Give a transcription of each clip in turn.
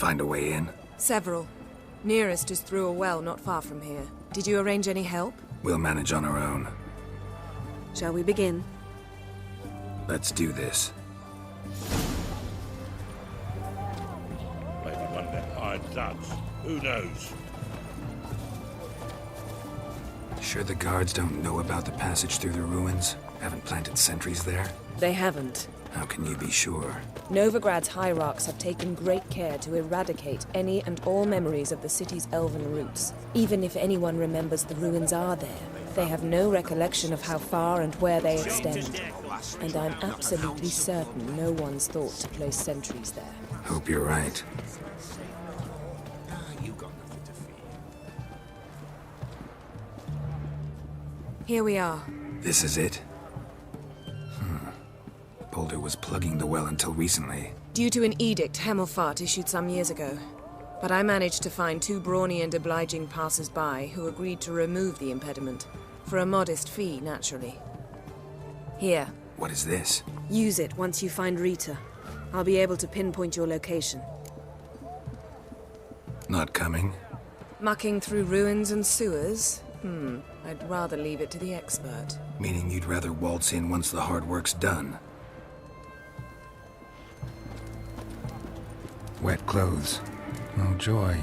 Find a way in? Several. Nearest is through a well not far from here. Did you arrange any help? We'll manage on our own. Shall we begin? Let's do this. Maybe one of them hired thugs. Who knows? Sure the guards don't know about the passage through the ruins? Haven't planted sentries there? They haven't. How can you be sure? Novigrad's hierarchs have taken great care to eradicate any and all memories of the city's elven roots. Even if anyone remembers the ruins are there, they have no recollection of how far and where they extend. And I'm absolutely certain no one's thought to place sentries there. Hope you're right. Here we are. This is it? Boulder was plugging the well until recently. Due to an edict Hemmelfart issued some years ago. But I managed to find two brawny and obliging passers-by who agreed to remove the impediment. For a modest fee, naturally. Here. What is this? Use it once you find Rita. I'll be able to pinpoint your location. Not coming? Mucking through ruins and sewers? I'd rather leave it to the expert. Meaning you'd rather waltz in once the hard work's done? Wet clothes. Oh, joy.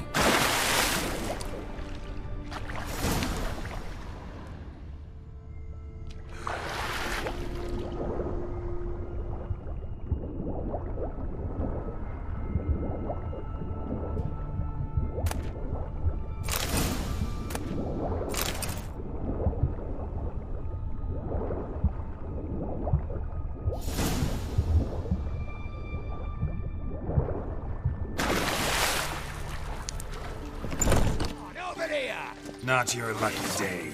Not your lucky day.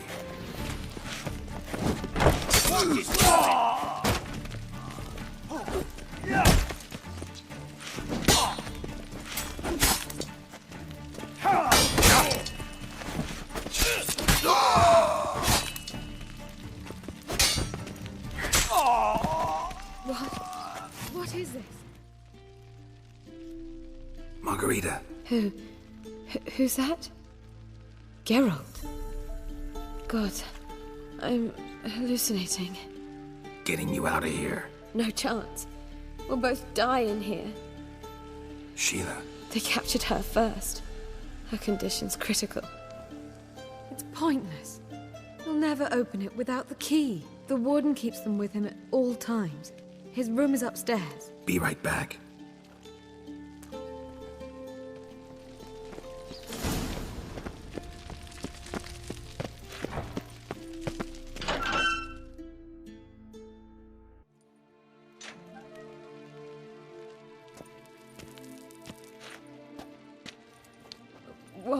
What is this? Margarita. Who's that? Geralt. God, I'm hallucinating. Getting you out of here. No chance. We'll both die in here. Sheila. They captured her first. Her condition's critical. It's pointless. We'll never open it without the key. The warden keeps them with him at all times. His room is upstairs. Be right back.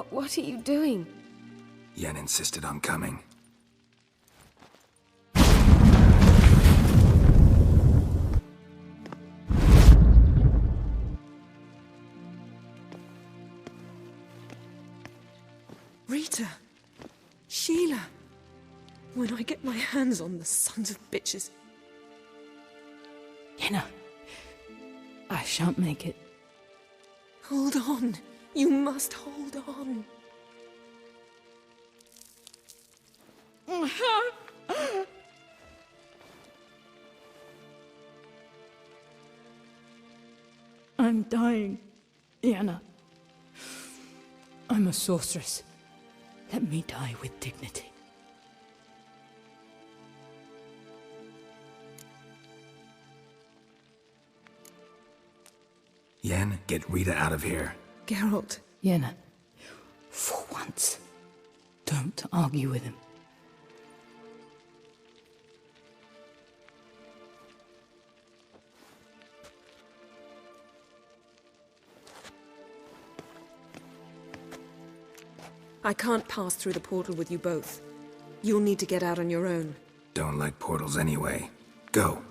What are you doing? Yen insisted on coming. Rita! Sheila! When I get my hands on the sons of bitches. Yenna, I shan't make it. Hold on. You must hold on. I'm dying, Yenna. I'm a sorceress. Let me die with dignity. Yen, get Rita out of here. Geralt. Yenna, for once, don't argue with him. I can't pass through the portal with you both. You'll need to get out on your own. Don't like portals anyway. Go.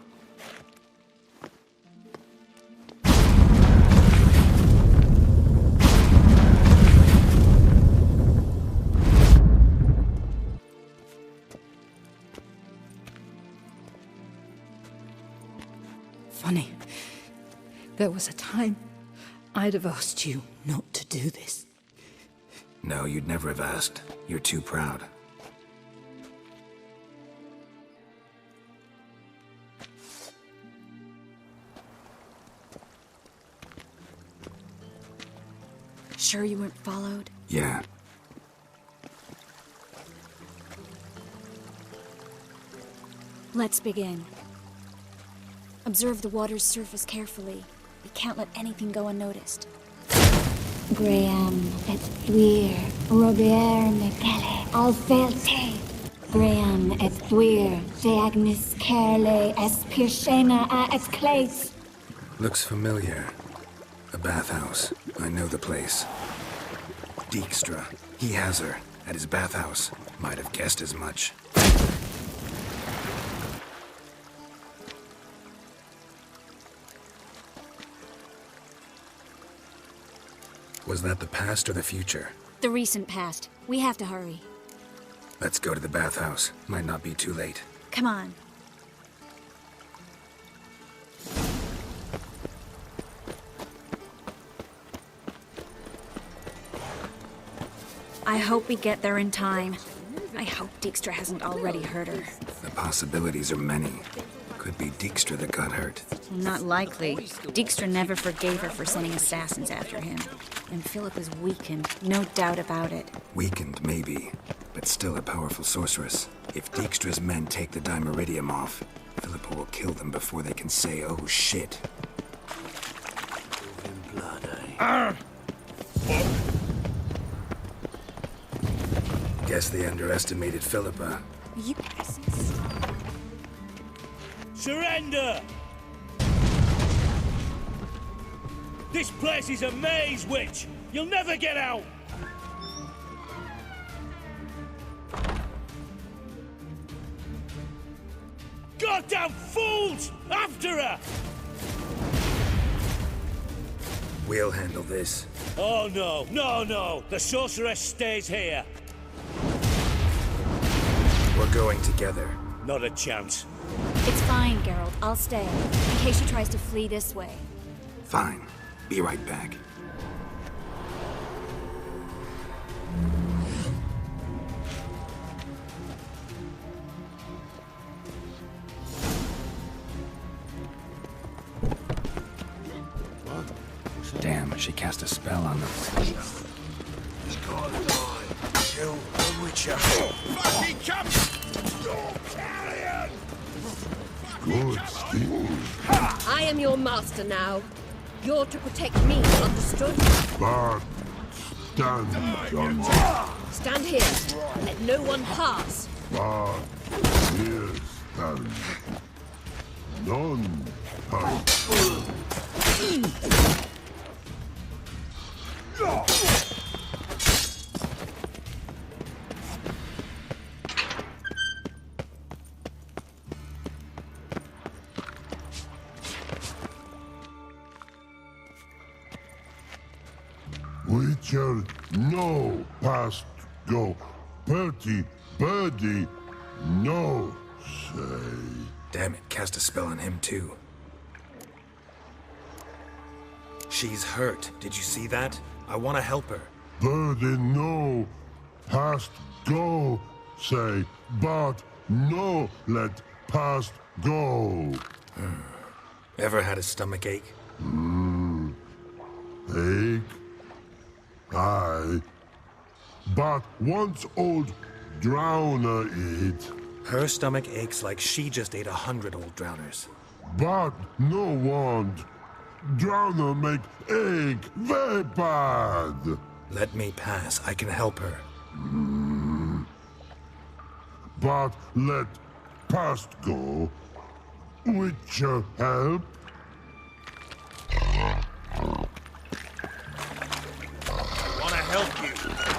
Funny. There was a time I'd have asked you not to do this. No, you'd never have asked. You're too proud. Sure you weren't followed? Yeah. Let's begin. Observe the water's surface carefully. We can't let anything go unnoticed. Graham et thuir, Robert Mekele, Alfelte. Graham et thuir, de agnis kerle, es pirshena a et clates. Looks familiar. A bathhouse. I know the place. Dijkstra. He has her. At his bathhouse. Might have guessed as much. Was that the past or the future? The recent past. We have to hurry. Let's go to the bathhouse. Might not be too late. Come on. I hope we get there in time. I hope Dijkstra hasn't already hurt her. The possibilities are many. Could be Dijkstra that got hurt. Not likely. Dijkstra never forgave her for sending assassins after him. And Philip is weakened, no doubt about it. Weakened, maybe. But still a powerful sorceress. If Dijkstra's men take the Dimeridium off, Philippa will kill them before they can say, oh shit. Guess they underestimated Philippa. You... Surrender! This place is a maze, witch! You'll never get out! Goddamn fools! After her! We'll handle this. Oh no, no! The sorceress stays here. We're going together. Not a chance. It's fine, Geralt. I'll stay. In case she tries to flee this way. Fine. Be right back. Damn, she cast a spell on them. He's gotta die. Kill the witcher. Fucking come! Carrion! Good Steve. I am your master now. You're to protect me, understood? But stand down. Stand here. Let no one pass. But here stand. None pass. Witcher, no past go. Bertie, birdie, no say. Damn it, cast a spell on him too. She's hurt. Did you see that? I want to help her. Birdie, no past go say, but no let past go. Ever had a stomach ache? Ache? Aye. But once old drowner eat. Her stomach aches like she just ate 100 old drowners. But no want. Drowner make ache very bad. Let me pass. I can help her. But let past go. Witcher help. Wanna help you?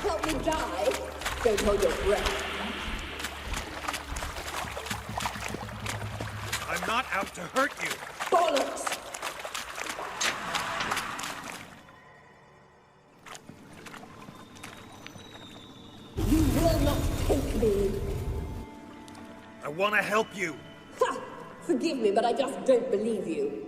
Help me die. Don't hold your breath. I'm not out to hurt you. Bollocks! You will not take me. I wanna help you. Ha! Forgive me, but I just don't believe you.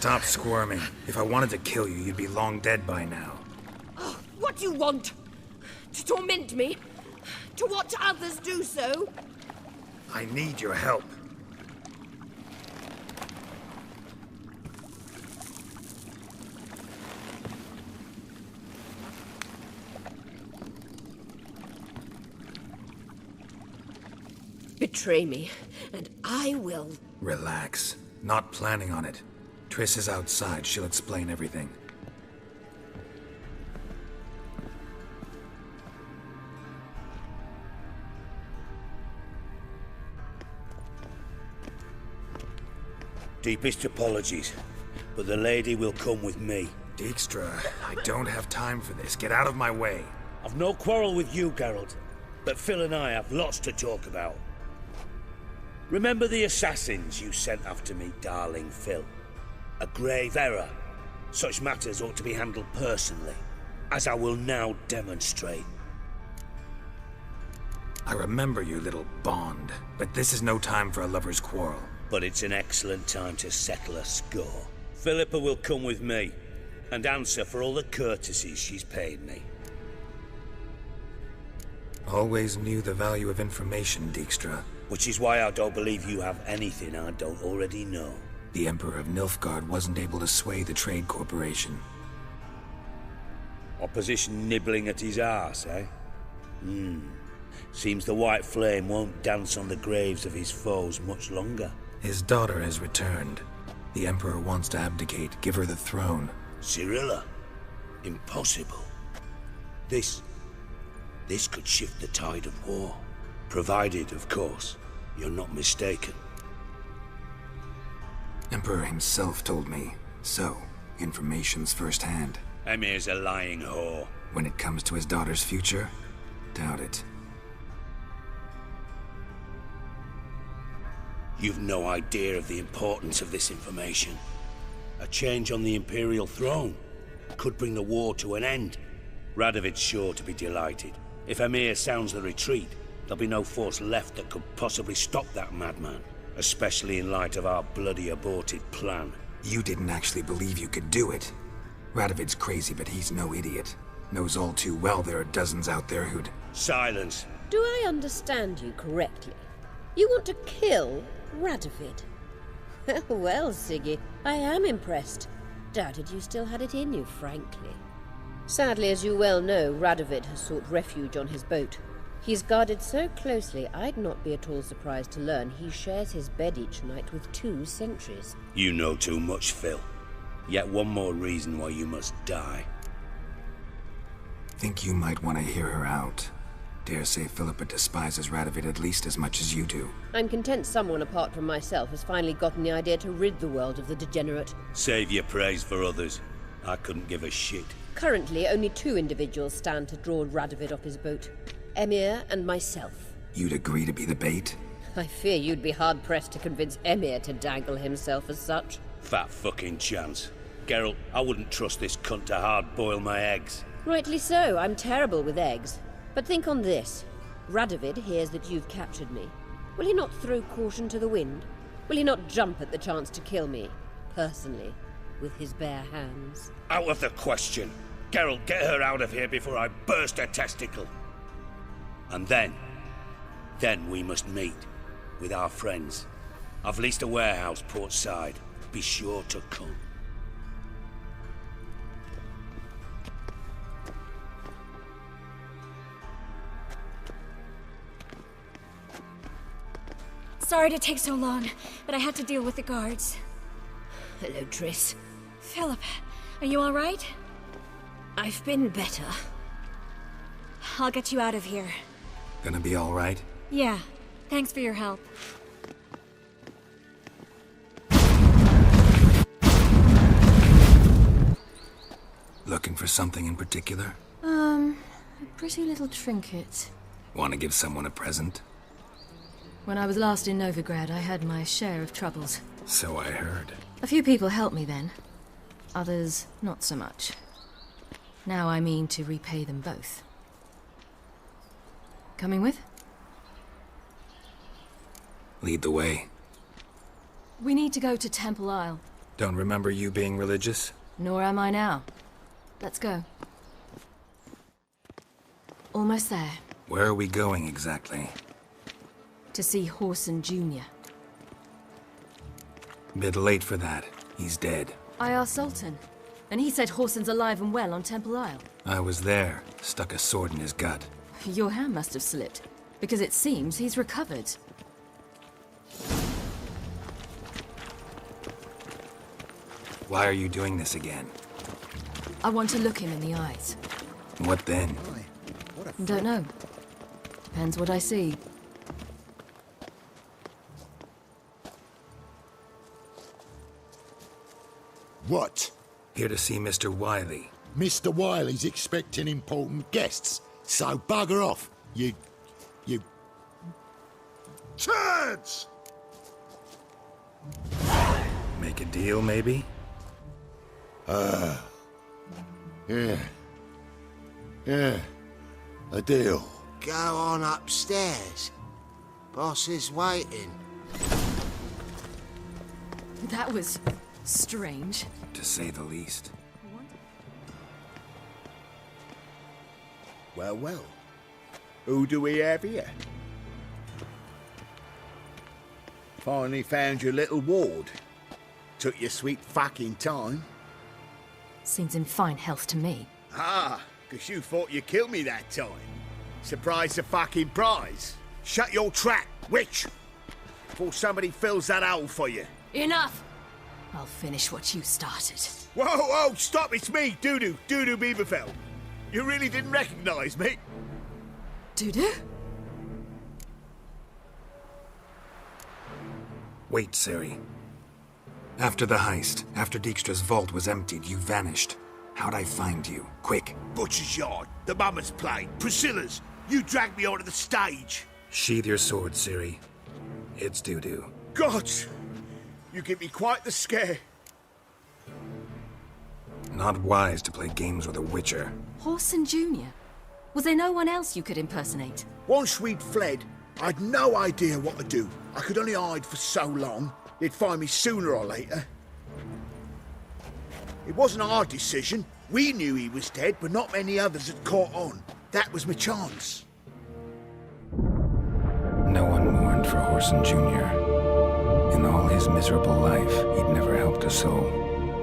Stop squirming. If I wanted to kill you, you'd be long dead by now. Oh, what do you want? To torment me? To watch others do so? I need your help. Betray me, and I will. Relax. Not planning on it. Triss is outside. She'll explain everything. Deepest apologies, but the lady will come with me. Dijkstra, I don't have time for this. Get out of my way. I've no quarrel with you, Geralt, but Phil and I have lots to talk about. Remember the assassins you sent after me, darling Phil? A grave error. Such matters ought to be handled personally, as I will now demonstrate. I remember you, little Bond, but this is no time for a lover's quarrel. But it's an excellent time to settle a score. Philippa will come with me, and answer for all the courtesies she's paid me. Always knew the value of information, Dijkstra. Which is why I don't believe you have anything I don't already know. The Emperor of Nilfgaard wasn't able to sway the Trade Corporation. Opposition nibbling at his arse, eh? Seems the White Flame won't dance on the graves of his foes much longer. His daughter has returned. The Emperor wants to abdicate, give her the throne. Cirilla? Impossible. This could shift the tide of war. Provided, of course, you're not mistaken. Emperor himself told me. So, information's firsthand. Emir's a lying whore. When it comes to his daughter's future, doubt it. You've no idea of the importance of this information. A change on the Imperial throne could bring the war to an end. Radovid's sure to be delighted. If Emir sounds the retreat, there'll be no force left that could possibly stop that madman. Especially in light of our bloody aborted plan. You didn't actually believe you could do it. Radovid's crazy, but he's no idiot. Knows all too well there are dozens out there who'd... Silence. Do I understand you correctly? You want to kill Radovid? Well, Siggy, I am impressed. Doubted you still had it in you, frankly. Sadly, as you well know, Radovid has sought refuge on his boat. He's guarded so closely, I'd not be at all surprised to learn he shares his bed each night with 2 sentries. You know too much, Phil. Yet one more reason why you must die. Think you might want to hear her out. Dare say Philippa despises Radovid at least as much as you do. I'm content someone apart from myself has finally gotten the idea to rid the world of the degenerate. Save your praise for others. I couldn't give a shit. Currently, only 2 individuals stand to draw Radovid off his boat. Emir and myself. You'd agree to be the bait? I fear you'd be hard-pressed to convince Emir to dangle himself as such. Fat fucking chance. Geralt, I wouldn't trust this cunt to hard-boil my eggs. Rightly so, I'm terrible with eggs. But think on this. Radovid hears that you've captured me. Will he not throw caution to the wind? Will he not jump at the chance to kill me, personally, with his bare hands? Out of the question. Geralt, get her out of here before I burst her testicle. And then we must meet with our friends. I've leased a warehouse port side. Be sure to come. Sorry to take so long, but I had to deal with the guards. Hello, Triss. Philip, are you all right? I've been better. I'll get you out of here. Gonna be all right? Yeah, thanks for your help. Looking for something in particular? A pretty little trinket. Want to give someone a present? When I was last in Novigrad, I had my share of troubles. So I heard. A few people helped me then. Others, not so much. Now I mean to repay them both. Coming with? Lead the way. We need to go to Temple Isle. Don't remember you being religious? Nor am I now. Let's go. Almost there. Where are we going exactly? To see Horson Jr. Bit late for that. He's dead. I asked Sultan, and he said Horson's alive and well on Temple Isle. I was there. Stuck a sword in his gut. Your hand must have slipped, because it seems he's recovered. Why are you doing this again? I want to look him in the eyes. What then? Don't know. Depends what I see. What? Here to see Mr. Wiley. Mr. Wiley's expecting important guests, so bugger off, you... turds! Make a deal, maybe? Yeah. A deal. Go on upstairs. Boss is waiting. That was strange. To say the least. Well, well. Who do we have here? Finally found your little ward. Took your sweet fucking time. Seems in fine health to me. Ah, 'cause you thought you killed me that time. Surprise the fucking prize. Shut your trap, witch! Before somebody fills that hole for you. Enough! I'll finish what you started. Whoa, whoa, stop, it's me, Dudu Beaverfell. You really didn't recognize me? Dudu? Wait, Ciri. After the heist, after Dijkstra's vault was emptied, you vanished. How'd I find you? Quick. Butcher's Yard, the Mama's Plane, Priscilla's. You dragged me onto the stage. Sheathe your sword, Ciri. It's Dudu. God! You give me quite the scare. Not wise to play games with a witcher. Horson Jr.? Was there no one else you could impersonate? Once we'd fled, I'd no idea what to do. I could only hide for so long. They'd find me sooner or later. It wasn't our decision. We knew he was dead, but not many others had caught on. That was my chance. No one mourned for Horson Jr. In all his miserable life, he'd never helped a soul.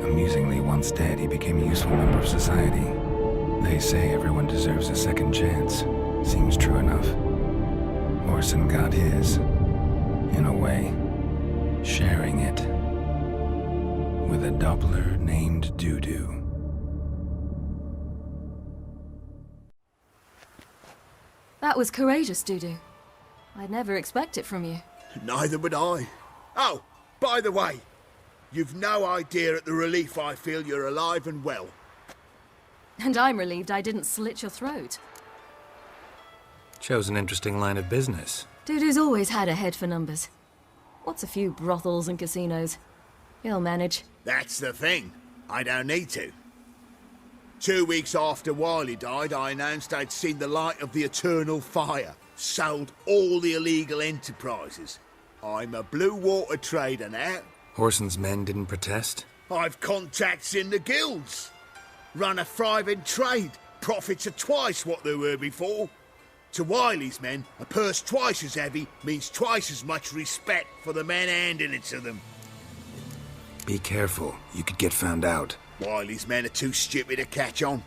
Amusingly, once dead, he became a useful member of society. They say everyone deserves a second chance. Seems true enough. Horson got his, in a way, sharing it with a Doppler named Dudu. That was courageous, Dudu. I'd never expect it from you. Neither would I. Oh, by the way, you've no idea at the relief I feel you're alive and well. And I'm relieved I didn't slit your throat. Chose an interesting line of business. Dudu's always had a head for numbers. What's a few brothels and casinos? He'll manage. That's the thing. I don't need to. 2 weeks after Wiley died, I announced I'd seen the light of the eternal fire. Sold all the illegal enterprises. I'm a blue water trader now. Horson's men didn't protest? I've contacts in the guilds. Run a thriving trade. Profits are twice what they were before. To Wiley's men, a purse twice as heavy means twice as much respect for the men handing it to them. Be careful. You could get found out. Wiley's men are too stupid to catch on.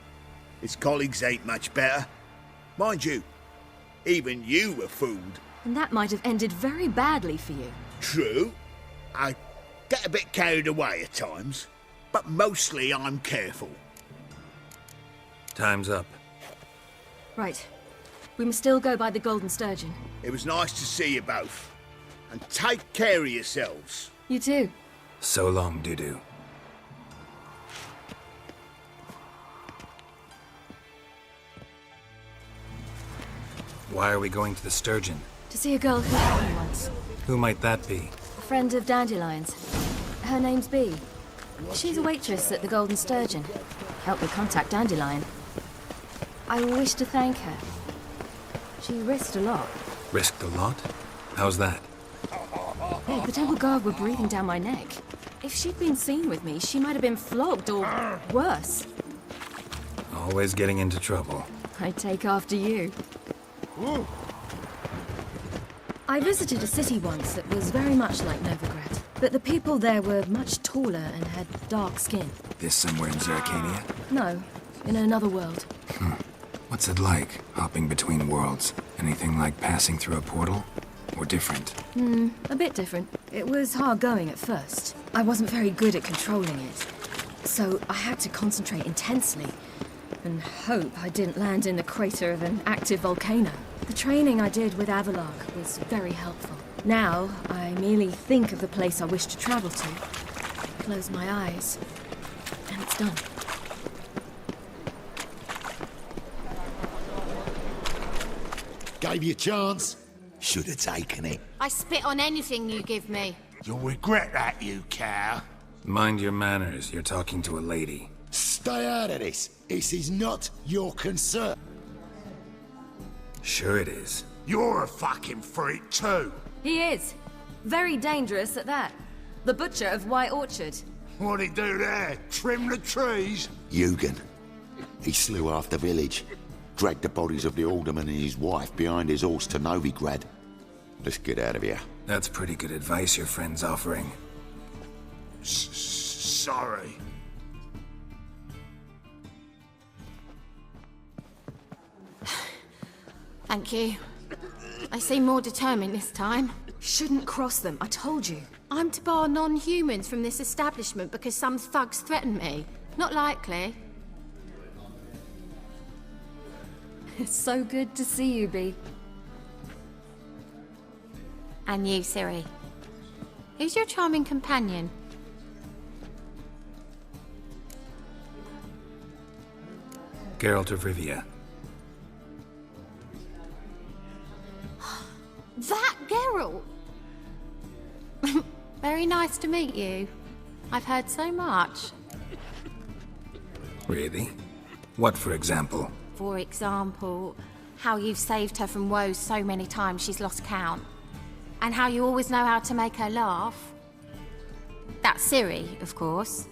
His colleagues ain't much better. Mind you, even you were fooled. And that might have ended very badly for you. True. I get a bit carried away at times, but mostly I'm careful. Time's up. Right. We must still go by the Golden Sturgeon. It was nice to see you both. And take care of yourselves. You too. So long, Dudu. Why are we going to the Sturgeon? To see a girl who helped me once. Who might that be? A friend of Dandelion's. Her name's Bee. She's a waitress at the Golden Sturgeon. Helped me contact Dandelion. I wish to thank her. She risked a lot. Risked a lot? How's that? Hey, the Temple Guard were breathing down my neck. If she'd been seen with me, she might have been flogged or worse. Always getting into trouble. I'd take after you. Ooh. I visited a city once that was very much like Novigrad, but the people there were much taller and had dark skin. This somewhere in Zerkania? No, in another world. What's it like, hopping between worlds? Anything like passing through a portal? Or different? A bit different. It was hard going at first. I wasn't very good at controlling it. So I had to concentrate intensely and hope I didn't land in the crater of an active volcano. The training I did with Avalark was very helpful. Now, I merely think of the place I wish to travel to, close my eyes, and it's done. Gave you a chance. Should have taken it. I spit on anything you give me. You'll regret that, you cow. Mind your manners, you're talking to a lady. Stay out of this. This is not your concern. Sure it is. You're a fucking freak too. He is. Very dangerous at that. The butcher of White Orchard. What'd he do there? Trim the trees? Eugen. He slew half the village. Dragged the bodies of the alderman and his wife behind his horse to Novigrad. Let's get out of here. That's pretty good advice your friend's offering. Sorry. Thank you. They seem more determined this time. Shouldn't cross them, I told you. I'm to bar non-humans from this establishment because some thugs threaten me. Not likely. It's so good to see you, Bee. And you, Ciri. Who's your charming companion? Geralt of Rivia. That Geralt! Very nice to meet you. I've heard so much. Really? What, for example? For example, how you've saved her from woes so many times she's lost count. And how you always know how to make her laugh. That's Ciri, of course.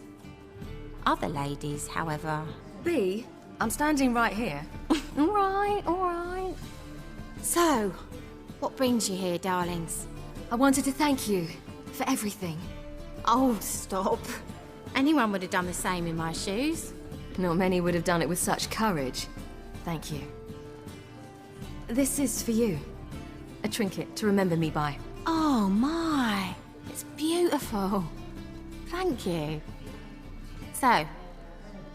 Other ladies, however... Bee, I'm standing right here. All right. So, what brings you here, darlings? I wanted to thank you for everything. Oh, stop. Anyone would have done the same in my shoes. Not many would have done it with such courage. Thank you. This is for you. A trinket to remember me by. Oh my, it's beautiful. Thank you. So,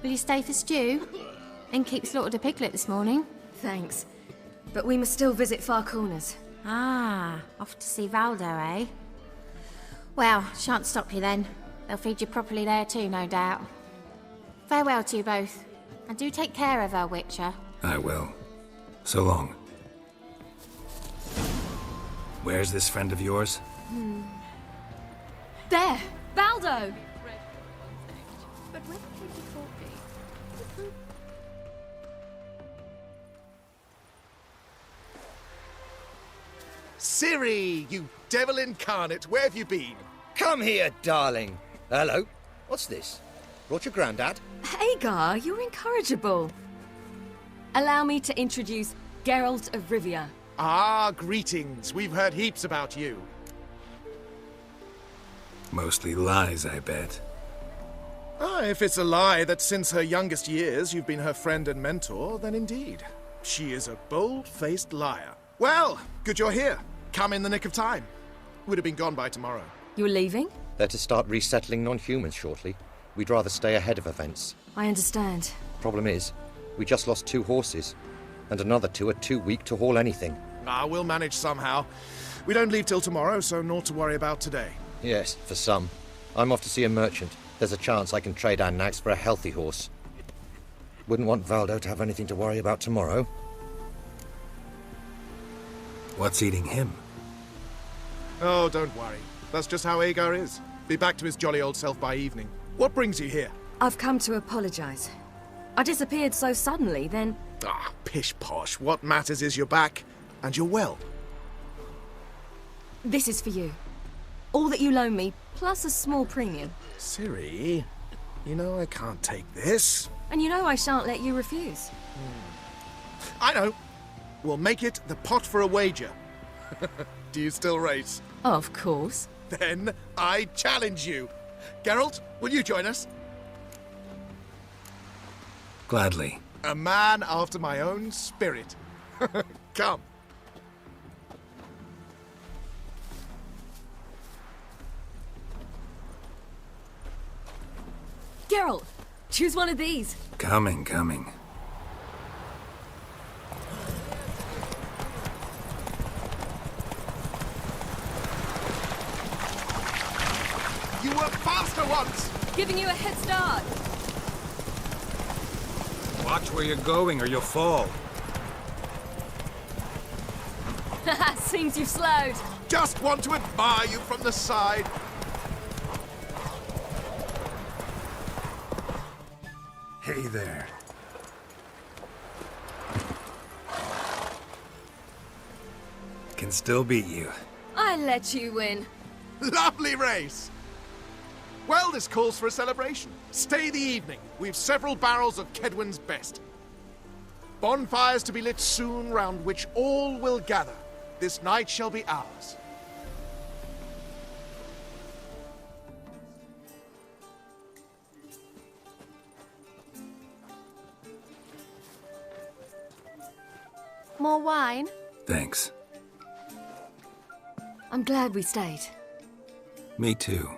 will you stay for stew? And keep slaughtered a piglet this morning? Thanks. But we must still visit Far Corners. Ah, off to see Valdo, eh? Well, shan't stop you then. They'll feed you properly there too, no doubt. Farewell to you both. And do take care of her, Witcher. I will. So long. Where's this friend of yours? There! Baldo! Ciri, you devil incarnate, where have you been? Come here, darling. Hello. What's this? Brought your granddad? Hagar, you're incorrigible. Allow me to introduce Geralt of Rivia. Ah, greetings. We've heard heaps about you. Mostly lies, I bet. Ah, if it's a lie that since her youngest years you've been her friend and mentor, then indeed. She is a bold-faced liar. Well, good you're here. Come in the nick of time. Would have been gone by tomorrow. You're leaving? They're to start resettling non-humans shortly. We'd rather stay ahead of events. I understand. Problem is, we just lost 2 horses. And another 2 are too weak to haul anything. Ah, we'll manage somehow. We don't leave till tomorrow, so naught to worry about today. Yes, for some. I'm off to see a merchant. There's a chance I can trade our nags for a healthy horse. Wouldn't want Valdo to have anything to worry about tomorrow. What's eating him? Oh, don't worry. That's just how Agar is. Be back to his jolly old self by evening. What brings you here? I've come to apologize. I disappeared so suddenly, then... Ah, pish-posh. What matters is you're back, and you're well. This is for you. All that you loan me, plus a small premium. Ciri, you know I can't take this. And you know I shan't let you refuse. I know. We'll make it the pot for a wager. Do you still race? Of course. Then I challenge you. Geralt, will you join us? Gladly. A man after my own spirit. Come. Geralt, choose one of these. Coming, coming. You were faster once! Giving you a head start. Watch where you're going or you'll fall. Seems you've slowed. Just want to admire you from the side. Hey there. Can still beat you. I let you win. Lovely race! Well, this calls for a celebration. Stay the evening. We've several barrels of Kedwin's best. Bonfires to be lit soon, round which all will gather. This night shall be ours. More wine? Thanks. I'm glad we stayed. Me too.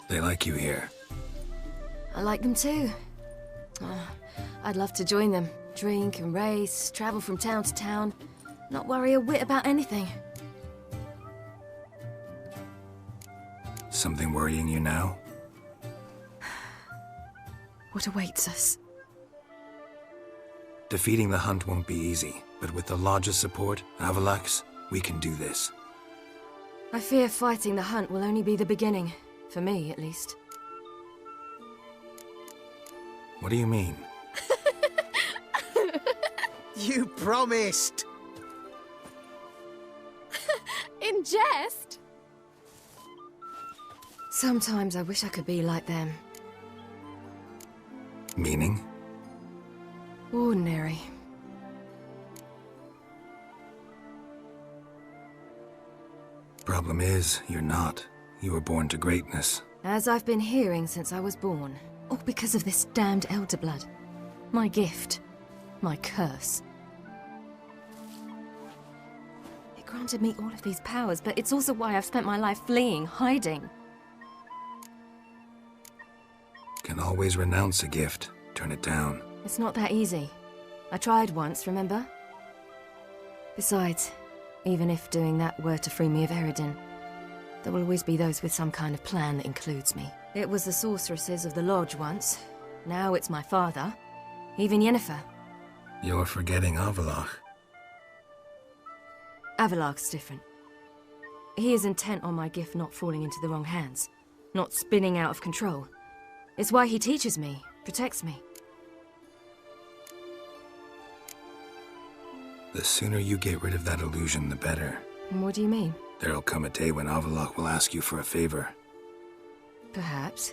They like you here. I like them too. I'd love to join them. Drink and race, travel from town to town. Not worry a whit about anything. Something worrying you now? What awaits us? Defeating the hunt won't be easy, but with the Lodge's support, Avalax, we can do this. I fear fighting the hunt will only be the beginning. For me, at least. What do you mean? You promised! In jest? Sometimes I wish I could be like them. Meaning? Ordinary. Problem is, you're not. You were born to greatness. As I've been hearing since I was born. All because of this damned elder blood. My gift. My curse. It granted me all of these powers, but it's also why I've spent my life fleeing, hiding. Can always renounce a gift. Turn it down. It's not that easy. I tried once, remember? Besides, even if doing that were to free me of Eridan, there will always be those with some kind of plan that includes me. It was the sorceresses of the Lodge once. Now it's my father. Even Yennefer. You're forgetting Avalach. Avalach's different. He is intent on my gift not falling into the wrong hands. Not spinning out of control. It's why he teaches me, protects me. The sooner you get rid of that illusion, the better. What do you mean? There'll come a day when Avalach will ask you for a favor. Perhaps.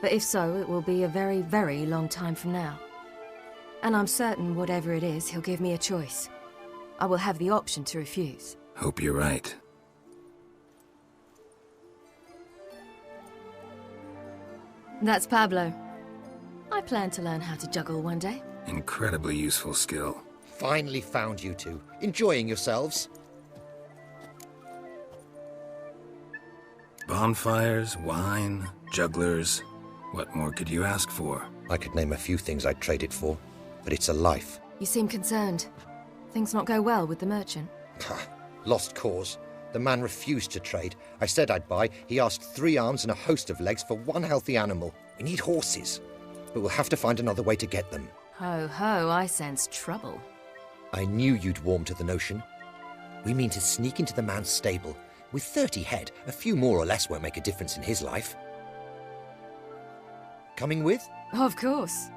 But if so, it will be a very, very long time from now. And I'm certain whatever it is, he'll give me a choice. I will have the option to refuse. Hope you're right. That's Pablo. I plan to learn how to juggle one day. Incredibly useful skill. Finally found you two. Enjoying yourselves? Bonfires, wine, jugglers. What more could you ask for? I could name a few things I'd trade it for, but it's a life. You seem concerned. Things not go well with the merchant? Lost cause. The man refused to trade. I said I'd buy. He asked 3 arms and a host of legs for 1 healthy animal. We need horses, but we'll have to find another way to get them. Ho ho, I sense trouble. I knew you'd warm to the notion. We mean to sneak into the man's stable. With 30 head, a few more or less won't make a difference in his life. Coming with? Of course.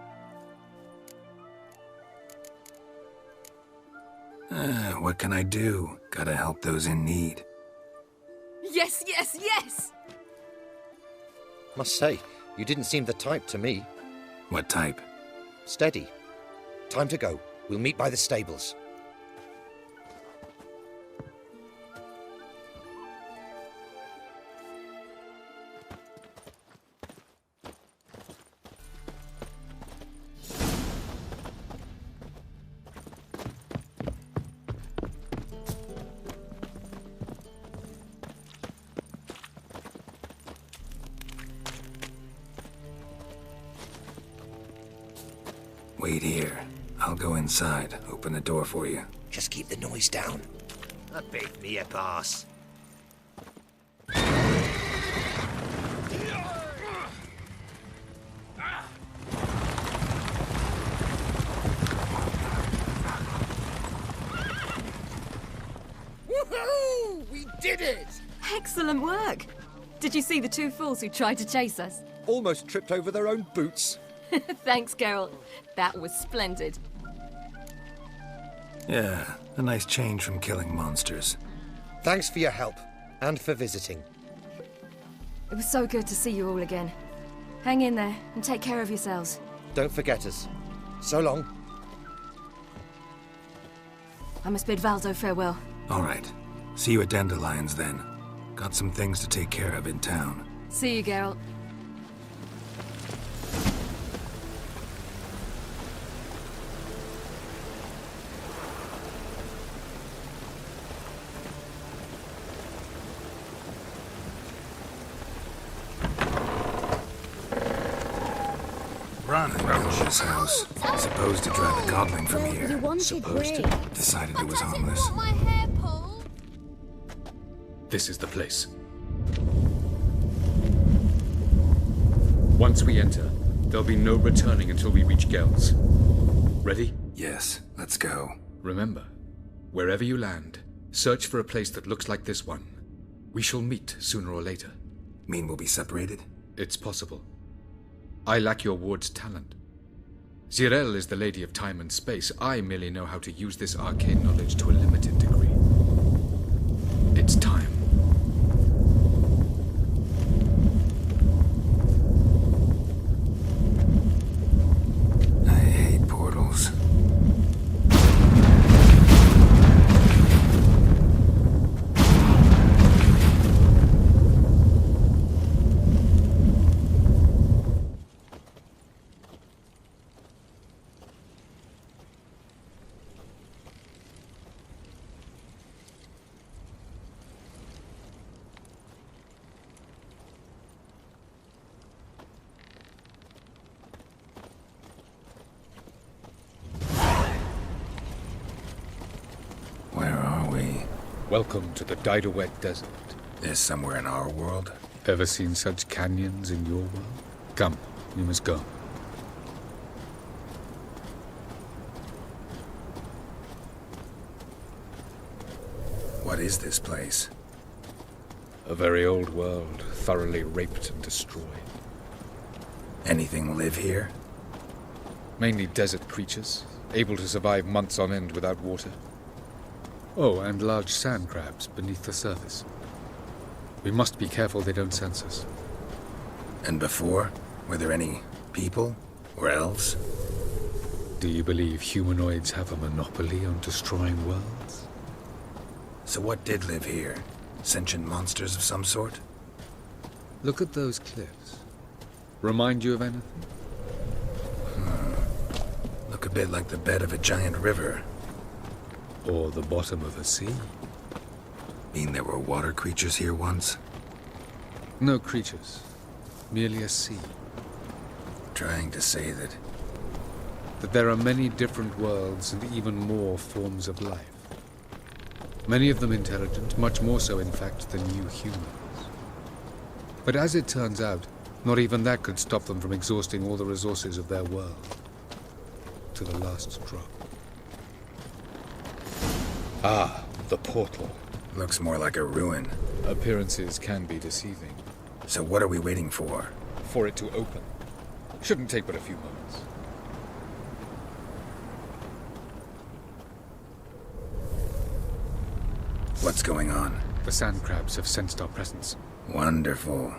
What can I do? Gotta help those in need. Yes, yes, yes! Must say, you didn't seem the type to me. What type? Steady. Time to go. We'll meet by the stables. Wait here. I'll go inside, open the door for you. Just keep the noise down. A bit me a boss. Woohoo! We did it! Excellent work! Did you see the two fools who tried to chase us? Almost tripped over their own boots. Thanks, Geralt. That was splendid. Yeah, a nice change from killing monsters. Thanks for your help, and for visiting. It was so good to see you all again. Hang in there, and take care of yourselves. Don't forget us. So long. I must bid Valdo farewell. All right. See you at Dandelions, then. Got some things to take care of in town. See you, Geralt. Run around this house. Supposed to drive a goblin from here. Supposed to? Decided it was harmless. This is the place. Once we enter, there'll be no returning until we reach Gels. Ready? Yes, let's go. Remember, wherever you land, search for a place that looks like this one. We shall meet sooner or later. Mean we'll be separated? It's possible. I lack your ward's talent. Zirel is the lady of time and space. I merely know how to use this arcane knowledge to a limited degree. It's time. I hate portals. Welcome to the Didowet Desert. This somewhere in our world? Ever seen such canyons in your world? Come, we must go. What is this place? A very old world, thoroughly raped and destroyed. Anything live here? Mainly desert creatures, able to survive months on end without water. Oh, and large sand crabs beneath the surface. We must be careful they don't sense us. And before? Were there any people? Or elves? Do you believe humanoids have a monopoly on destroying worlds? So what did live here? Sentient monsters of some sort? Look at those cliffs. Remind you of anything? Look a bit like the bed of a giant river. Or the bottom of a sea. Mean there were water creatures here once? No creatures. Merely a sea. Trying to say that there are many different worlds and even more forms of life. Many of them intelligent, much more so in fact than you humans. But as it turns out, not even that could stop them from exhausting all the resources of their world. To the last drop. Ah, the portal. Looks more like a ruin. Appearances can be deceiving. So what are we waiting for? For it to open. Shouldn't take but a few moments. What's going on? The sand crabs have sensed our presence. Wonderful.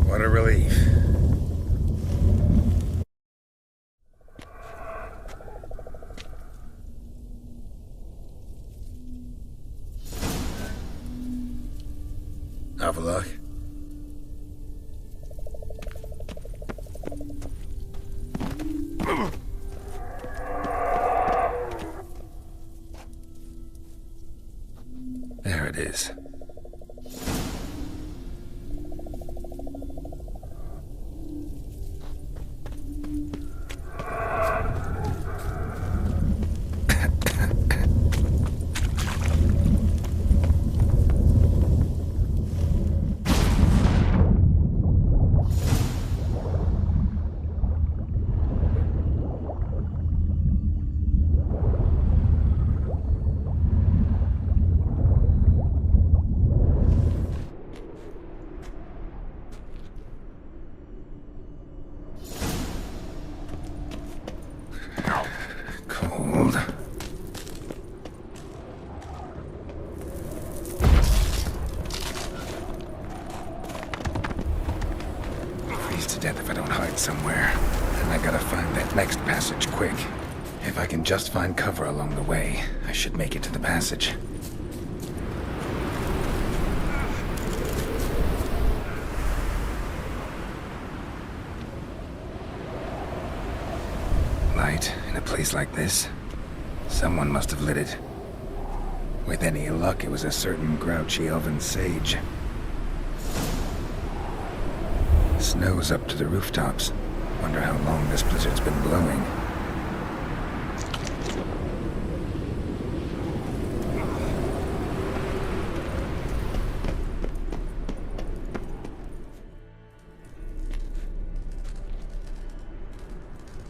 What a relief. Have a look. There it is. Cold. Freeze to death if I don't hide somewhere. And I gotta find that next passage quick. If I can just find cover along the way, I should make it to the passage. Light in a place like this? Someone must have lit it. With any luck, it was a certain grouchy elven sage. Snow's up to the rooftops. Wonder how long this blizzard's been blowing.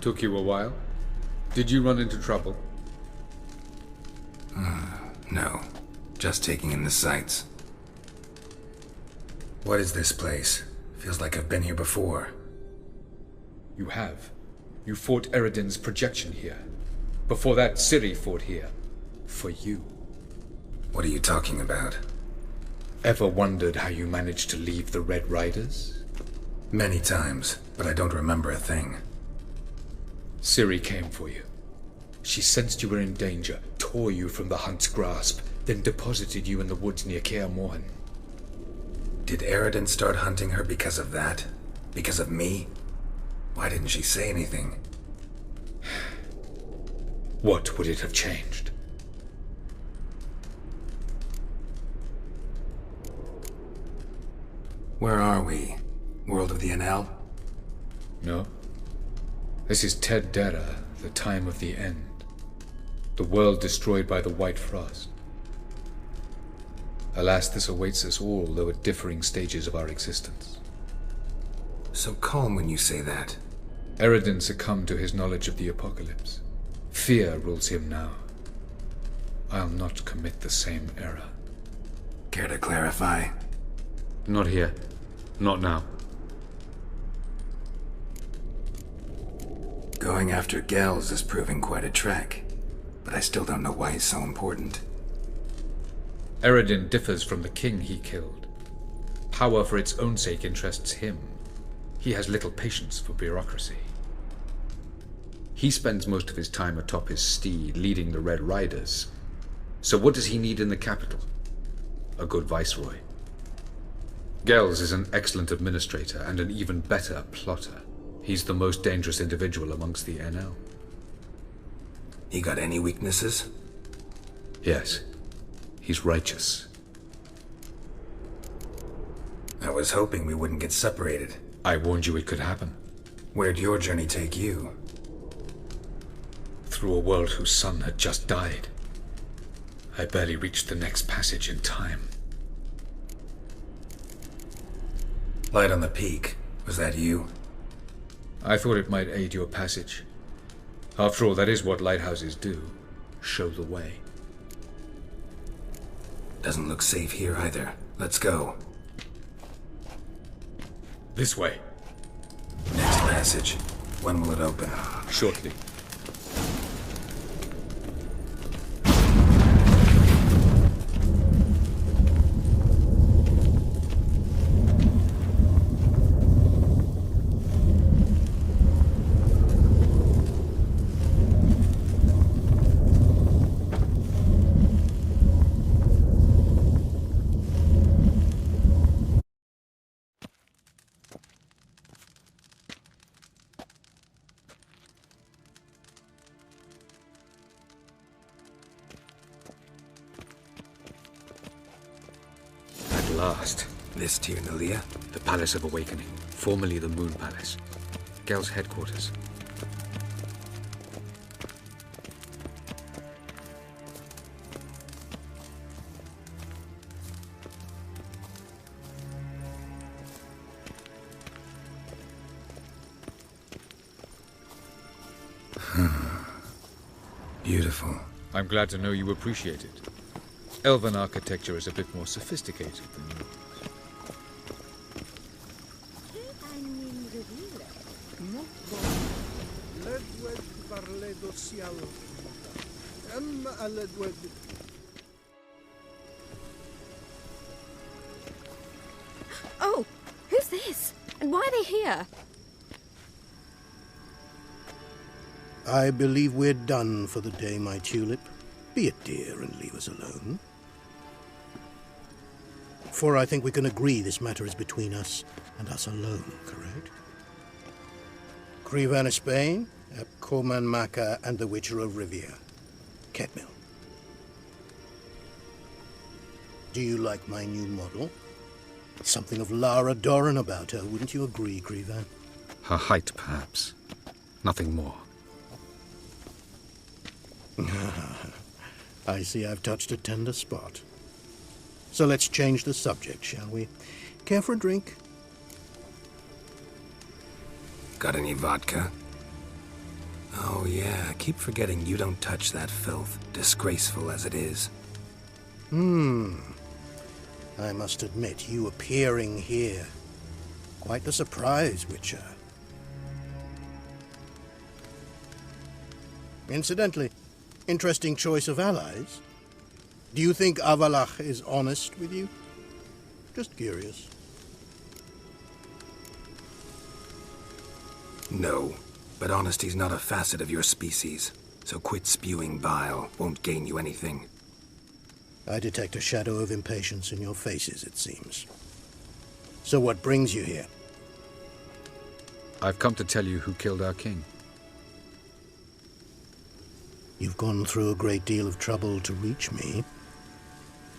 Took you a while? Did you run into trouble? No. Just taking in the sights. What is this place? Feels like I've been here before. You have. You fought Eredin's projection here. Before that, Ciri fought here. For you. What are you talking about? Ever wondered how you managed to leave the Red Riders? Many times, but I don't remember a thing. Ciri came for you. She sensed you were in danger, tore you from the hunt's grasp, then deposited you in the woods near Kaer Morhen. Did Eredin start hunting her because of that? Because of me? Why didn't she say anything? What would it have changed? Where are we? World of the Enel? No. This is Ted Dera, the time of the end. The world destroyed by the White Frost. Alas, this awaits us all, though at differing stages of our existence. So calm when you say that. Eredin succumbed to his knowledge of the apocalypse. Fear rules him now. I'll not commit the same error. Care to clarify? Not here. Not now. Going after Gels is proving quite a trek, but I still don't know why he's so important. Eredin differs from the king he killed. Power for its own sake interests him. He has little patience for bureaucracy. He spends most of his time atop his steed, leading the Red Riders. So what does he need in the capital? A good viceroy. Gels is an excellent administrator and an even better plotter. He's the most dangerous individual amongst the Enel. He got any weaknesses? Yes. He's righteous. I was hoping we wouldn't get separated. I warned you it could happen. Where'd your journey take you? Through a world whose son had just died. I barely reached the next passage in time. Light on the peak. Was that you? I thought it might aid your passage. After all, that is what lighthouses do. Show the way. Doesn't look safe here either. Let's go. This way. Next passage. When will it open? Shortly. Last. This Tirnalia? The Palace of Awakening, formerly the Moon Palace. Gel's headquarters. Beautiful. I'm glad to know you appreciate it. Elven architecture is a bit more sophisticated than yours. Oh, who's this? And why are they here? I believe we're done for the day, my tulip. Be a dear and leave us alone. For I think we can agree this matter is between us and us alone, correct? Crevan of Spain, Coman Maca, and the Witcher of Rivia. Ketmil. Do you like my new model? Something of Lara Doran about her, wouldn't you agree, Crevan? Her height, perhaps. Nothing more. I see I've touched a tender spot. So let's change the subject, shall we? Care for a drink? Got any vodka? Oh yeah, I keep forgetting you don't touch that filth, disgraceful as it is. I must admit, you appearing here. Quite the surprise, Witcher. Incidentally, interesting choice of allies. Do you think Avalach is honest with you? Just curious. No, but honesty's not a facet of your species. So quit spewing bile, won't gain you anything. I detect a shadow of impatience in your faces, it seems. So what brings you here? I've come to tell you who killed our king. You've gone through a great deal of trouble to reach me.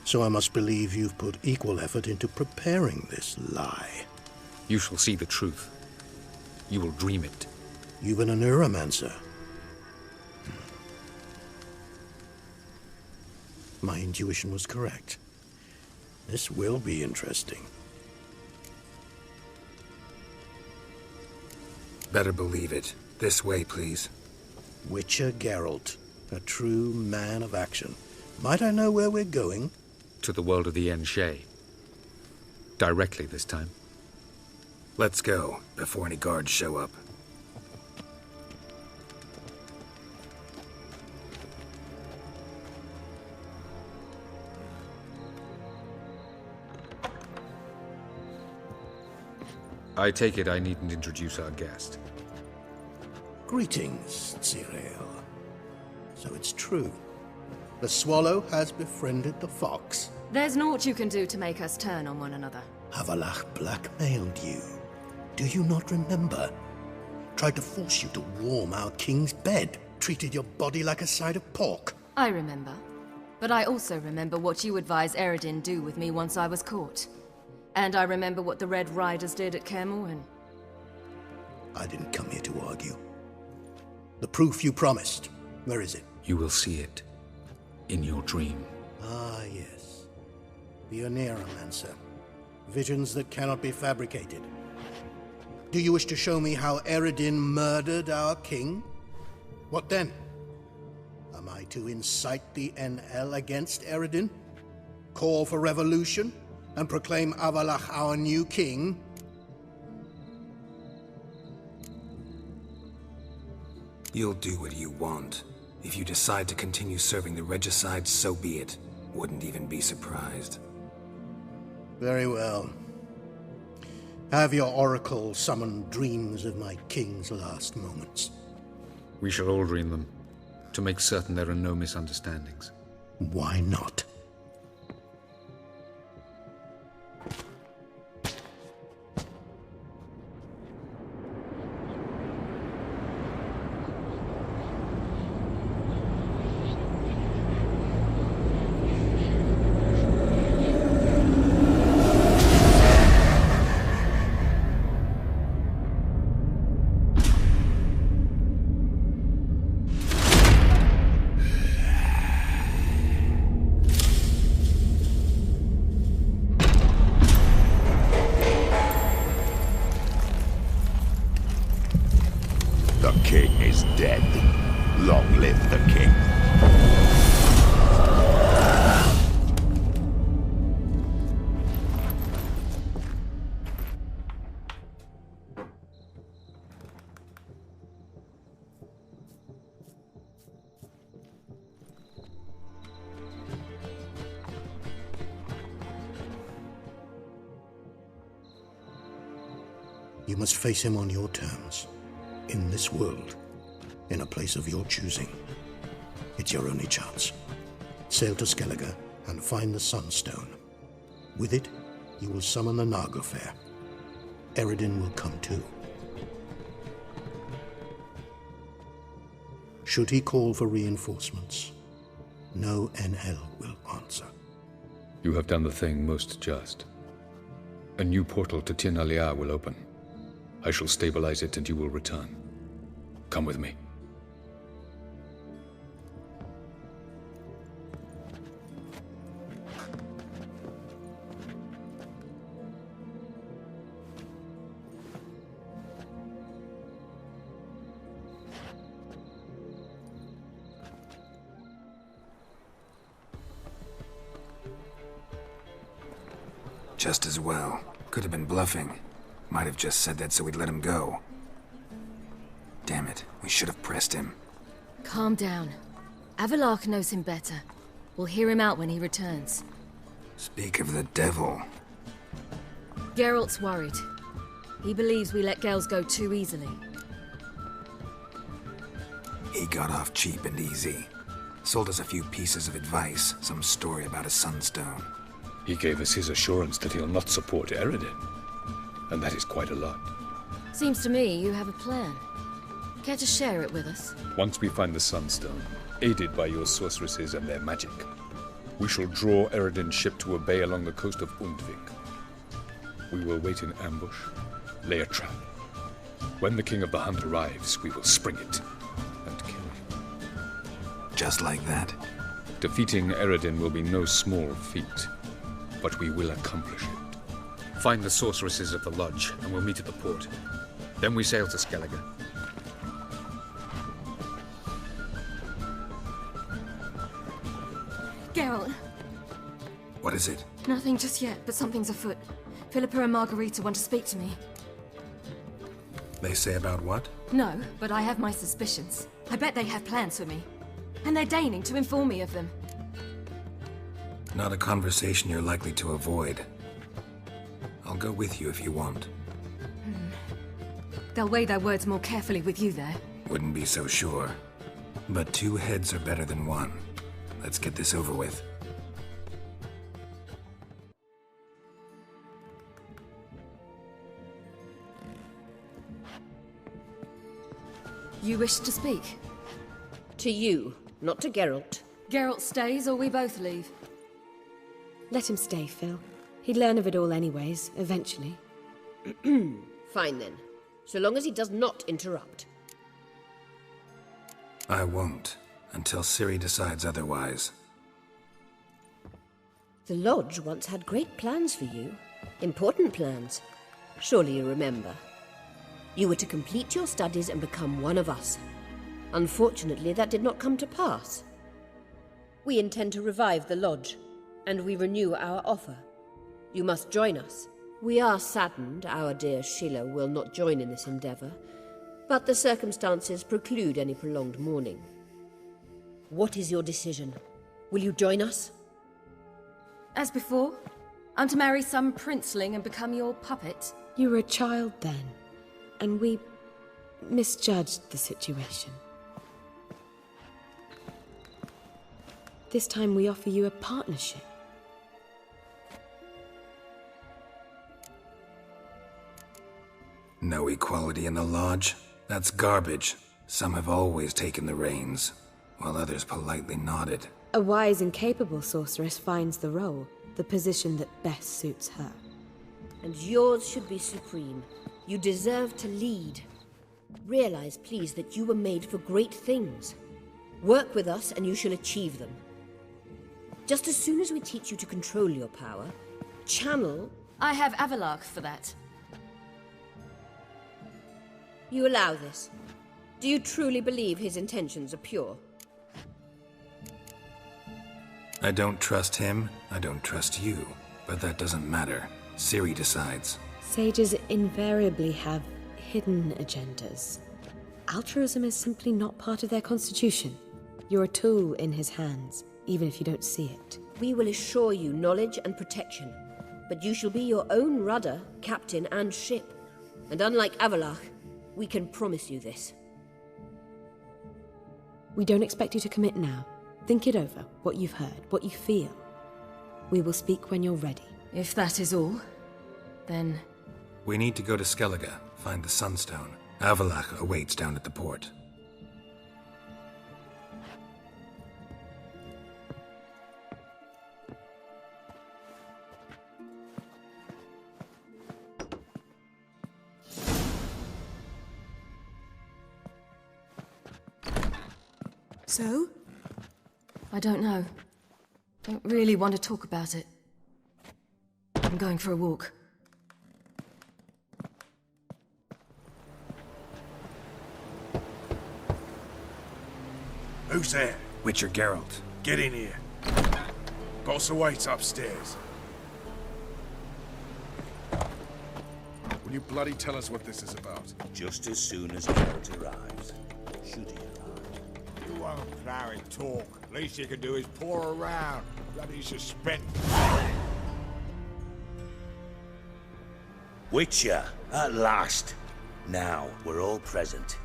So I must believe you've put equal effort into preparing this lie. You shall see the truth. You will dream it. You've been a neuromancer. My intuition was correct. This will be interesting. Better believe it. This way, please. Witcher Geralt, a true man of action. Might I know where we're going? To the world of the Enshe. Directly this time. Let's go, before any guards show up. I take it I needn't introduce our guest. Greetings, Cyril. So it's true. The swallow has befriended the fox. There's naught you can do to make us turn on one another. Avalach blackmailed you. Do you not remember? Tried to force you to warm our king's bed. Treated your body like a side of pork. I remember. But I also remember what you advised Eredin do with me once I was caught. And I remember what the Red Riders did at Kaer Morhen. I didn't come here to argue. The proof you promised, where is it? You will see it. In your dream. Ah, yes. The Oneiromancer. Visions that cannot be fabricated. Do you wish to show me how Eredin murdered our king? What then? Am I to incite the NL against Eredin? Call for revolution? And proclaim Avalach our new king? You'll do what you want. If you decide to continue serving the regicide, so be it. Wouldn't even be surprised. Very well. Have your oracle summon dreams of my king's last moments. We shall all dream them, to make certain there are no misunderstandings. Why not? The king is dead. Long live the king. You must face him on your terms. In this world, in a place of your choosing. It's your only chance. Sail to Skellige and find the Sunstone. With it, you will summon the Naga Fair. Eredin will come too. Should he call for reinforcements, no NL will answer. You have done the thing most just. A new portal to Tin Alia will open. I shall stabilize it and you will return. Come with me. Just as well. Could have been bluffing. Might have just said that so we'd let him go. Damn it, we should have pressed him. Calm down. Avalach knows him better. We'll hear him out when he returns. Speak of the devil. Geralt's worried. He believes we let girls go too easily. He got off cheap and easy. Sold us a few pieces of advice, some story about a sunstone. He gave us his assurance that he'll not support Eredin. And that is quite a lot. Seems to me you have a plan. Care to share it with us? Once we find the Sunstone, aided by your sorceresses and their magic, we shall draw Eredin's ship to a bay along the coast of Undvik. We will wait in ambush, lay a trap. When the King of the Hunt arrives, we will spring it and kill him. Just like that? Defeating Eredin will be no small feat, but we will accomplish it. Find the sorceresses of the lodge, and we'll meet at the port. Then we sail to Skellige. Geralt. What is it? Nothing just yet, but something's afoot. Philippa and Margarita want to speak to me. They say about what? No, but I have my suspicions. I bet they have plans for me. And they're deigning to inform me of them. Not a conversation you're likely to avoid. I'll go with you if you want. They'll weigh their words more carefully with you there. Wouldn't be so sure. But 2 heads are better than 1. Let's get this over with. You wish to speak? To you, not to Geralt. Geralt stays or we both leave? Let him stay, Phil. He'd learn of it all anyways, eventually. Fine then. So long as he does not interrupt. I won't, until Ciri decides otherwise. The Lodge once had great plans for you. Important plans. Surely you remember. You were to complete your studies and become one of us. Unfortunately, that did not come to pass. We intend to revive the Lodge, and we renew our offer. You must join us. We are saddened our dear Sheila will not join in this endeavour, but the circumstances preclude any prolonged mourning. What is your decision? Will you join us? As before, I'm to marry some princeling and become your puppet. You were a child then, and we misjudged the situation. This time we offer you a partnership. No equality in the Lodge? That's garbage. Some have always taken the reins, while others politely nodded. A wise and capable sorceress finds the role, the position that best suits her. And yours should be supreme. You deserve to lead. Realize, please, that you were made for great things. Work with us and you shall achieve them. Just as soon as we teach you to control your power, channel... I have Avalark for that. You allow this? Do you truly believe his intentions are pure? I don't trust him, I don't trust you. But that doesn't matter. Ciri decides. Sages invariably have hidden agendas. Altruism is simply not part of their constitution. You're a tool in his hands, even if you don't see it. We will assure you knowledge and protection, but you shall be your own rudder, captain, and ship. And unlike Avalark, we can promise you this. We don't expect you to commit now. Think it over, what you've heard, what you feel. We will speak when you're ready. If that is all, then... We need to go to Skellige, find the Sunstone. Avalark awaits down at the port. So? I don't know. Don't really want to talk about it. I'm going for a walk. Who's there? Witcher Geralt. Get in here. Boss awaits upstairs. Will you bloody tell us what this is about? Just as soon as Geralt arrives. Should he arrive? You won't plow and talk. Least you can do is pour around. Bloody suspense. Witcher, at last. Now, we're all present.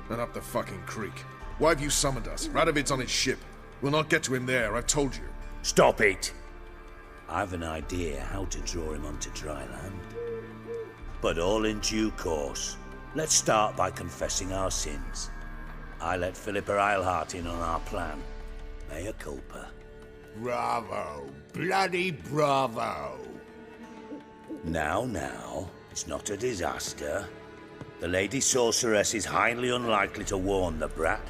And up the fucking creek. Why have you summoned us? Radovid's on his ship. We'll not get to him there, I've told you. Stop it! I've an idea how to draw him onto dry land. But all in due course. Let's start by confessing our sins. I let Philippa Eilhart in on our plan. Mea culpa. Bravo. Bloody bravo. Now, it's not a disaster. The Lady Sorceress is highly unlikely to warn the brat.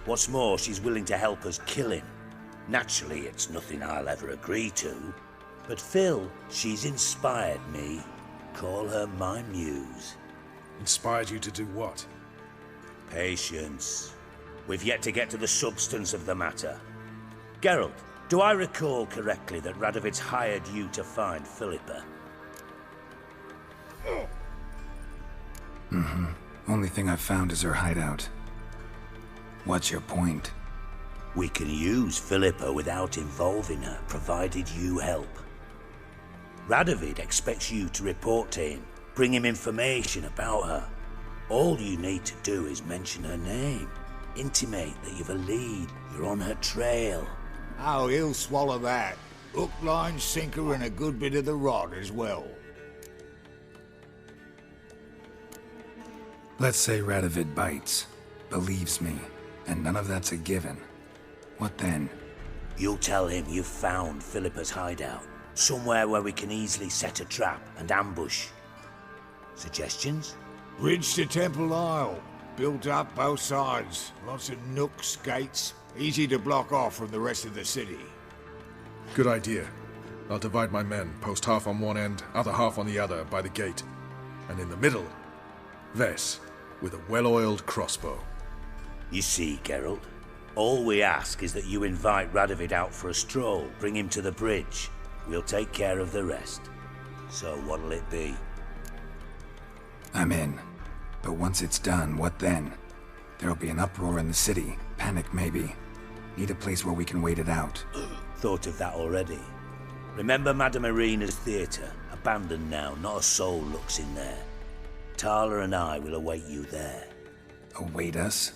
What's more, she's willing to help us kill him. Naturally, it's nothing I'll ever agree to. But Phil, she's inspired me. Call her my muse. Inspired you to do what? Patience. We've yet to get to the substance of the matter. Geralt, do I recall correctly that Radovid's hired you to find Philippa? Mm-hmm. Only thing I've found is her hideout. What's your point? We can use Philippa without involving her, provided you help. Radovid expects you to report to him, bring him information about her. All you need to do is mention her name. Intimate that you've a lead, you're on her trail. Oh, he'll swallow that. Hook, line, sinker, and a good bit of the rod as well. Let's say Radovid bites, believes me, and none of that's a given. What then? You'll tell him you've found Philippa's hideout, somewhere where we can easily set a trap and ambush. Suggestions? Bridge to Temple Isle. Built up both sides. Lots of nooks, gates. Easy to block off from the rest of the city. Good idea. I'll divide my men, post half on one end, other half on the other, by the gate. And in the middle, Ves, with a well-oiled crossbow. You see, Geralt, all we ask is that you invite Radovid out for a stroll, bring him to the bridge. We'll take care of the rest. So what'll it be? I'm in. But once it's done, what then? There'll be an uproar in the city. Panic, maybe. Need a place where we can wait it out. Thought of that already. Remember Madame Irina's theatre? Abandoned now, not a soul looks in there. Tala and I will await you there. Await us?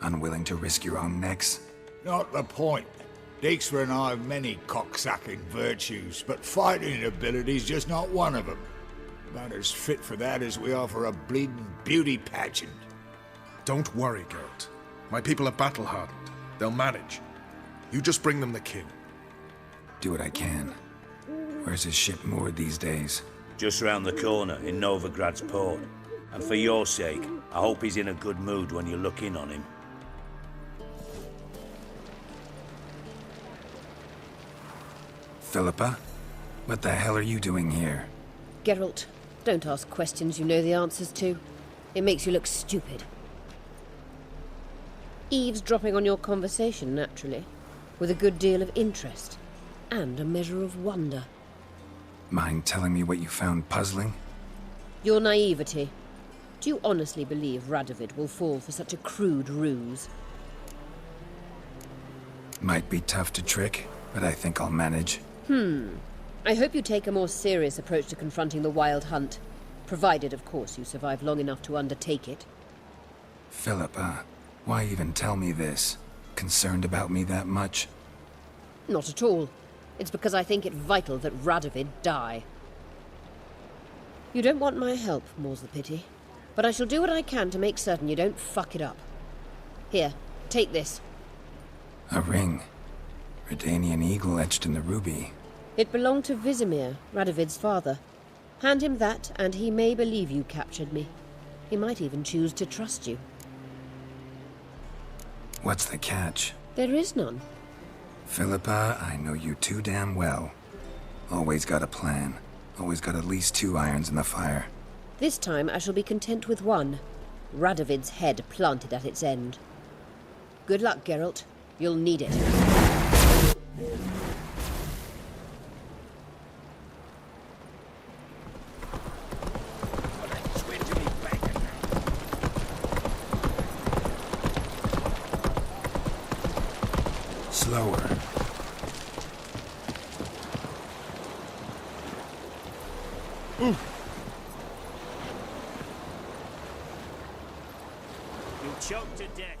Unwilling to risk your own necks? Not the point. Dijkstra and I have many cocksucking virtues, but fighting ability's just not one of them. About as fit for that as we are for a bleeding beauty pageant. Don't worry, Geralt. My people are battle-hardened. They'll manage. You just bring them the king. Do what I can. Where's his ship moored these days? Just round the corner, in Novigrad's port. And for your sake, I hope he's in a good mood when you look in on him. Philippa? What the hell are you doing here? Geralt, don't ask questions you know the answers to. It makes you look stupid. Eavesdropping on your conversation, naturally, with a good deal of interest, and a measure of wonder. Mind telling me what you found puzzling? Your naivety. Do you honestly believe Radovid will fall for such a crude ruse? Might be tough to trick, but I think I'll manage. I hope you take a more serious approach to confronting the Wild Hunt. Provided, of course, you survive long enough to undertake it. Philippa, why even tell me this? Concerned about me that much? Not at all. It's because I think it vital that Radovid die. You don't want my help, more's the pity. But I shall do what I can to make certain you don't fuck it up. Here, take this. A ring. Redanian eagle etched in the ruby. It belonged to Vizimir, Radovid's father. Hand him that, and he may believe you captured me. He might even choose to trust you. What's the catch? There is none. Philippa, I know you too damn well. Always got a plan. Always got at least 2 irons in the fire. This time I shall be content with one. Radovid's head planted at its end. Good luck, Geralt. You'll need it. Slower. You choked to death.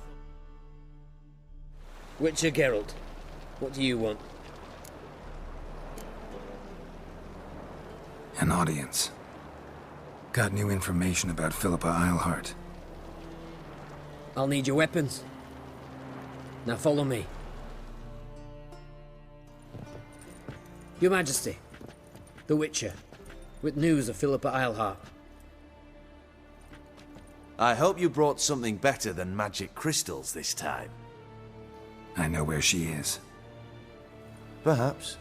Witcher Geralt, what do you want? An audience. Got new information about Philippa Eilhart. I'll need your weapons. Now follow me. Your Majesty, the Witcher, with news of Philippa Eilhart. I hope you brought something better than magic crystals this time. I know where she is. Perhaps.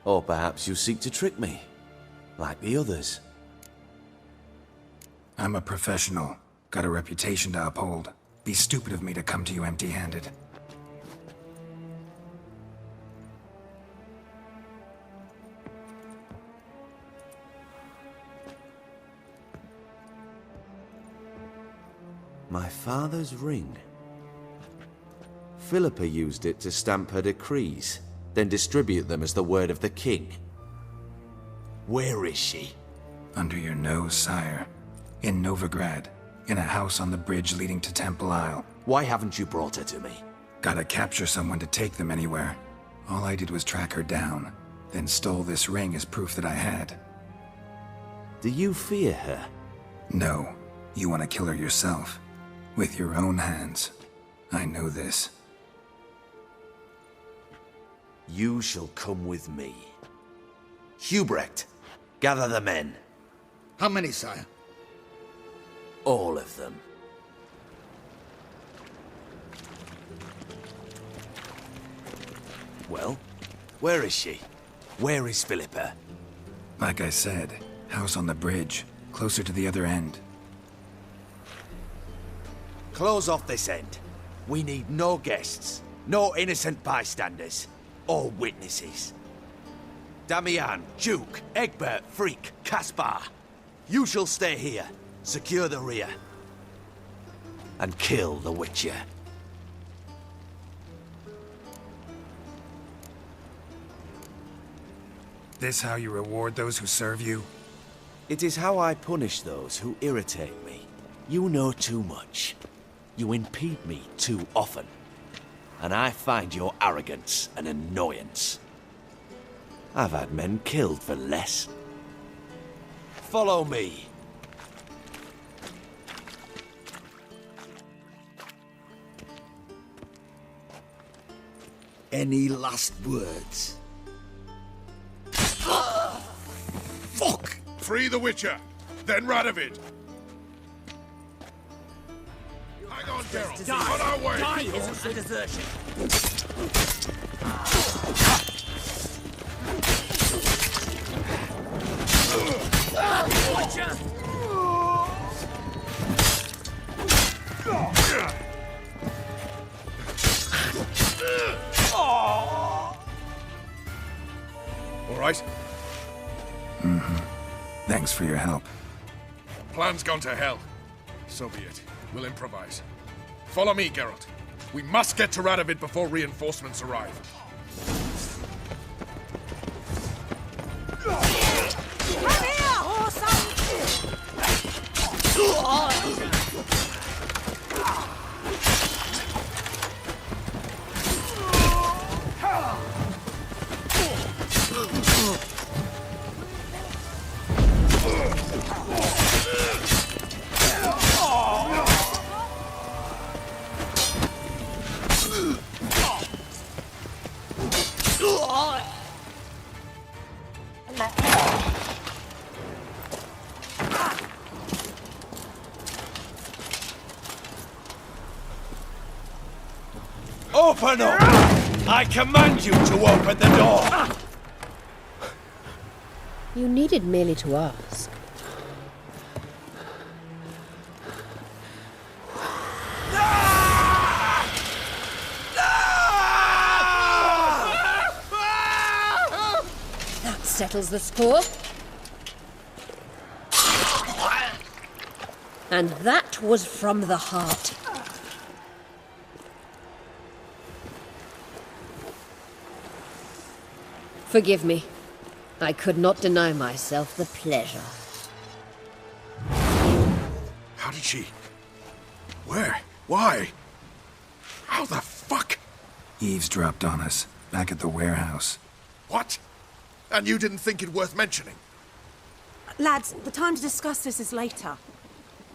Or perhaps you seek to trick me, like the others. I'm a professional. Got a reputation to uphold. Be stupid of me to come to you empty-handed. My father's ring. Philippa used it to stamp her decrees, then distribute them as the word of the king. Where is she? Under your nose, sire. In Novigrad. In a house on the bridge leading to Temple Isle. Why haven't you brought her to me? Gotta capture someone to take them anywhere. All I did was track her down, then stole this ring as proof that I had. Do you fear her? No. You want to kill her yourself. With your own hands. I know this. You shall come with me. Hubrecht, gather the men. How many, sire? All of them. Well, where is she? Where is Philippa? Like I said, house on the bridge, closer to the other end. Close off this end. We need no guests, no innocent bystanders, or witnesses. Damian, Duke, Egbert, Freak, Caspar. You shall stay here, secure the rear, and kill the Witcher. This how you reward those who serve you? It is how I punish those who irritate me. You know too much. You impede me too often. And I find your arrogance an annoyance. I've had men killed for less. Follow me. Any last words? Fuck! Free the Witcher, then Radovid. Hang on, Geralt. On our way. Die isn't a desertion. Witcher! All right? Thanks for your help. Plan's gone to hell. So be it. We'll improvise. Follow me, Geralt. We must get to Radovid before reinforcements arrive. Come here, Open up! I command you to open the door! You needed merely to ask. That settles the score. And that was from the heart. Forgive me. I could not deny myself the pleasure. How did she... Where? Why? How the fuck? Eavesdropped on us, back at the warehouse. What? And you didn't think it worth mentioning? Lads, the time to discuss this is later.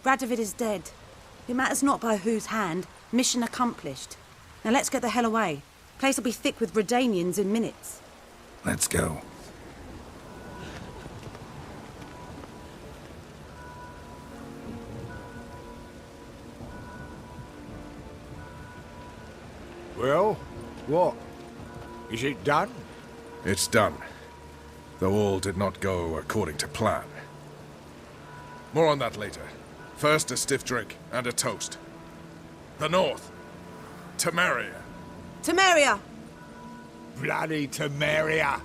Radovid is dead. It matters not by whose hand. Mission accomplished. Now let's get the hell away. Place will be thick with Redanians in minutes. Let's go. Well, what? Is it done? It's done. Though all did not go according to plan. More on that later. First, a stiff drink and a toast. The North. Temeria. Temeria! Bloody Temeria!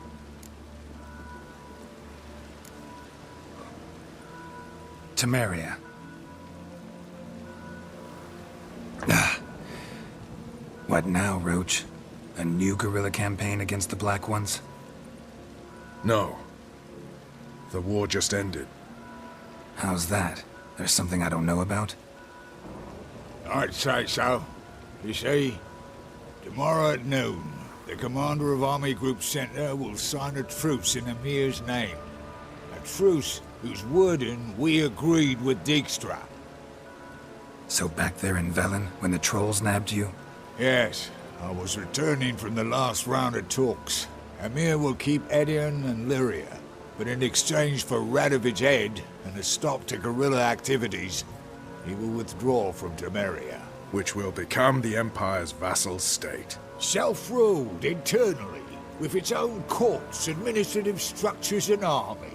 Temeria. What now, Roach? A new guerrilla campaign against the Black Ones? No. The war just ended. How's that? There's something I don't know about? I'd say so. You see, tomorrow at noon, the commander of Army Group Center will sign a truce in Emir's name. A truce whose wording we agreed with Dijkstra. So back there in Velen, when the trolls nabbed you? Yes, I was returning from the last round of talks. Emir will keep Edion and Lyria, but in exchange for Radovid's head and a stop to guerrilla activities, he will withdraw from Temeria. Which will become the Empire's vassal state. Self-ruled internally, with its own courts, administrative structures and army.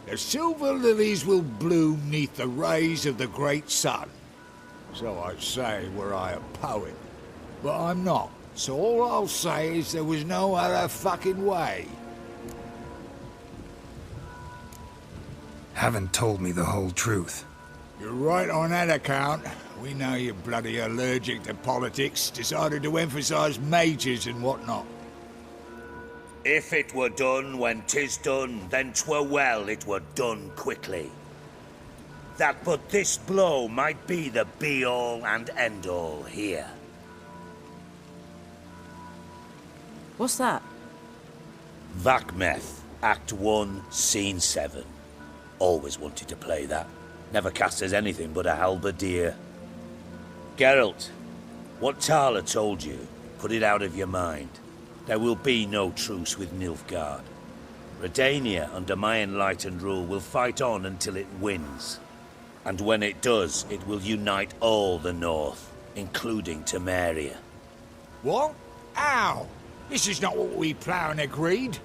The silver lilies will bloom neath the rays of the great sun. So I'd say were I a poet. But I'm not. So all I'll say is there was no other fucking way. Haven't told me the whole truth. You're right on that account. We know you're bloody allergic to politics, decided to emphasise majors and whatnot. If it were done when 'tis done, then 'twere well it were done quickly. That but this blow might be the be-all and end-all here. What's that? Vakmeth, Act 1, Scene 7. Always wanted to play that. Never cast as anything but a halberdier. Geralt, what Tala told you, put it out of your mind. There will be no truce with Nilfgaard. Redania, under my enlightened rule, will fight on until it wins. And when it does, it will unite all the North, including Temeria. What? Ow! This is not what we planned and agreed.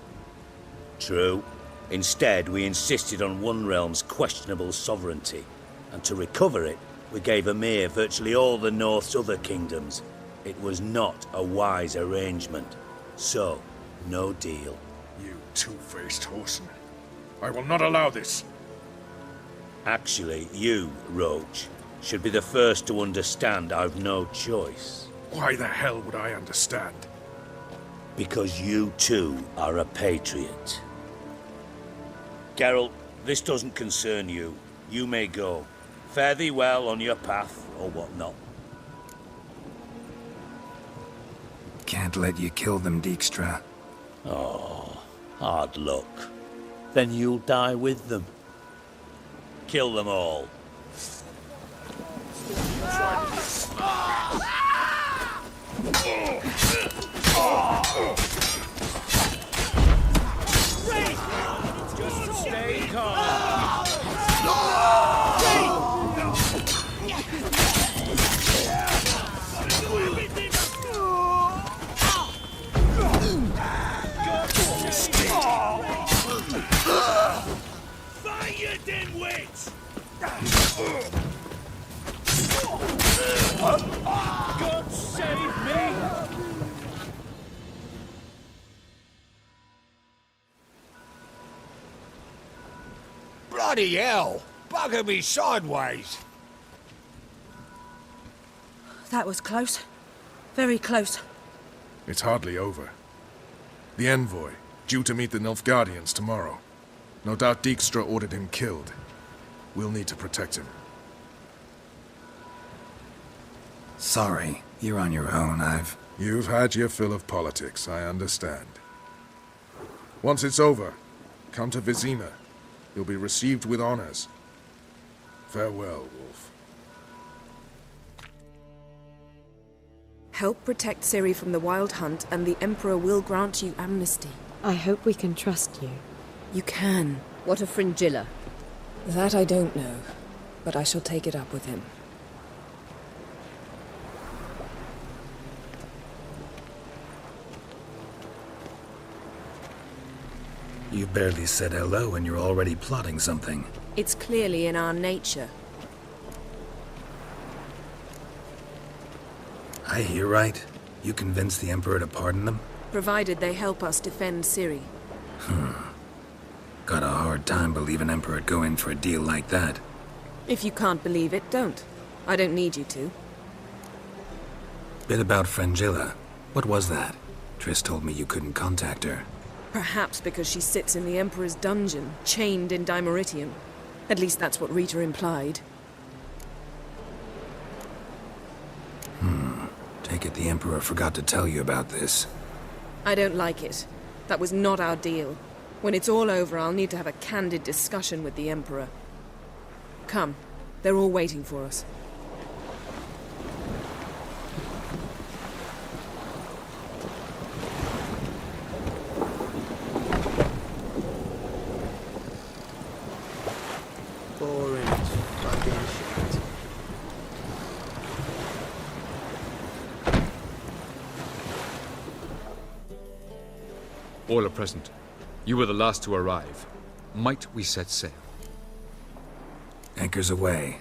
True. Instead, we insisted on one realm's questionable sovereignty, and to recover it, we gave Emir virtually all the North's other kingdoms. It was not a wise arrangement. So, no deal. You two-faced Horson. I will not allow this. Actually, you, Roach, should be the first to understand I've no choice. Why the hell would I understand? Because you too are a patriot. Geralt, this doesn't concern you. You may go. Fare thee well on your path, or whatnot. Can't let you kill them, Dijkstra. Oh, hard luck. Then you'll die with them. Kill them all. Just stay calm. Fire, dimwits! God save me! Bloody hell! Bugger me sideways! That was close. Very close. It's hardly over. The envoy, due to meet the Nilfgaardians tomorrow. No doubt Dijkstra ordered him killed. We'll need to protect him. Sorry, you're on your own. You've had your fill of politics, I understand. Once it's over, come to Vizima. You'll be received with honors. Farewell, Wolf. Help protect Ciri from the Wild Hunt, and the Emperor will grant you amnesty. I hope we can trust you. You can. What of Fringilla? That I don't know, but I shall take it up with him. You barely said hello and you're already plotting something. It's clearly in our nature. I hear right. You convinced the Emperor to pardon them? Provided they help us defend Ciri. Got a hard time believing Emperor'd go in for a deal like that. If you can't believe it, don't. I don't need you to. Bit about Fringilla. What was that? Triss told me you couldn't contact her. Perhaps because she sits in the Emperor's dungeon, chained in Dimeritium. At least that's what Rita implied. Take it the Emperor forgot to tell you about this. I don't like it. That was not our deal. When it's all over, I'll need to have a candid discussion with the Emperor. Come. They're all waiting for us. Boring fucking shit. All are present. You were the last to arrive. Might we set sail? Anchors away.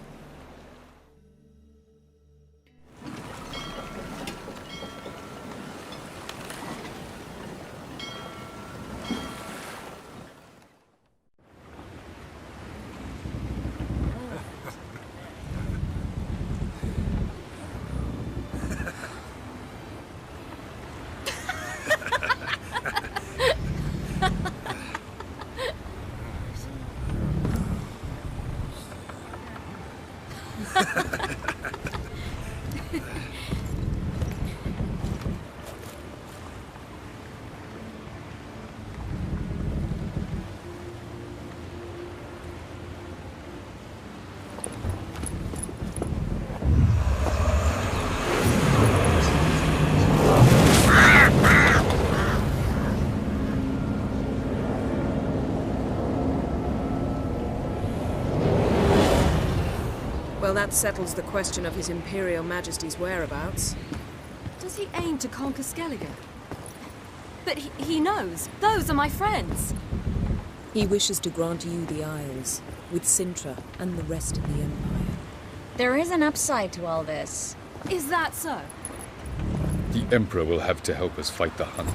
Well, that settles the question of His Imperial Majesty's whereabouts. Does he aim to conquer Skellige? But he knows. Those are my friends. He wishes to grant you the Isles, with Sintra and the rest of the Empire. There is an upside to all this. Is that so? The Emperor will have to help us fight the Hunt.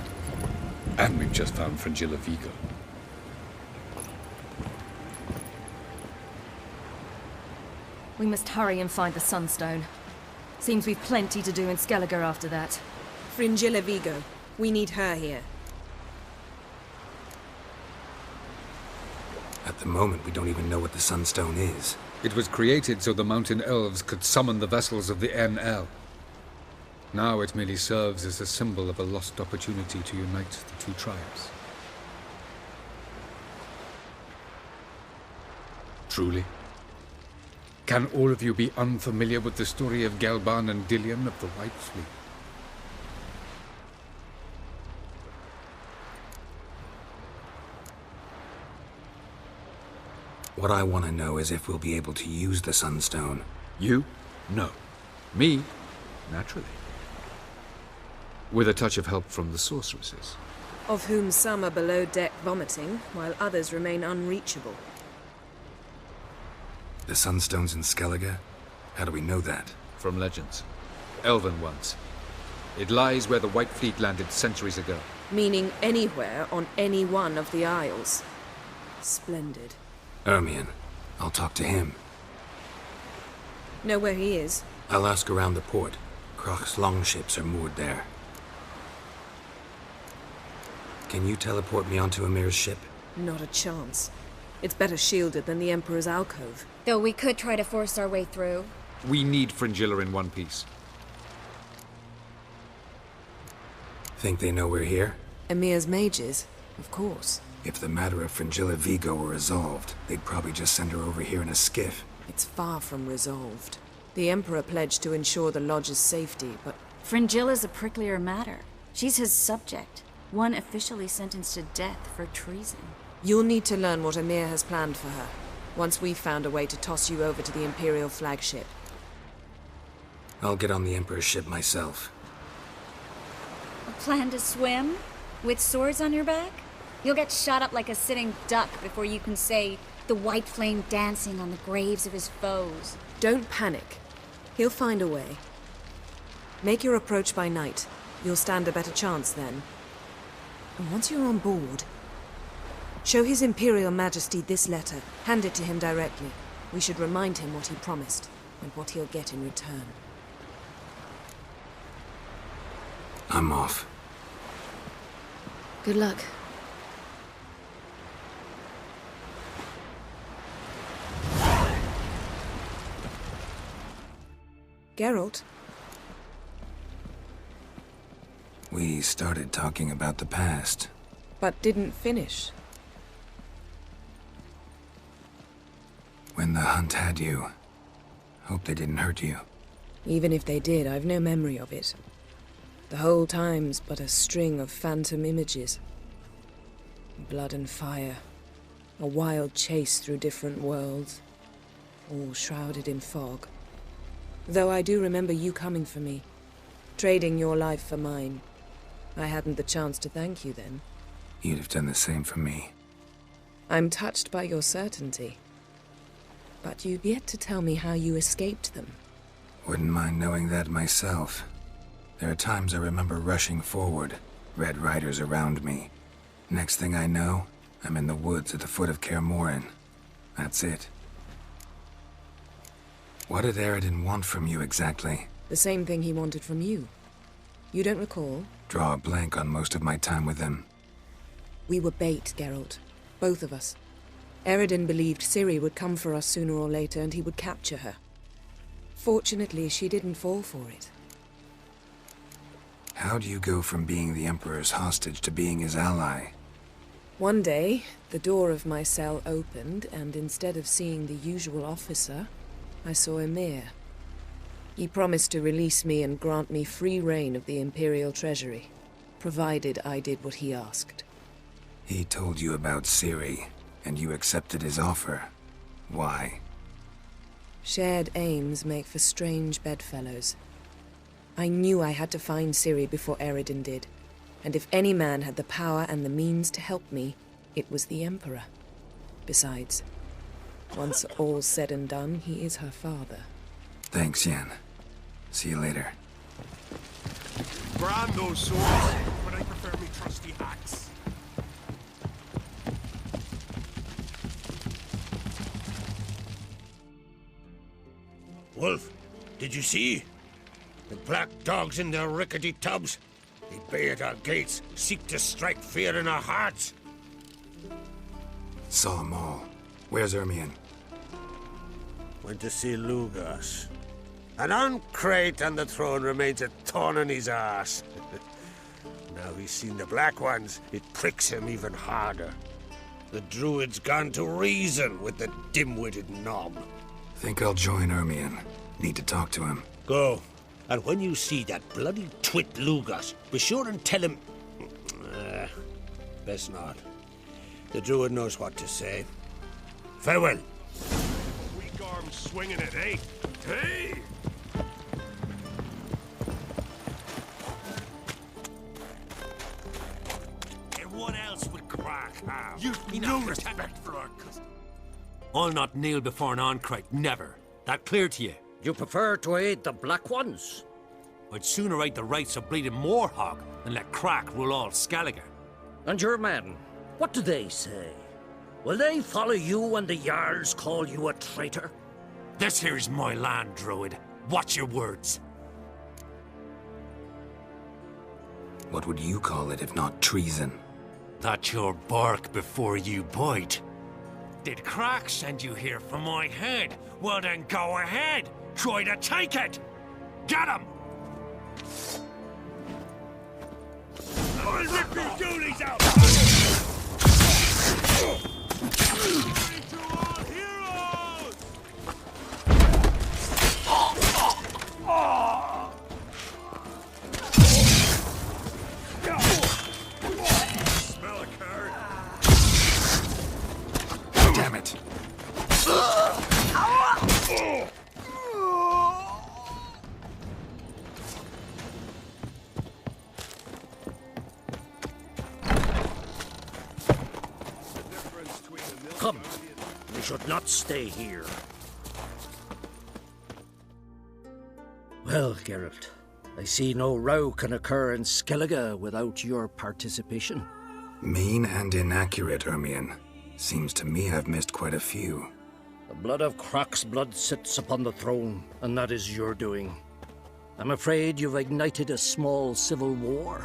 And we've just found Fringilla Vigo. We must hurry and find the Sunstone. Seems we've plenty to do in Skellige after that. Fringilla Vigo. We need her here. At the moment, we don't even know what the Sunstone is. It was created so the Mountain Elves could summon the vessels of the NL. Now it merely serves as a symbol of a lost opportunity to unite the two tribes. Truly? Can all of you be unfamiliar with the story of Gelban and Dillion of the White Fleet? What I want to know is if we'll be able to use the Sunstone. You? No. Me? Naturally. With a touch of help from the sorceresses. Of whom some are below deck vomiting, while others remain unreachable. The Sunstone's in Skellige? How do we know that? From legends. Elven ones. It lies where the White Fleet landed centuries ago. Meaning anywhere on any one of the Isles. Splendid. Ermion. I'll talk to him. Know where he is? I'll ask around the port. Krach's longships are moored there. Can you teleport me onto Amir's ship? Not a chance. It's better shielded than the Emperor's alcove. Though we could try to force our way through. We need Fringilla in one piece. Think they know we're here? Emir's mages, of course. If the matter of Fringilla Vigo were resolved, they'd probably just send her over here in a skiff. It's far from resolved. The Emperor pledged to ensure the Lodge's safety, but... Fringilla's a pricklier matter. She's his subject. One officially sentenced to death for treason. You'll need to learn what Emir has planned for her, once we've found a way to toss you over to the Imperial flagship. I'll get on the Emperor's ship myself. A plan to swim? With swords on your back? You'll get shot up like a sitting duck before you can say the white flame dancing on the graves of his foes. Don't panic. He'll find a way. Make your approach by night. You'll stand a better chance then. And once you're on board, show His Imperial Majesty this letter. Hand it to him directly. We should remind him what he promised, and what he'll get in return. I'm off. Good luck. Geralt? We started talking about the past. But didn't finish. When the Hunt had you. Hope they didn't hurt you. Even if they did, I've no memory of it. The whole time's but a string of phantom images. Blood and fire. A wild chase through different worlds. All shrouded in fog. Though I do remember you coming for me. Trading your life for mine. I hadn't the chance to thank you then. You'd have done the same for me. I'm touched by your certainty. But you've yet to tell me how you escaped them. Wouldn't mind knowing that myself. There are times I remember rushing forward, Red Riders around me. Next thing I know, I'm in the woods at the foot of Kaer Morhen. That's it. What did Eredin want from you exactly? The same thing he wanted from you. You don't recall? Draw a blank on most of my time with him. We were bait, Geralt. Both of us. Eredin believed Ciri would come for us sooner or later, and he would capture her. Fortunately, she didn't fall for it. How do you go from being the Emperor's hostage to being his ally? One day, the door of my cell opened, and instead of seeing the usual officer, I saw Emir. He promised to release me and grant me free reign of the Imperial Treasury, provided I did what he asked. He told you about Ciri, and you accepted his offer. Why? Shared aims make for strange bedfellows. I knew I had to find Ciri before Eredin did, and if any man had the power and the means to help me, it was the Emperor. Besides, once all's said and done, he is her father. Thanks, Yen. See you later. Brand those swords, but I prefer me trusty axe. Wolf, did you see? The black dogs in their rickety tubs. They bay at our gates, seek to strike fear in our hearts. Saw them all. Where's Ermion? Went to see Lugas. An uncrate on the throne remains a thorn in his arse. Now he's seen the Black Ones, it pricks him even harder. The Druid's gone to reason with the dim-witted knob. Think I'll join Ermion. Need to talk to him. Go. And when you see that bloody twit Lugas, be sure and tell him... best not. The Druid knows what to say. Farewell. Weak arms swinging it, eh? Hey! And what else would Crack have? You've no respect for our cousin. I'll not kneel before an Oncrite, never. That clear to you? You prefer to aid the Black Ones? I'd sooner aid the rights of bleeding Moorhog than let Crack rule all Skellige. And your men, what do they say? Will they follow you when the Jarls call you a traitor? This here's my land, Druid. Watch your words. What would you call it if not treason? That's your bark before you bite. Did Crack send you here for my head? Well then go ahead! Try to take it! Get him! I'll rip your doolies out! Smell a card. Damn it. Come, we should not stay here. Well, Geralt, I see no row can occur in Skellige without your participation. Mean and inaccurate, Ermion. Seems to me I've missed quite a few. The blood of Croc's blood sits upon the throne, and that is your doing. I'm afraid you've ignited a small civil war.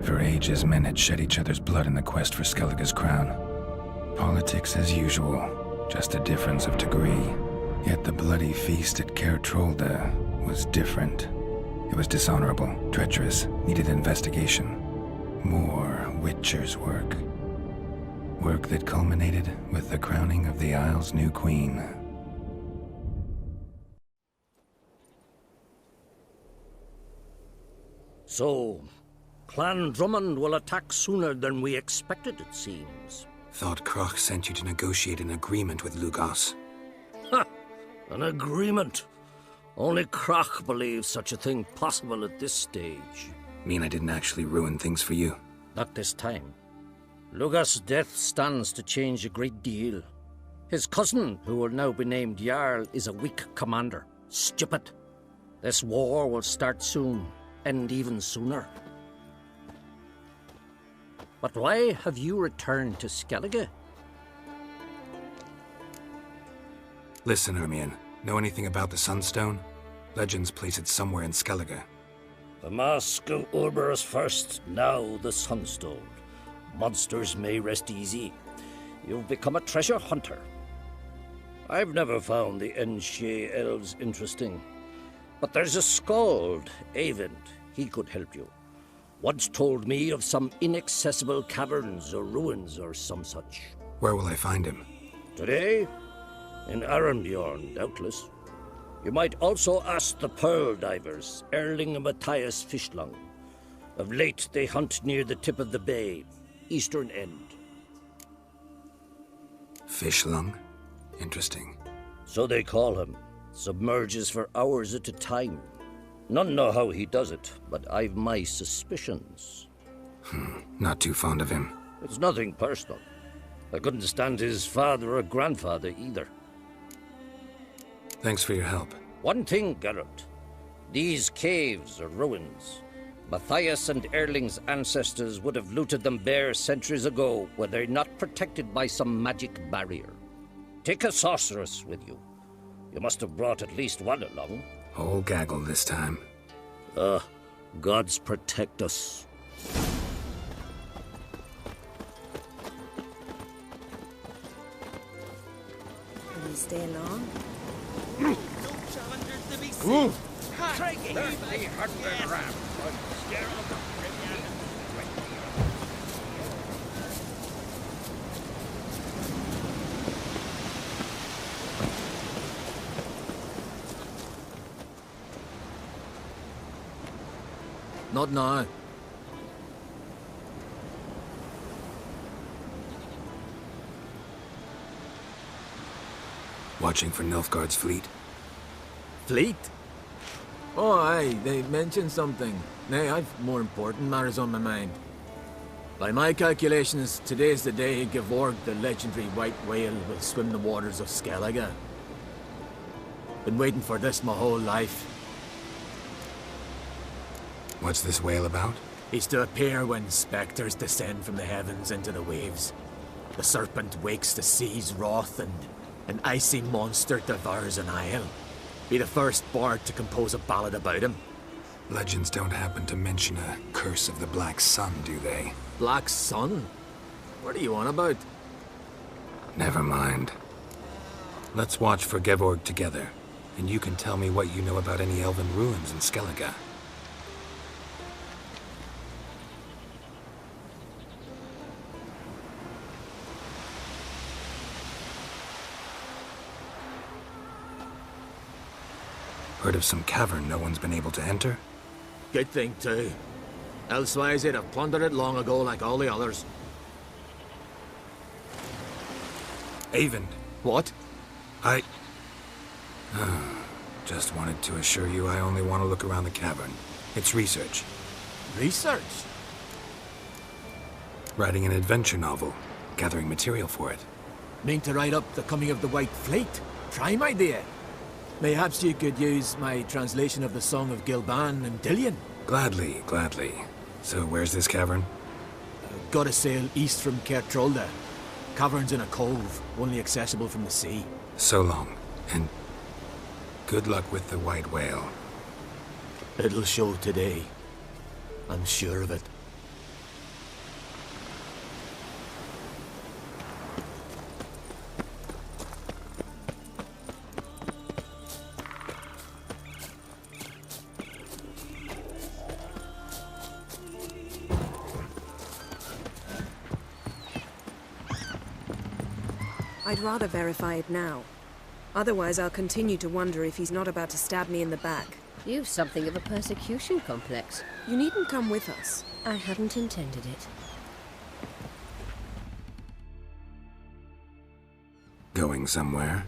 For ages, men had shed each other's blood in the quest for Skellige's crown. Politics as usual, just a difference of degree. Yet the bloody feast at Caer Trolda was different. It was dishonorable, treacherous, needed investigation. More Witcher's work. Work that culminated with the crowning of the Isle's new queen. So, Clan Drummond will attack sooner than we expected, it seems. Thought Croc sent you to negotiate an agreement with Lugas. Ha! An agreement? Only Croc believes such a thing possible at this stage. Mean I didn't actually ruin things for you? Not this time. Lugas' death stands to change a great deal. His cousin, who will now be named Jarl, is a weak commander. Stupid. This war will start soon, end even sooner. But why have you returned to Skellige? Listen, Ermion. Know anything about the Sunstone? Legends place it somewhere in Skellige. The Mask of Urberus first, now the Sunstone. Monsters may rest easy. You've become a treasure hunter. I've never found the Enshe elves interesting. But there's a skald, Eyvind. He could help you. Once told me of some inaccessible caverns or ruins or some such. Where will I find him? Today? In Arnbjorn, doubtless. You might also ask the pearl divers, Erling and Matthias Fischlung. Of late, they hunt near the tip of the bay, eastern end. Fischlung? Interesting. So they call him. Submerges for hours at a time. None know how he does it, but I've my suspicions. Not too fond of him. It's nothing personal. I couldn't stand his father or grandfather either. Thanks for your help. One thing, Geralt. These caves are ruins. Matthias and Erling's ancestors would have looted them bare centuries ago were they not protected by some magic barrier. Take a sorceress with you. You must have brought at least one along. Whole gaggle this time. Gods protect us. Will you stay long? Ooh. Not now. Watching for Nilfgaard's fleet? Fleet? Oh, aye, they mentioned something. Nay, I've more important matters on my mind. By my calculations, today's the day Gevorg, the legendary white whale, will swim the waters of Skellige. Been waiting for this my whole life. What's this whale about? He's to appear when spectres descend from the heavens into the waves. The serpent wakes the sea's wrath, and an icy monster devours an isle. Be the first bard to compose a ballad about him. Legends don't happen to mention a curse of the Black Sun, do they? Black Sun? What are you on about? Never mind. Let's watch for Gevorg together, and you can tell me what you know about any elven ruins in Skellige. Heard of some cavern no one's been able to enter? Good thing, too. Elsewise, they'd have plundered it long ago like all the others. Eyvind. What? I... just wanted to assure you I only want to look around the cavern. It's research. Research? Writing an adventure novel. Gathering material for it. Mean to write up the coming of the White Fleet? Prime idea. Mayhaps you could use my translation of the Song of Gilban and Dillion. Gladly, gladly. So where's this cavern? Gotta sail east from Kertrolda. Cavern's in a cove, only accessible from the sea. So long, and good luck with the white whale. It'll show today. I'm sure of it. I'd rather verify it now. Otherwise, I'll continue to wonder if he's not about to stab me in the back. You've something of a persecution complex. You needn't come with us. I hadn't intended it. Going somewhere?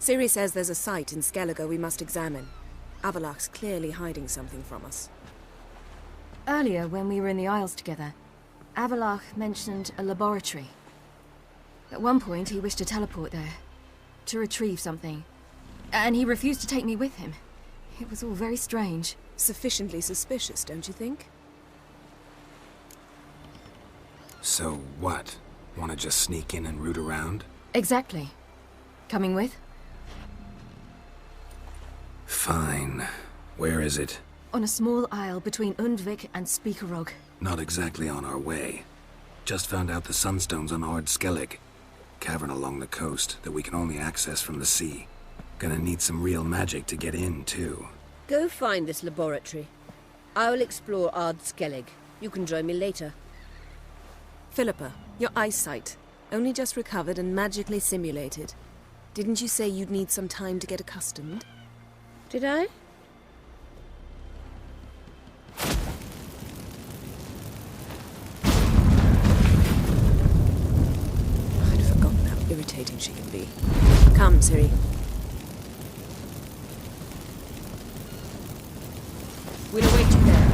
Ciri says there's a site in Skellige we must examine. Avalach's clearly hiding something from us. Earlier, when we were in the Isles together, Avalach mentioned a laboratory. At one point, he wished to teleport there, to retrieve something, and he refused to take me with him. It was all very strange. Sufficiently suspicious, don't you think? So what? Want to just sneak in and root around? Exactly. Coming with? Fine. Where is it? On a small isle between Undvik and Speakerog. Not exactly on our way. Just found out the sunstone's on Ard Skellig. Cavern along the coast that we can only access from the sea. Gonna need some real magic to get in, too. Go find this laboratory. I will explore Ard Skellig. You can join me later. Philippa, your eyesight. Only just recovered and magically simulated. Didn't you say you'd need some time to get accustomed? Did I? I'd forgotten how irritating she can be. Come, Ciri. We'll await you there.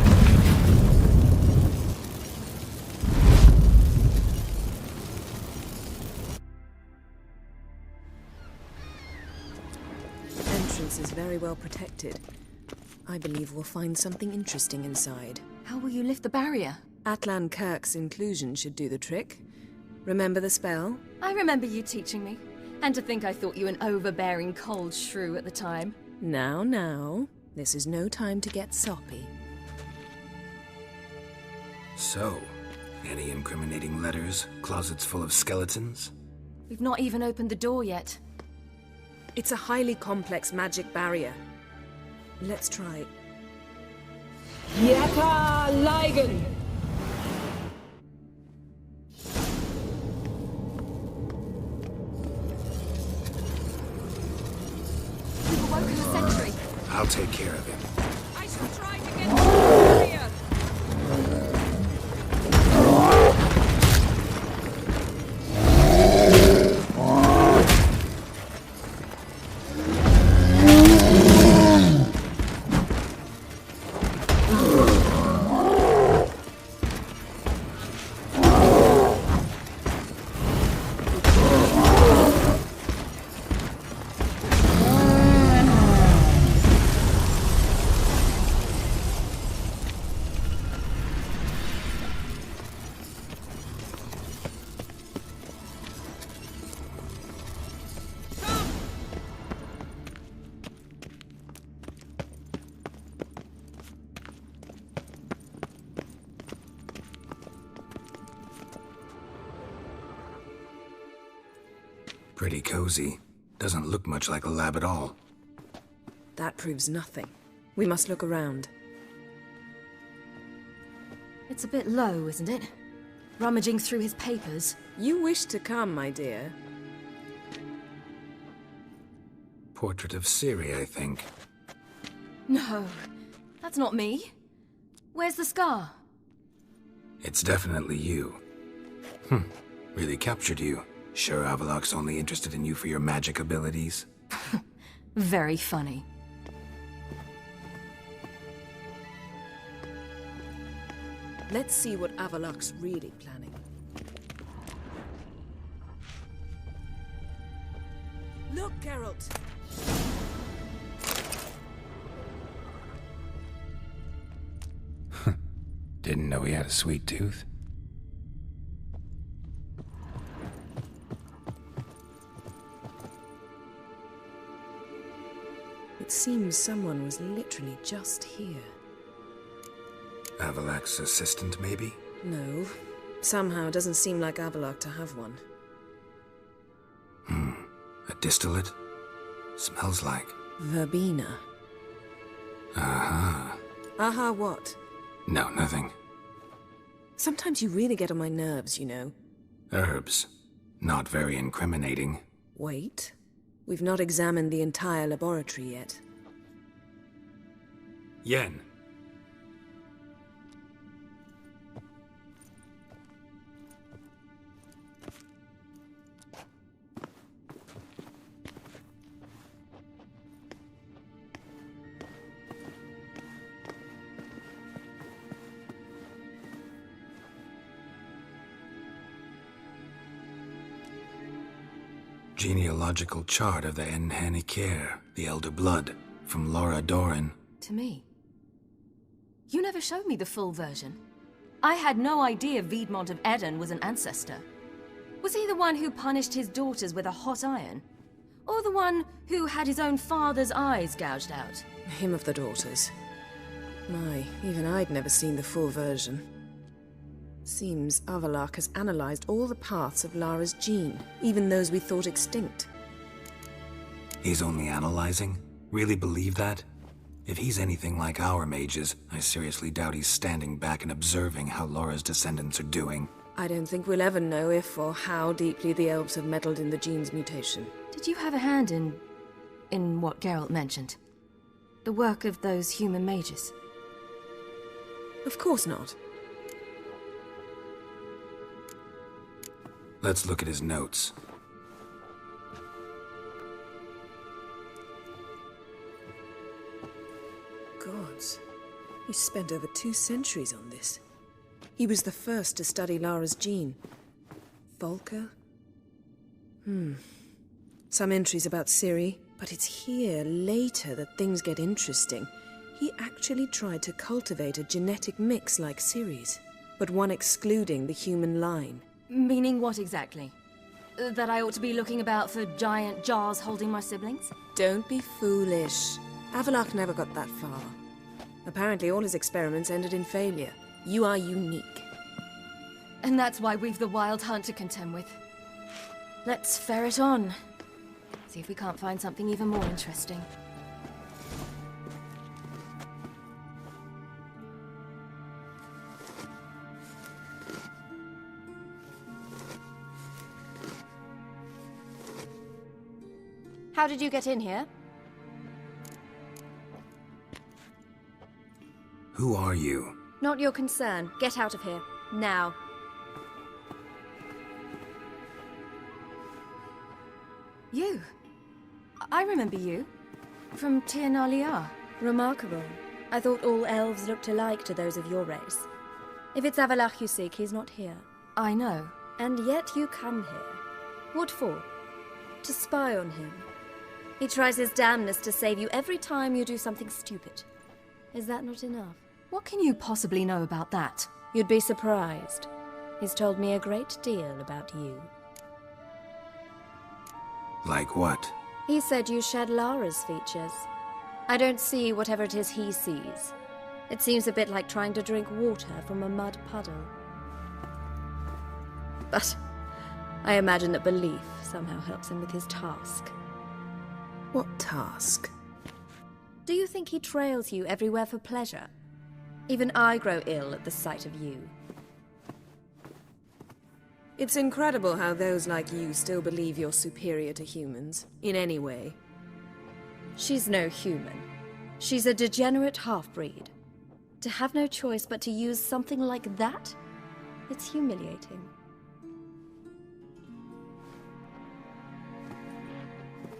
The entrance is very well protected. I believe we'll find something interesting inside. How will you lift the barrier? Atlan Kirk's inclusion should do the trick. Remember the spell? I remember you teaching me. And to think I thought you an overbearing cold shrew at the time. Now. This is no time to get soppy. So, any incriminating letters? Closets full of skeletons? We've not even opened the door yet. It's a highly complex magic barrier. Let's try. Yaka Ligen! You've awoken a sentry. I'll take care of him. I shall try to get through the barrier! Pretty cozy. Doesn't look much like a lab at all. That proves nothing. We must look around. It's a bit low, isn't it? Rummaging through his papers. You wish to come, my dear. Portrait of Ciri, I think. No, that's not me. Where's the scar? It's definitely you. Really captured you. Sure Avalok's only interested in you for your magic abilities? Very funny. Let's see what Avalok's really planning. Look, Geralt! Didn't know he had a sweet tooth. It seems someone was literally just here. Avalok's assistant, maybe? No. Somehow it doesn't seem like Avalok to have one. A distillate? Smells like... Verbena. Aha. Aha what? No, nothing. Sometimes you really get on my nerves, you know. Herbs. Not very incriminating. Wait. We've not examined the entire laboratory yet. Yen. Genealogical chart of the Enhanikir, the Elder Blood, from Laura Doran. To me. You never showed me the full version. I had no idea Viedmont of Eden was an ancestor. Was he the one who punished his daughters with a hot iron? Or the one who had his own father's eyes gouged out? Him of the daughters. My, even I'd never seen the full version. Seems Avalok has analyzed all the paths of Lara's gene, even those we thought extinct. He's only analyzing? Really believe that? If he's anything like our mages, I seriously doubt he's standing back and observing how Laura's descendants are doing. I don't think we'll ever know if or how deeply the elves have meddled in the gene's mutation. Did you have a hand in what Geralt mentioned? The work of those human mages? Of course not. Let's look at his notes. Gods. He spent over 2 centuries on this. He was the first to study Lara's gene. Volker? Some entries about Ciri, but it's here, later, that things get interesting. He actually tried to cultivate a genetic mix like Ciri's, but one excluding the human line. Meaning what exactly? That I ought to be looking about for giant jars holding my siblings? Don't be foolish. Avalok never got that far. Apparently all his experiments ended in failure. You are unique. And that's why we've the Wild Hunt to contend with. Let's ferret on. See if we can't find something even more interesting. How did you get in here? Who are you? Not your concern. Get out of here. Now. You. I remember you. From Tir na Liar. Remarkable. I thought all elves looked alike to those of your race. If it's Avalok you seek, he's not here. I know. And yet you come here. What for? To spy on him. He tries his damnedest to save you every time you do something stupid. Is that not enough? What can you possibly know about that? You'd be surprised. He's told me a great deal about you. Like what? He said you shared Lara's features. I don't see whatever it is he sees. It seems a bit like trying to drink water from a mud puddle. But I imagine that belief somehow helps him with his task. What task? Do you think he trails you everywhere for pleasure? Even I grow ill at the sight of you. It's incredible how those like you still believe you're superior to humans, in any way. She's no human. She's a degenerate half-breed. To have no choice but to use something like that? It's humiliating.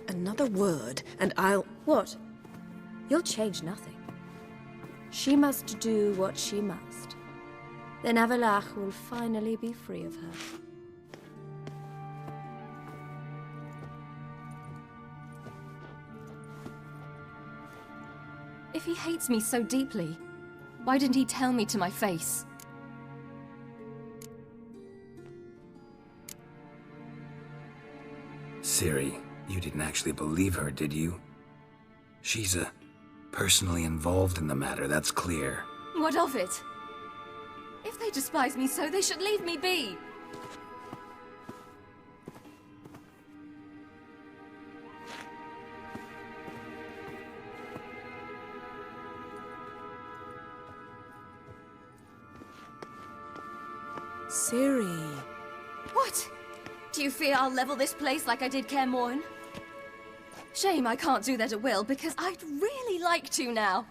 Another word, and I'll... What? You'll change nothing. She must do what she must. Then Avalok will finally be free of her. If he hates me so deeply, why didn't he tell me to my face? Ciri, you didn't actually believe her, did you? She's personally involved in the matter, that's clear. What of it? If they despise me so, they should leave me be. Ciri. What? Do you fear I'll level this place like I did Kaer Morhen? Shame I can't do that at will, because I'd really like to now.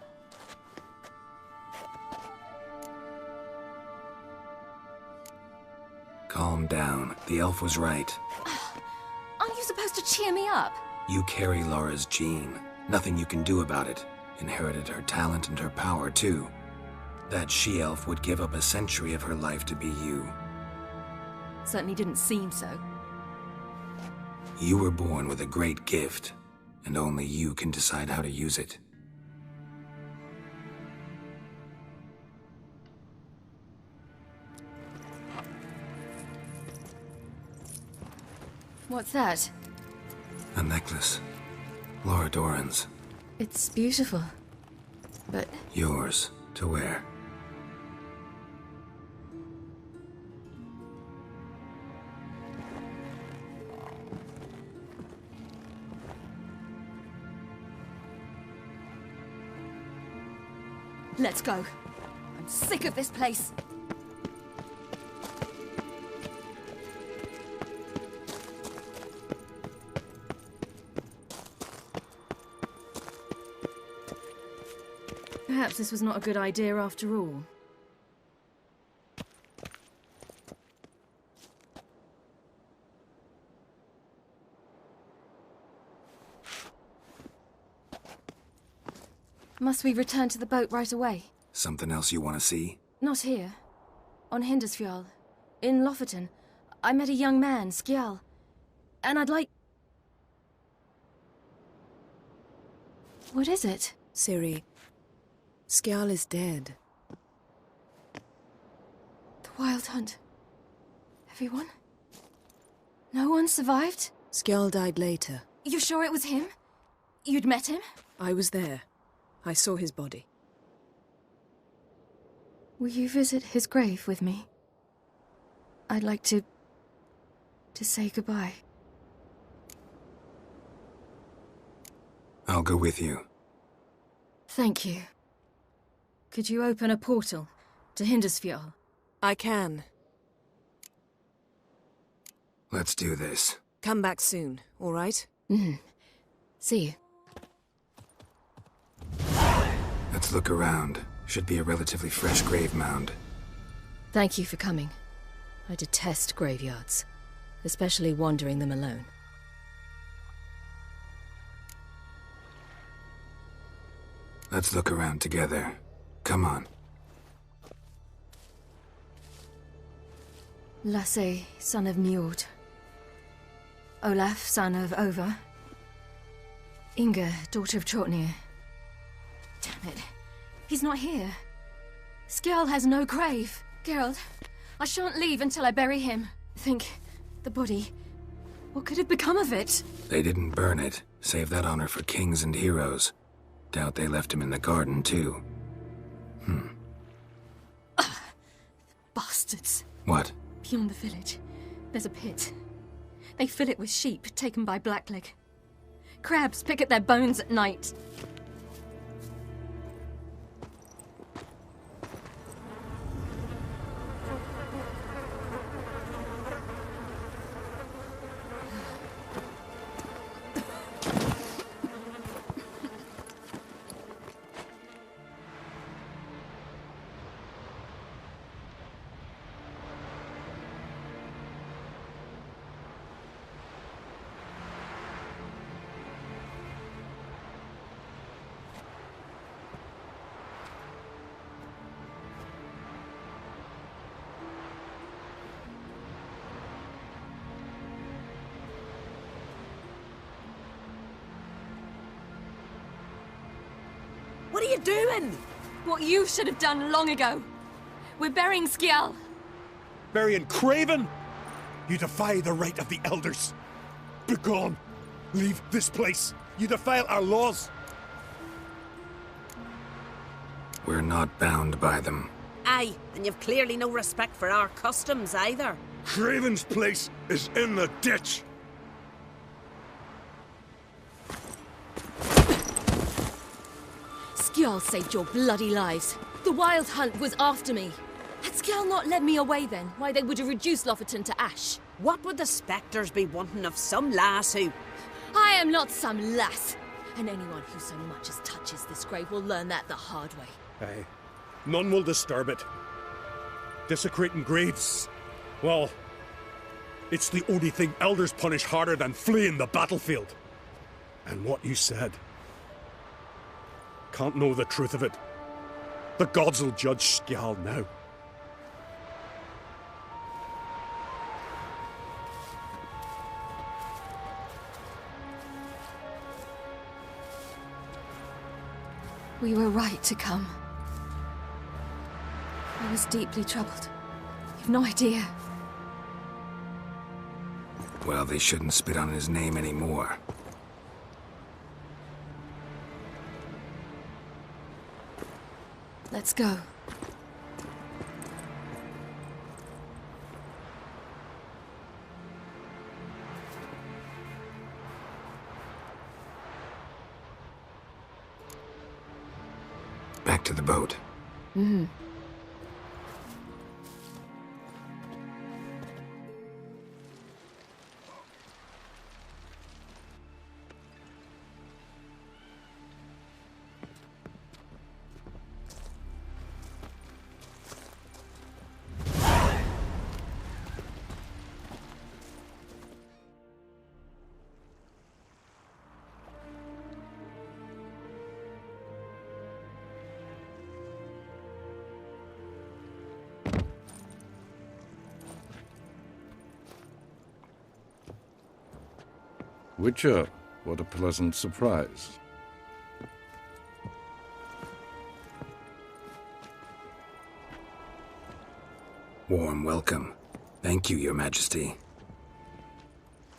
Calm down. The elf was right. Aren't you supposed to cheer me up? You carry Laura's gene. Nothing you can do about it. Inherited her talent and her power, too. That she-elf would give up a century of her life to be you. Certainly didn't seem so. You were born with a great gift, and only you can decide how to use it. What's that? A necklace. Laura Doran's. It's beautiful, but... Yours, to wear. Let's go. I'm sick of this place. Perhaps this was not a good idea after all. Must we return to the boat right away? Something else you want to see? Not here. On Hindersfjall. In Lofoten. I met a young man, Skjal. And I'd like... What is it? Ciri, Skjal is dead. The Wild Hunt. Everyone? No one survived? Skjal died later. You sure it was him? You'd met him? I was there. I saw his body. Will you visit his grave with me? I'd like to say goodbye. I'll go with you. Thank you. Could you open a portal to Hindersfjall? I can. Let's do this. Come back soon, all right? See you. Let's look around. Should be a relatively fresh grave mound. Thank you for coming. I detest graveyards, especially wandering them alone. Let's look around together. Come on. Lasse, son of Njord. Olaf, son of Over. Inga, daughter of Trotnir. Damn it. He's not here. Skjal has no grave. Geralt, I shan't leave until I bury him. Think, the body. What could have become of it? They didn't burn it. Save that honor for kings and heroes. Doubt they left him in the garden, too. Bastards. What? Beyond the village, there's a pit. They fill it with sheep taken by Blackleg. Crabs pick at their bones at night. What are you doing? What you should have done long ago. We're burying Skjal. Burying Craven? You defy the right of the elders. Begone. Leave this place. You defile our laws. We're not bound by them. Aye, and you've clearly no respect for our customs either. Craven's place is in the ditch. Skjal saved your bloody lives. The Wild Hunt was after me. Had Skjal not led me away then, why they would have reduced Lofoten to ash. What would the spectres be wanting of some lass who... I am not some lass. And anyone who so much as touches this grave will learn that the hard way. Aye. None will disturb it. Desecrating graves. Well, it's the only thing elders punish harder than fleeing the battlefield. And what you said. Can't know the truth of it. The gods will judge Skjal now. We were right to come. I was deeply troubled. You've no idea. Well, they shouldn't spit on his name anymore. Let's go. Back to the boat. Mm-hmm. Witcher, what a pleasant surprise. Warm welcome. Thank you, Your Majesty.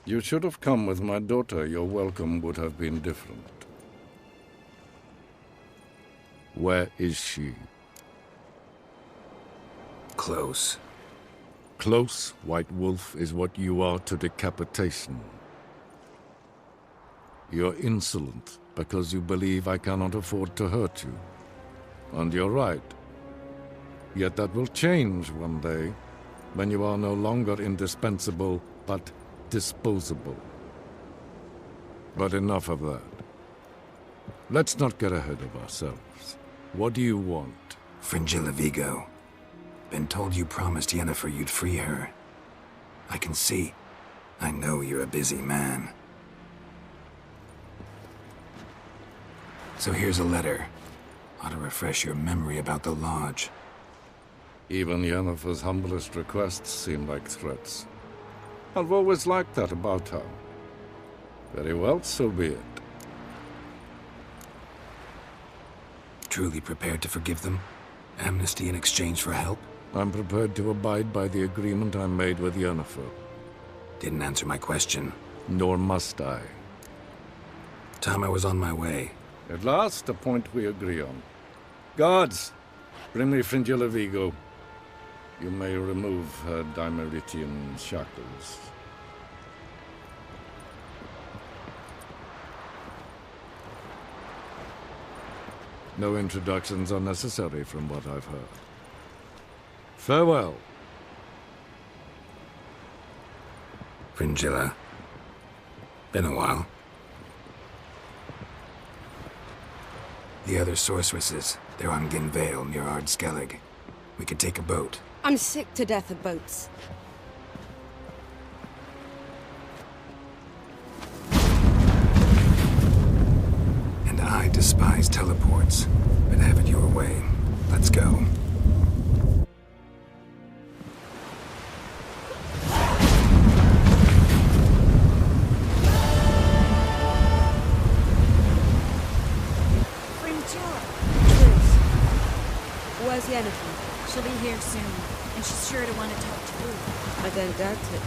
You should have come with my daughter. Your welcome would have been different. Where is she? Close. Close, White Wolf, is what you are to decapitation. You're insolent because you believe I cannot afford to hurt you. And you're right. Yet that will change one day, when you are no longer indispensable, but disposable. But enough of that. Let's not get ahead of ourselves. What do you want? Fringilla Vigo. Been told you promised Yennefer you'd free her. I can see. I know you're a busy man. So here's a letter. Ought to refresh your memory about the Lodge. Even Yennefer's humblest requests seem like threats. I've always liked that about her. Very well, so be it. Truly prepared to forgive them? Amnesty in exchange for help? I'm prepared to abide by the agreement I made with Yennefer. Didn't answer my question. Nor must I. Time I was on my way. At last, a point we agree on. Guards, bring me Fringilla Vigo. You may remove her Dimeritian shackles. No introductions are necessary from what I've heard. Farewell. Fringilla. Been a while. The other sorceresses, they're on Ginvale near Ard-Skellig. We could take a boat. I'm sick to death of boats. And I despise teleports, but have it your way. Let's go. Where's Yennefer? She'll be here soon, and she's sure to want to talk to you. I don't doubt it.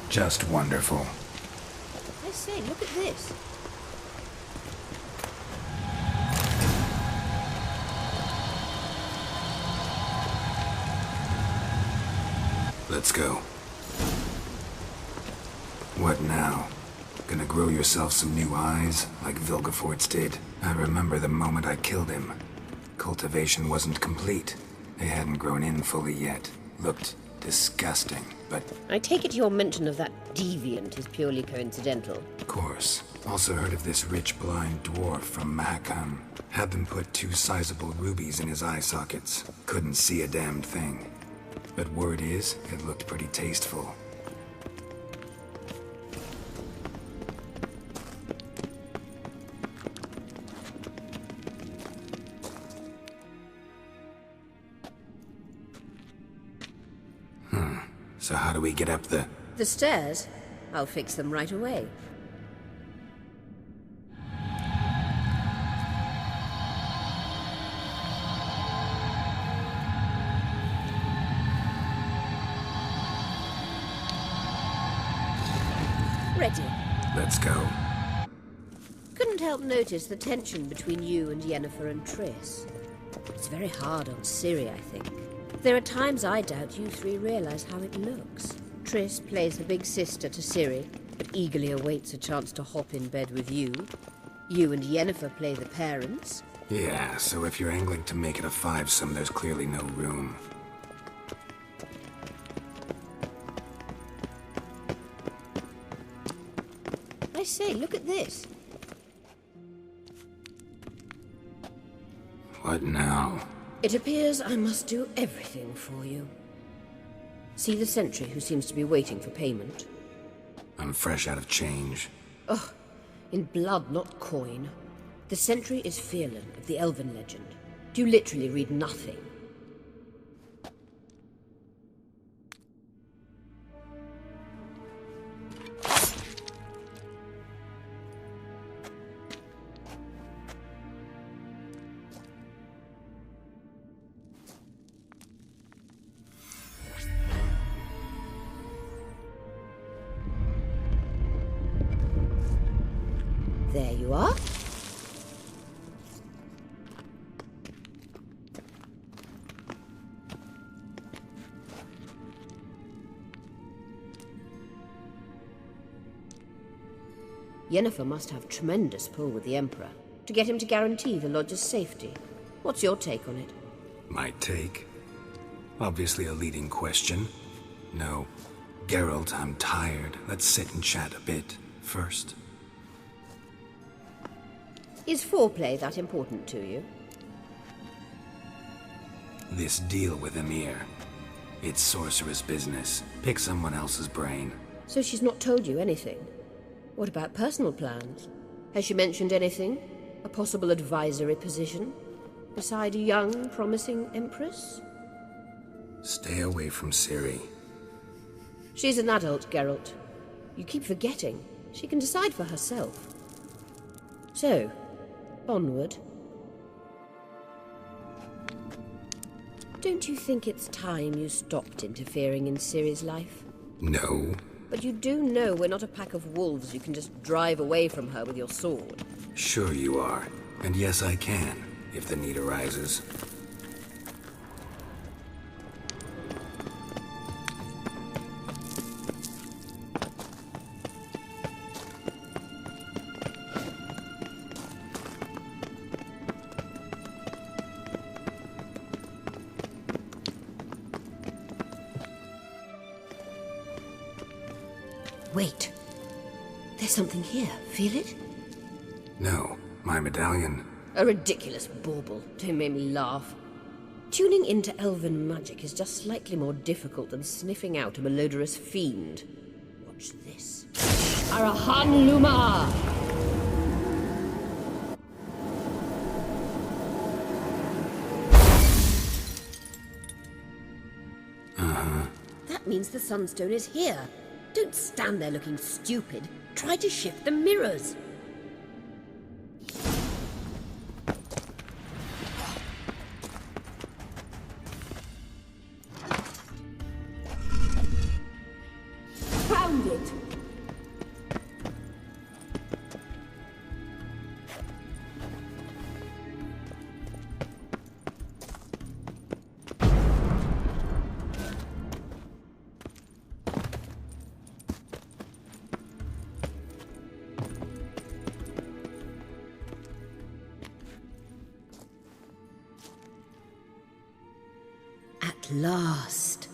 Just wonderful. I say, look at this. Let's go. What now? Gonna grow yourself some new eyes, like Vilgefortz did? I remember the moment I killed him. Cultivation wasn't complete. They hadn't grown in fully yet. Looked disgusting, but... I take it your mention of that deviant is purely coincidental. Of course. Also heard of this rich blind dwarf from Mahakam. Had them put 2 sizable rubies in his eye sockets. Couldn't see a damned thing. But word is, it looked pretty tasteful. The stairs? I'll fix them right away. ready. Let's go. Couldn't help notice the tension between you and Yennefer and Triss. It's very hard on Ciri, I think. There are times I doubt you three realize how it looks. Triss plays the big sister to Ciri, but eagerly awaits a chance to hop in bed with you. You and Yennefer play the parents. Yeah, so if you're angling to make it a fivesome, there's clearly no room. I say, look at this. What now? It appears I must do everything for you. See the sentry who seems to be waiting for payment? I'm fresh out of change. Ugh, in blood, not coin. The sentry is Fearlan of the Elven legend. Do you literally read nothing? There you are. Yennefer must have tremendous pull with the Emperor to get him to guarantee the Lodge's safety. What's your take on it? My take? Obviously a leading question. No. Geralt, I'm tired. Let's sit and chat a bit first. Is foreplay that important to you? This deal with Emir. It's sorceress business. Pick someone else's brain. So she's not told you anything? What about personal plans? Has she mentioned anything? A possible advisory position? Beside a young, promising empress? Stay away from Ciri. She's an adult, Geralt. You keep forgetting. She can decide for herself. So, onward. Don't you think it's time you stopped interfering in Ciri's life? No. But you do know we're not a pack of wolves you can just drive away from her with your sword. Sure you are. And yes, I can, if the need arises. Wait. There's something here. Feel it? No. My medallion. A ridiculous bauble. Don't make me laugh. Tuning into elven magic is just slightly more difficult than sniffing out a malodorous fiend. Watch this. Arahan Luma! Uh-huh. That means the Sunstone is here. Don't stand there looking stupid. Try to shift the mirrors. Found it! At last.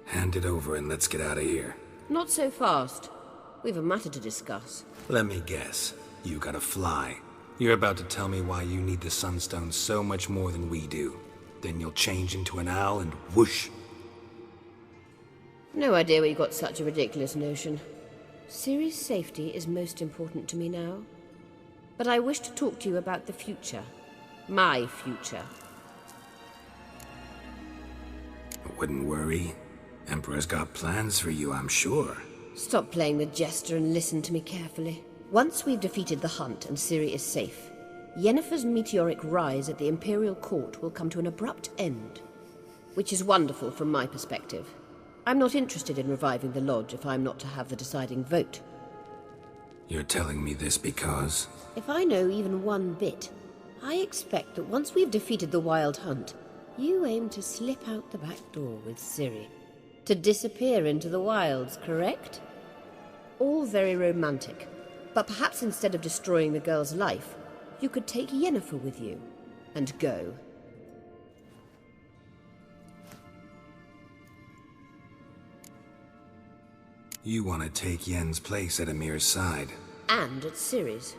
Hand it over and let's get out of here. Not so fast. We've a matter to discuss. Let me guess. You gotta fly. You're about to tell me why you need the Sunstone so much more than we do. Then you'll change into an owl and whoosh. No idea where you got such a ridiculous notion. Ciri's safety is most important to me now. But I wish to talk to you about the future. My future. Wouldn't worry. Emperor's got plans for you, I'm sure. Stop playing the jester and listen to me carefully. Once we've defeated the hunt and Ciri is safe, Yennefer's meteoric rise at the Imperial Court will come to an abrupt end. Which is wonderful from my perspective. I'm not interested in reviving the Lodge if I'm not to have the deciding vote. You're telling me this because... If I know even one bit, I expect that once we've defeated the Wild Hunt, you aim to slip out the back door with Ciri. To disappear into the wilds, correct? All very romantic. But perhaps instead of destroying the girl's life, you could take Yennefer with you, and go. You want to take Yen's place at Amir's side. And at Ciri's.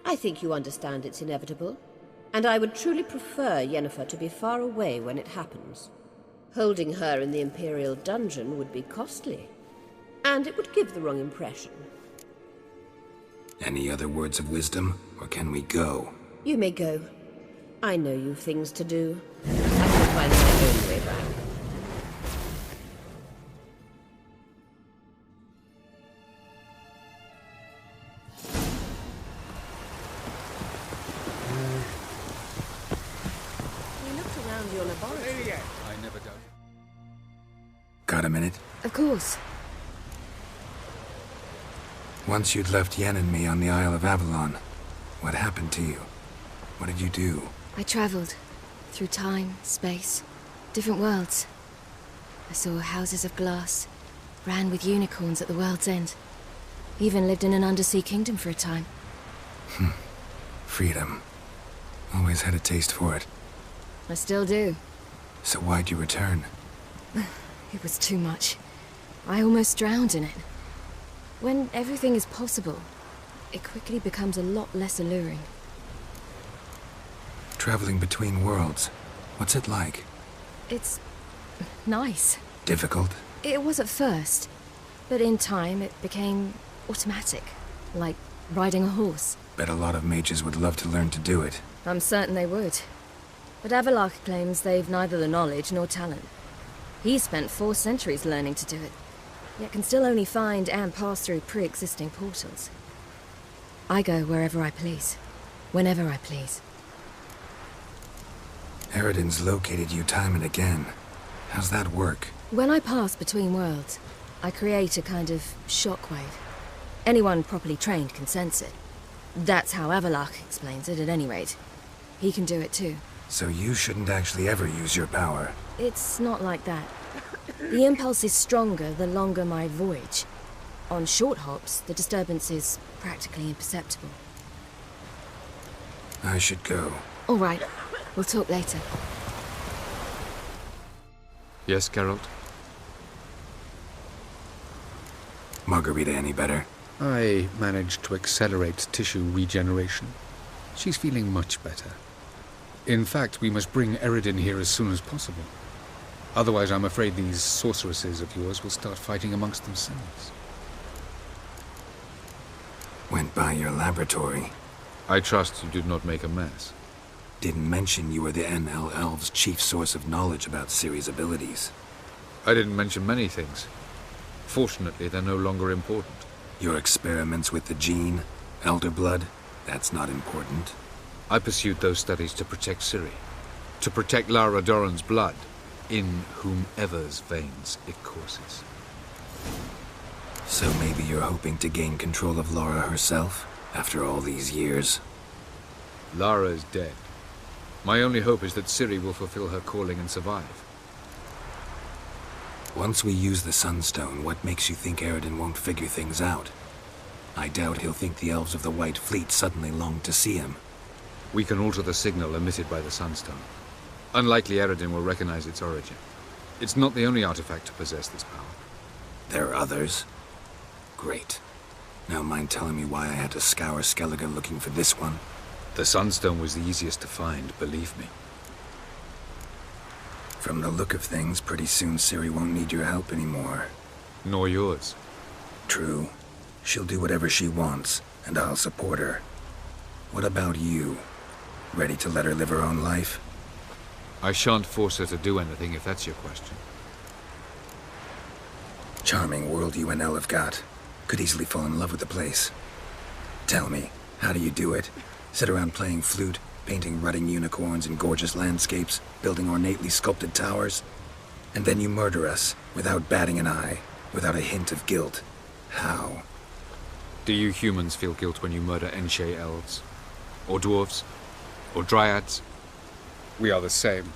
I think you understand it's inevitable, and I would truly prefer Yennefer to be far away when it happens. Holding her in the Imperial dungeon would be costly, and it would give the wrong impression. Any other words of wisdom, or can we go? You may go. I know you've things to do. I can find my own way back. We looked around your laboratory. I never doubt. Got a minute? Of course. Once you'd left Yen and me on the Isle of Avalon, what happened to you? What did you do? I traveled through time, space, different worlds. I saw houses of glass, ran with unicorns at the world's end. Even lived in an undersea kingdom for a time. Freedom. Always had a taste for it. I still do. So why'd you return? It was too much. I almost drowned in it. When everything is possible, it quickly becomes a lot less alluring. Traveling between worlds. What's it like? It's nice. Difficult? It was at first, but in time it became automatic, like riding a horse. Bet a lot of mages would love to learn to do it. I'm certain they would. But Avalok claims they've neither the knowledge nor talent. He spent 4 centuries learning to do it, yet can still only find and pass through pre-existing portals. I go wherever I please, whenever I please. Eridan's located you time and again. How's that work? When I pass between worlds, I create a kind of shockwave. Anyone properly trained can sense it. That's how Avalok explains it, at any rate. He can do it too. So you shouldn't actually ever use your power. It's not like that. The impulse is stronger the longer my voyage. On short hops, the disturbance is practically imperceptible. I should go. All right. We'll talk later. Yes, Geralt? Margarita any better? I managed to accelerate tissue regeneration. She's feeling much better. In fact, we must bring Eridan here as soon as possible. Otherwise, I'm afraid these sorceresses of yours will start fighting amongst themselves. Went by your laboratory. I trust you did not make a mess. Didn't mention you were the NL Elves' chief source of knowledge about Ciri's abilities. I didn't mention many things. Fortunately, they're no longer important. Your experiments with the gene, Elder Blood, that's not important. I pursued those studies to protect Ciri. To protect Lara Doran's blood, in whomever's veins it courses. So maybe you're hoping to gain control of Lara herself, after all these years? Lara is dead. My only hope is that Ciri will fulfill her calling and survive. Once we use the Sunstone, what makes you think Eridan won't figure things out? I doubt he'll think the Elves of the White Fleet suddenly longed to see him. We can alter the signal emitted by the Sunstone. Unlikely Eridan will recognize its origin. It's not the only artifact to possess this power. There are others? Great. Now mind telling me why I had to scour Skellige looking for this one? The Sunstone was the easiest to find, believe me. From the look of things, pretty soon Ciri won't need your help anymore. Nor yours. True. She'll do whatever she wants, and I'll support her. What about you? Ready to let her live her own life? I shan't force her to do anything, if that's your question. Charming world you and Elle have got. Could easily fall in love with the place. Tell me, how do you do it? Sit around playing flute, painting rutting unicorns in gorgeous landscapes, building ornately sculpted towers? And then you murder us, without batting an eye, without a hint of guilt. How? Do you humans feel guilt when you murder Enshe elves? Or dwarves? Or dryads? We are the same.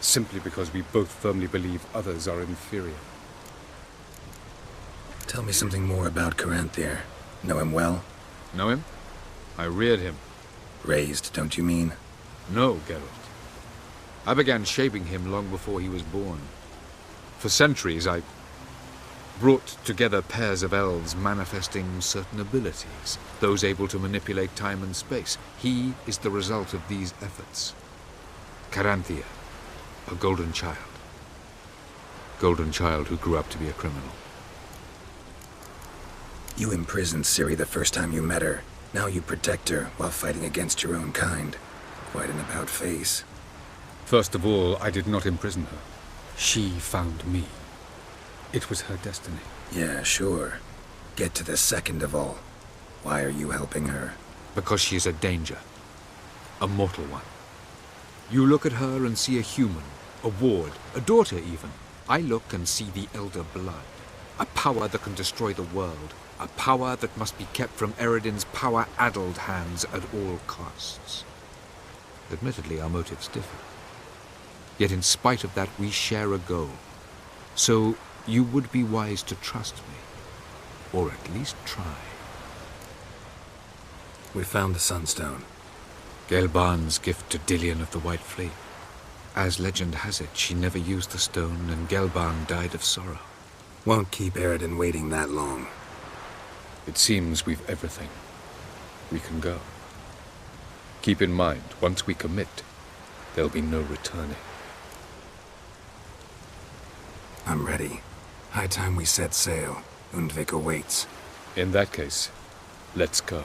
Simply because we both firmly believe others are inferior. Tell me something more about Caranthir. Know him well? Know him? I reared him. Raised, don't you mean? No, Geralt. I began shaping him long before he was born. For centuries, I brought together pairs of elves manifesting certain abilities, those able to manipulate time and space. He is the result of these efforts. Caranthir, a golden child. Golden child who grew up to be a criminal. You imprisoned Ciri the first time you met her. Now you protect her while fighting against your own kind. Quite an about-face. First of all, I did not imprison her. She found me. It was her destiny. Yeah, sure. Get to the second of all. Why are you helping her? Because she is a danger. A mortal one. You look at her and see a human, a ward, a daughter even. I look and see the Elder Blood. A power that can destroy the world. A power that must be kept from Eredin's power-addled hands at all costs. Admittedly, our motives differ. Yet in spite of that, we share a goal. So, you would be wise to trust me. Or at least try. We found the Sunstone. Gelban's gift to Dillion of the White Fleet. As legend has it, she never used the stone, and Gelban died of sorrow. Won't keep Eredin waiting that long. It seems we've everything. We can go. Keep in mind, once we commit, there'll be no returning. I'm ready. High time we set sail. Undvik awaits. In that case, let's go.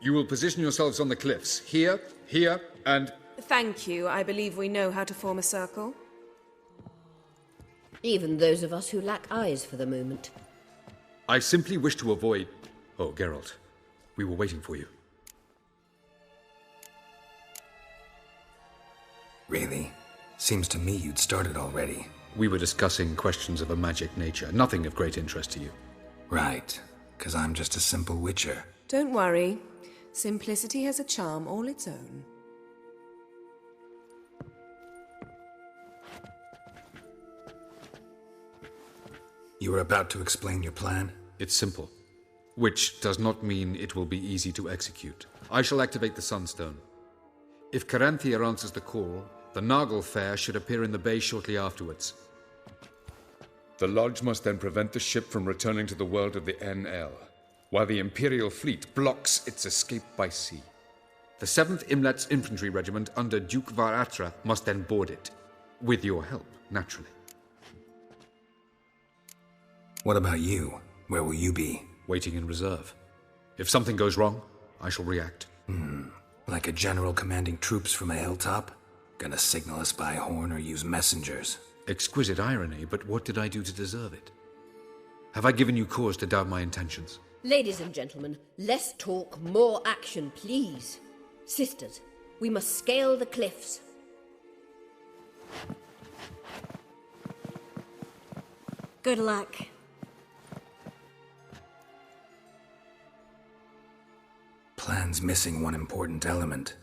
You will position yourselves on the cliffs. Here, here, and... Thank you. I believe we know how to form a circle. Even those of us who lack eyes for the moment. I simply wish to avoid... Oh, Geralt. We were waiting for you. Really? Seems to me you'd started already. We were discussing questions of a magic nature, nothing of great interest to you. Right, 'cause I'm just a simple witcher. Don't worry. Simplicity has a charm all its own. You were about to explain your plan? It's simple. Which does not mean it will be easy to execute. I shall activate the Sunstone. If Caranthir answers the call, the Naglfar should appear in the bay shortly afterwards. The Lodge must then prevent the ship from returning to the world of the NL, while the Imperial fleet blocks its escape by sea. The 7th Imlet's infantry regiment under Duke Varatra must then board it. With your help, naturally. What about you? Where will you be? Waiting in reserve. If something goes wrong, I shall react. Like a general commanding troops from a hilltop? Gonna signal us by horn or use messengers? Exquisite irony, but what did I do to deserve it? Have I given you cause to doubt my intentions? Ladies and gentlemen, less talk, more action, please. Sisters, we must scale the cliffs. Good luck. Plan's missing one important element.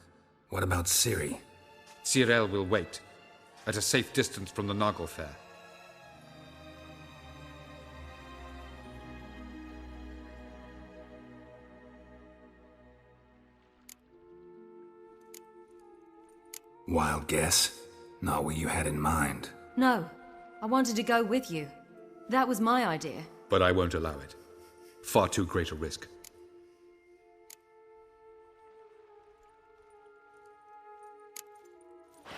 What about Ciri? Cyril will wait, at a safe distance from the Naglfar. Wild guess? Not what you had in mind. No, I wanted to go with you. That was my idea. But I won't allow it. Far too great a risk.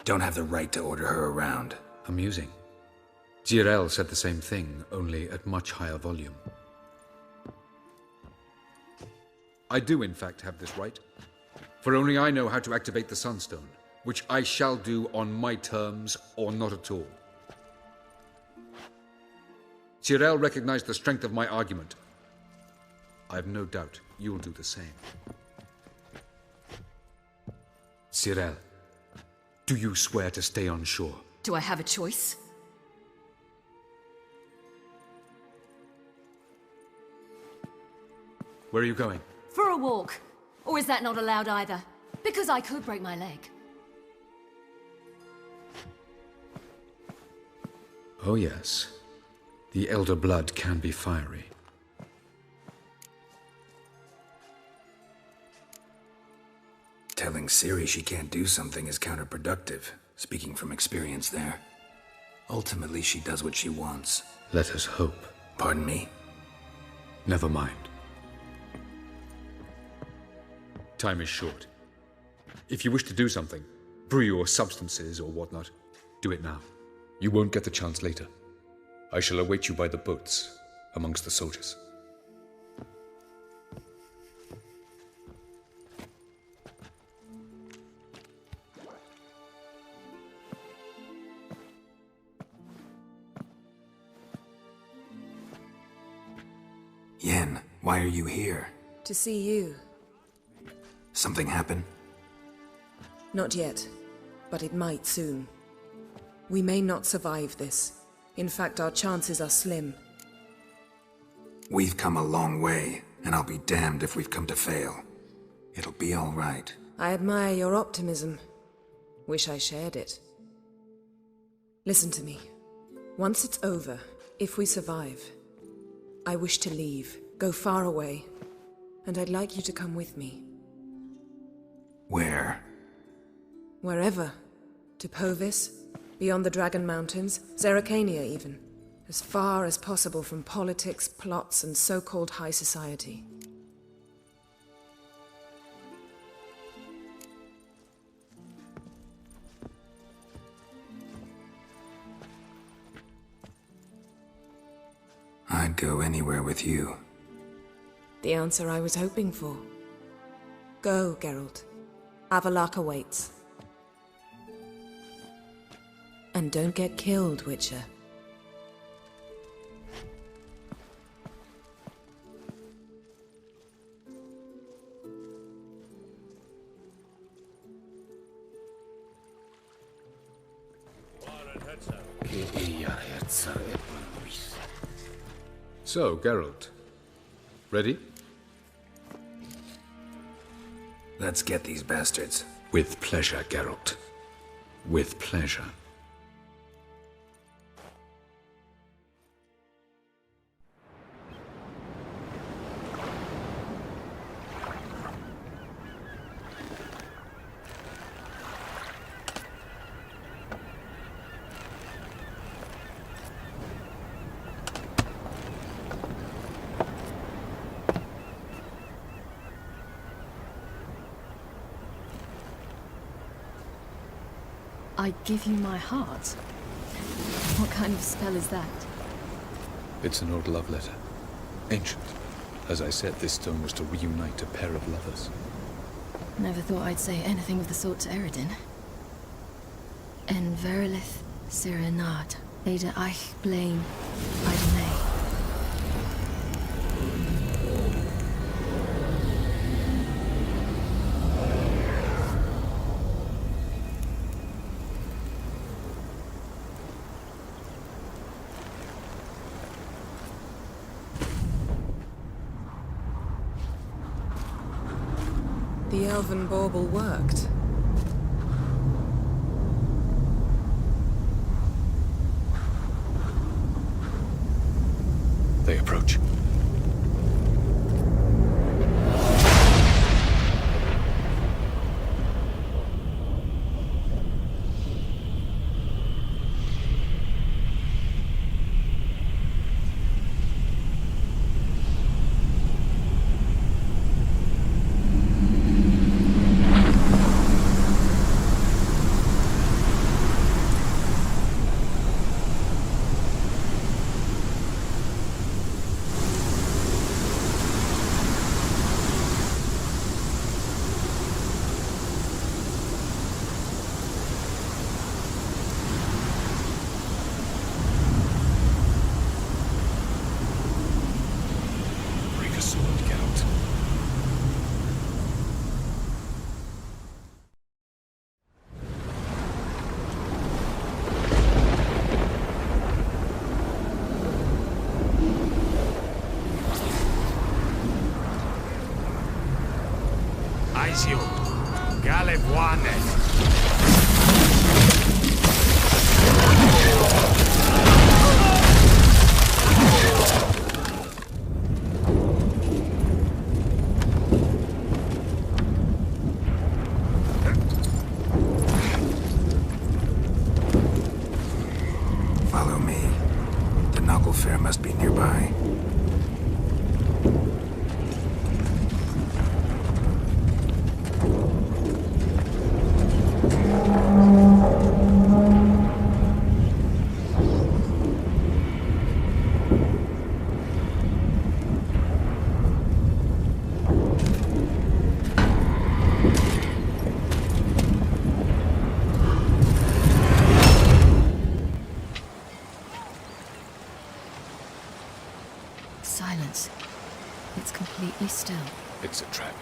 Don't have the right to order her around. Amusing. Jirel said the same thing, only at much higher volume. I do, in fact, have this right. For only I know how to activate the Sunstone, which I shall do on my terms or not at all. Jirel recognized the strength of my argument. I have no doubt you will do the same. Cyril, do you swear to stay on shore? Do I have a choice? Where are you going? For a walk. Or is that not allowed either? Because I could break my leg. Oh yes. The Elder Blood can be fiery. Telling Ciri she can't do something is counterproductive, speaking from experience there. Ultimately, she does what she wants. Let us hope. Pardon me? Never mind. Time is short. If you wish to do something, brew your substances or whatnot, do it now. You won't get the chance later. I shall await you by the boats, amongst the soldiers. Yen, why are you here? To see you. Something happen? Not yet, but it might soon. We may not survive this. In fact, our chances are slim. We've come a long way, and I'll be damned if we've come to fail. It'll be all right. I admire your optimism. Wish I shared it. Listen to me. Once it's over, if we survive, I wish to leave, go far away, and I'd like you to come with me. Where? Wherever. To Povis, beyond the Dragon Mountains, Zerrikania even. As far as possible from politics, plots, and so-called high society. I'd go anywhere with you. The answer I was hoping for. Go, Geralt. Avalok awaits. And don't get killed, Witcher. So, Geralt. Ready? Let's get these bastards. With pleasure, Geralt. With pleasure. I give you my heart? What kind of spell is that? It's an old love letter. Ancient. As I said, this stone was to reunite a pair of lovers. Never thought I'd say anything of the sort to Eredin. En verilith serenad, Ada eich blame, Idonay. The elven bauble worked. They approach. recognize you. Galebuanet. Follow me. The Noggle Fair must be nearby. Silence. It's completely still. It's a trap.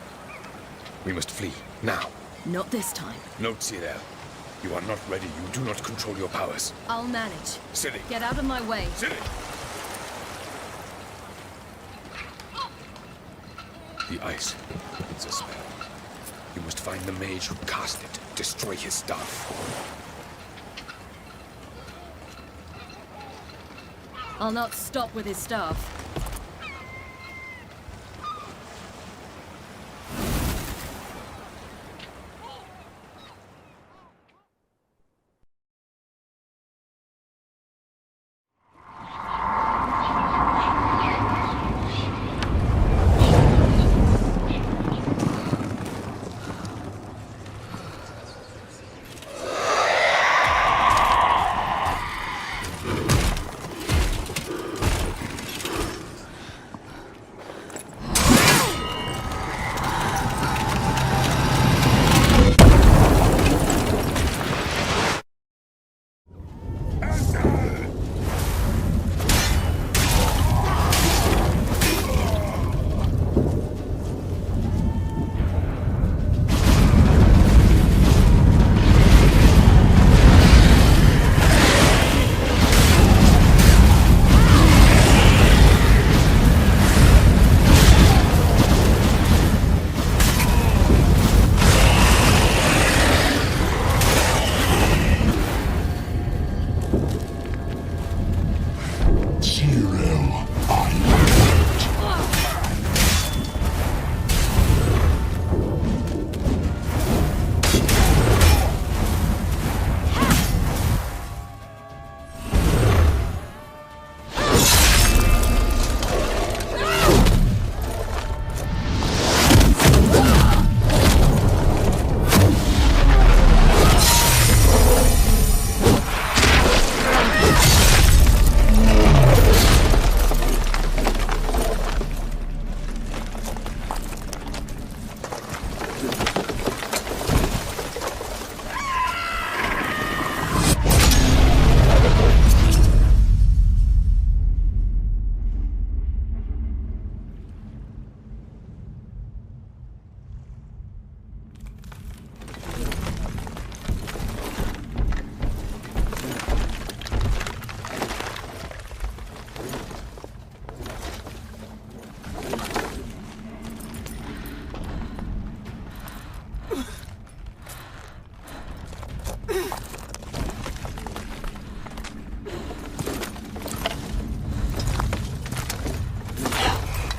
We must flee, now. Not this time. Note, Cyril. You are not ready. You do not control your powers. I'll manage. Ciri. Get out of my way. Ciri! The ice. It's a spell. You must find the mage who cast it. Destroy his staff. I'll not stop with his staff.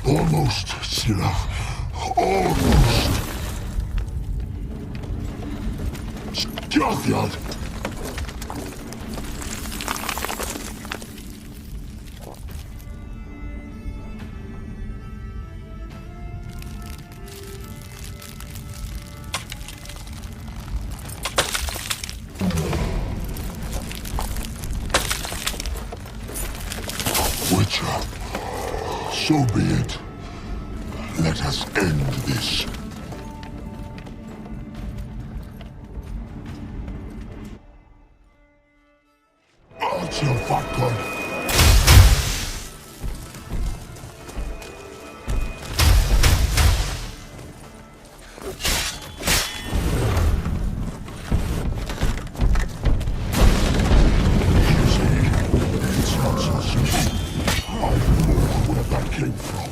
Almost, Scylla. Almost. Scathard! Witcher, so be it. Let us end this. Archer Vatkan. It's not so simple. I know where that came from.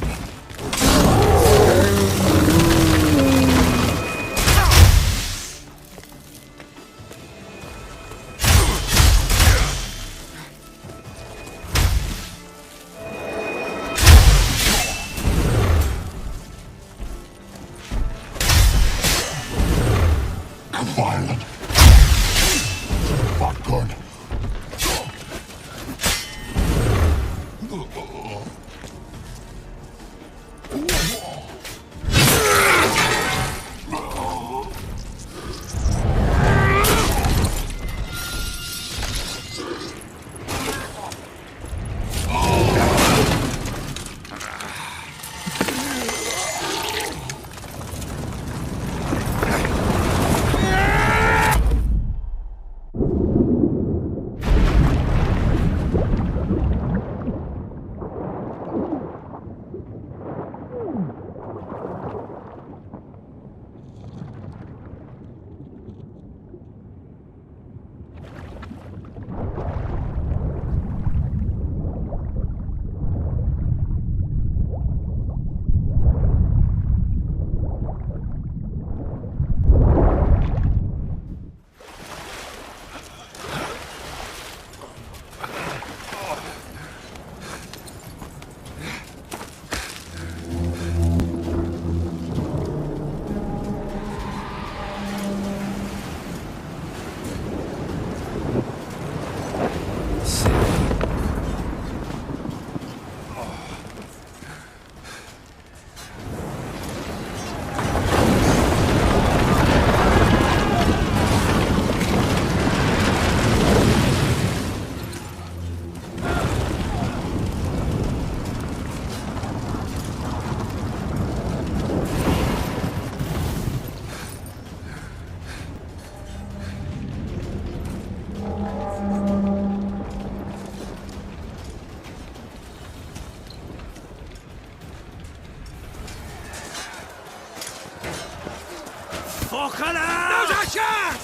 fucking hell! There's a shark!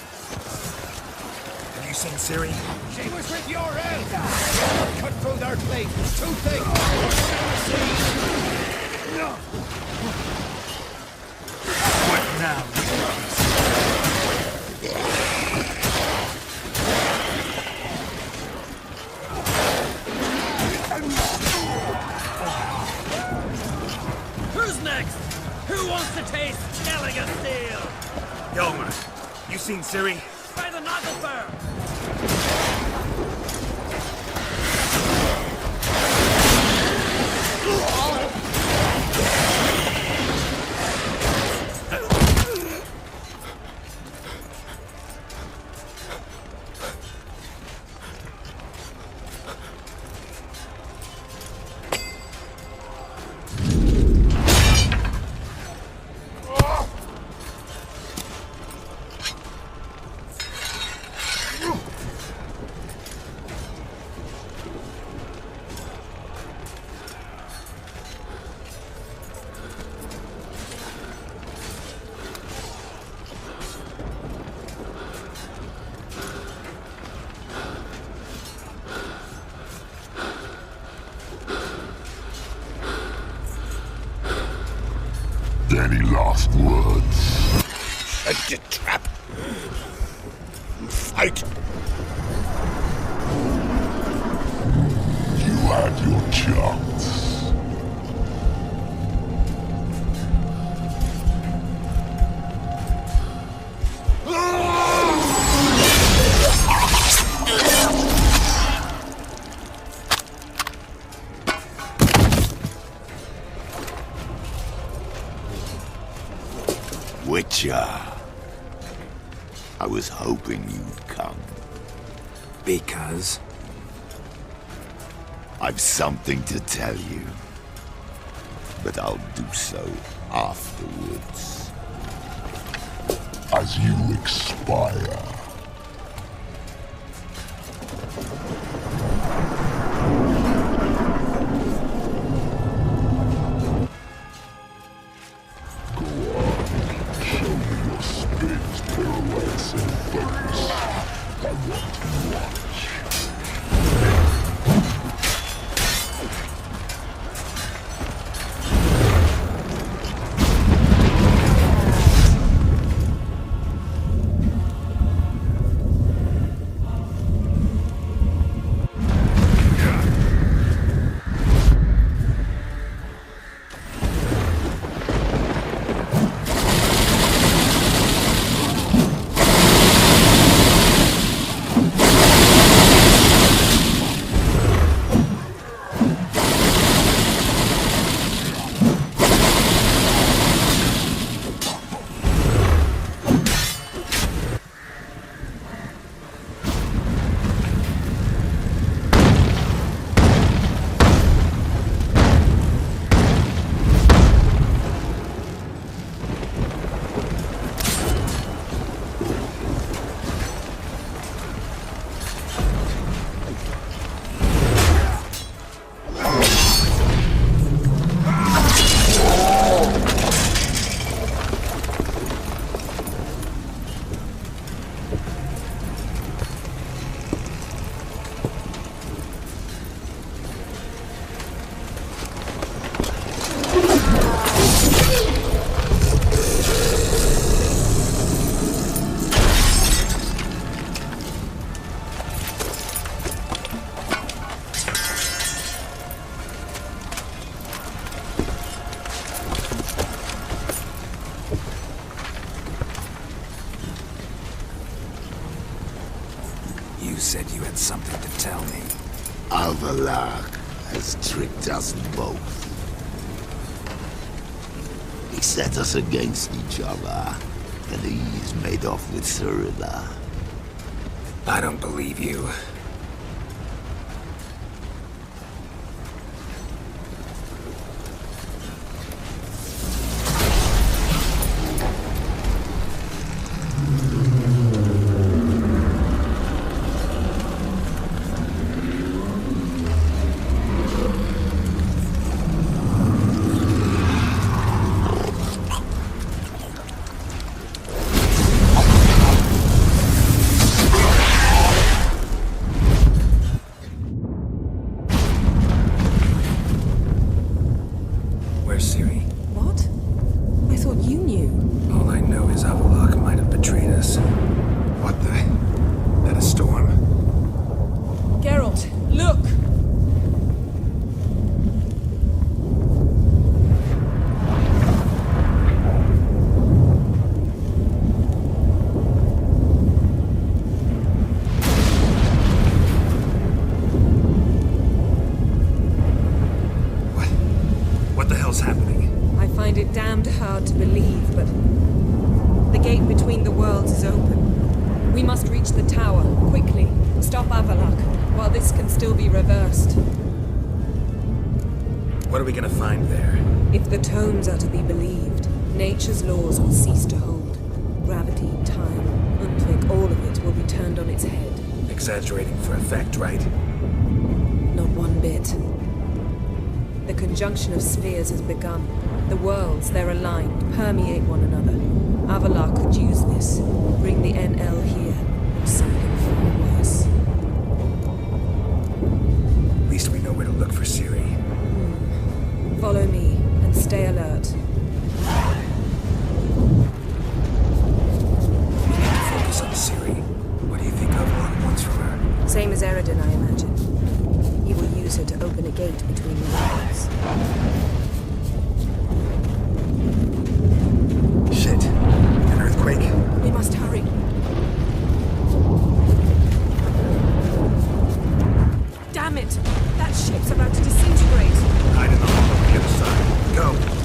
Have you seen Siri? She was with your elf! Cut through their plate, it's too thick! No! What now? Who's next? Who wants to taste Skelliger Steel? Yo, man. You seen Siri? By the Nagelfur! Any last words? Set your trap. Fight! You had your chance. Witcher. I was hoping you'd come. Because? I've something to tell you. But I'll do so afterwards. As you expire. You said you had something to tell me. Alvalak has tricked us both. He set us against each other, and he's made off with Cyrilla. I don't believe you. What? I thought you knew. All I know is Avalok might have betrayed us. What the? That a storm? Geralt, look! What the hell's happening? I find it damned hard to believe, but the gate between the worlds is open. We must reach the tower, quickly. Stop Avalok, while this can still be reversed. What are we gonna find there? If the tomes are to be believed, nature's laws will cease to hold. Gravity, time, Undvik, all of it will be turned on its head. Exaggerating for effect, right? Not one bit. The conjunction of spheres has begun. The worlds, they're aligned, permeate one another. Avalok could use this, bring the NL here, or something far worse. At least we know where to look for Ciri. Follow me, and stay alert. We need to focus on Ciri. What do you think Avalok wants from her? Same as Eridan, I imagine. He will use her to open a gate between the worlds. Shit. An earthquake? We must hurry. Damn it! That ship's about to disintegrate. Hide in the hole on the other side. Go!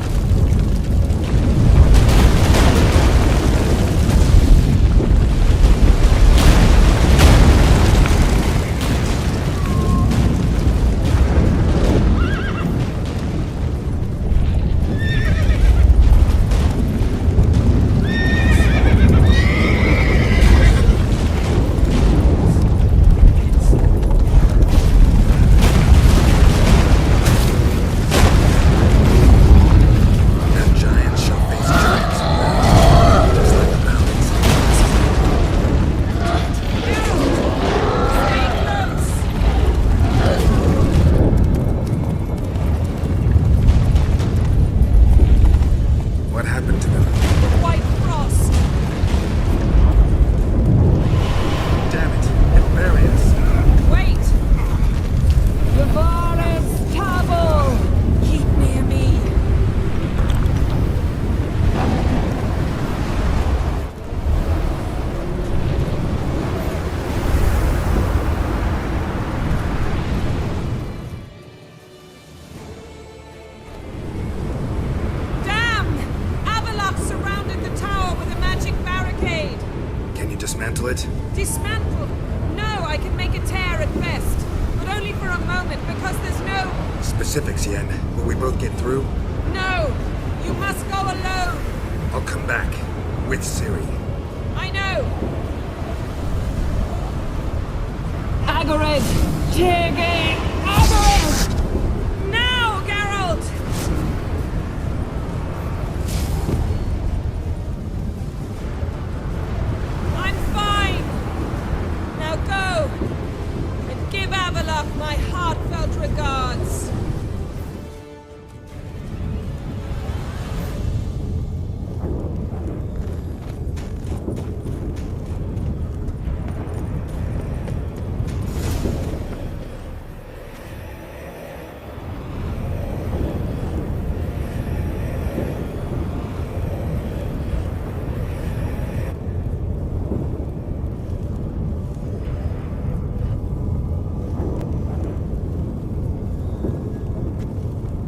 Dismantle it? Dismantle? No, I can make a tear at best. But only for a moment, because there's no... Specifics, Yen. Will we both get through? No! You must go alone! I'll come back. With Ciri. I know! Agored! Tiggy! Agored! Now, Geralt! Go! And give Avalok my heartfelt regards!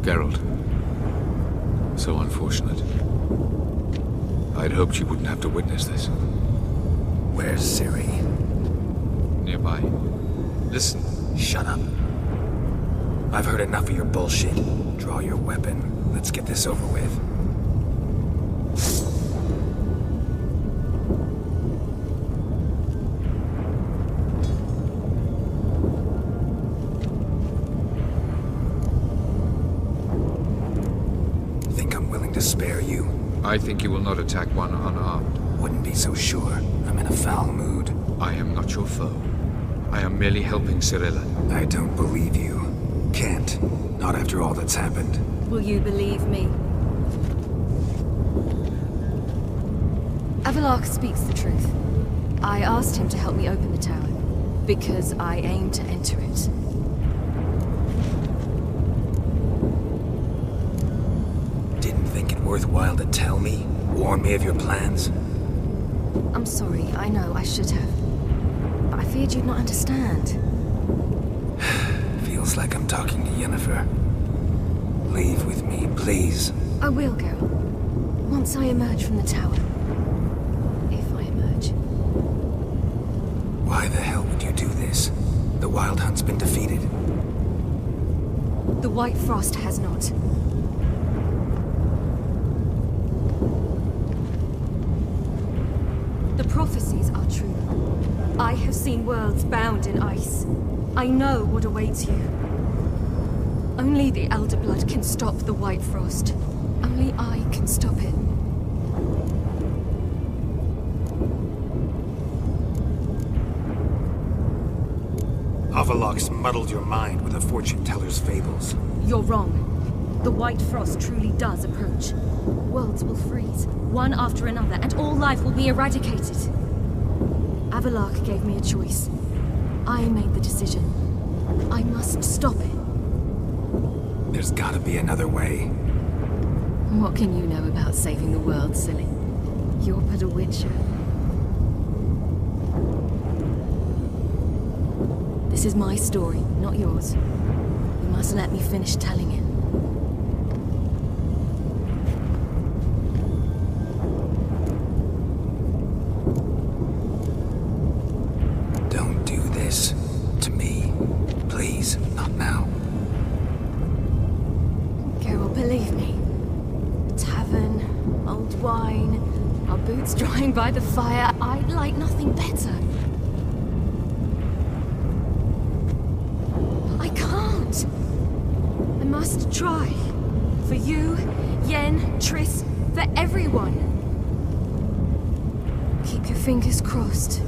Geralt. So unfortunate. I'd hoped you wouldn't have to witness this. Where's Ciri? Nearby. Listen. Shut up. I've heard enough of your bullshit. Draw your weapon. Let's get this over with. Spare you. I think you will not attack one unarmed. Wouldn't be so sure. I'm in a foul mood. I am not your foe. I am merely helping Cirilla. I don't believe you. Can't. Not after all that's happened. Will you believe me? Avallac'h speaks the truth. I asked him to help me open the tower, because I aim to enter it. Didn't think it worthwhile to tell me? Warn me of your plans? I'm sorry, I know, I should have. But I feared you'd not understand. Feels like I'm talking to Yennefer. Leave with me, please. I will, Geralt. Once I emerge from the tower. If I emerge. Why the hell would you do this? The Wild Hunt's been defeated. The White Frost has not. The prophecies are true. I have seen worlds bound in ice. I know what awaits you. Only the Elder Blood can stop the White Frost. Only I can stop it. Avallac'h's muddled your mind with a fortune teller's fables. You're wrong. The White Frost truly does approach. Worlds will freeze, one after another, and all life will be eradicated. Avallac'h gave me a choice. I made the decision. I must stop it. There's gotta be another way. What can you know about saving the world, silly? You're but a witcher. This is my story, not yours. You must let me finish telling it. Don't do this to me. Please, not now. Geralt, believe me. A tavern, old wine, our boots drying by the fire. I'd like nothing better. I can't. I must try. For you, Yen, Triss, for everyone. Keep your fingers crossed.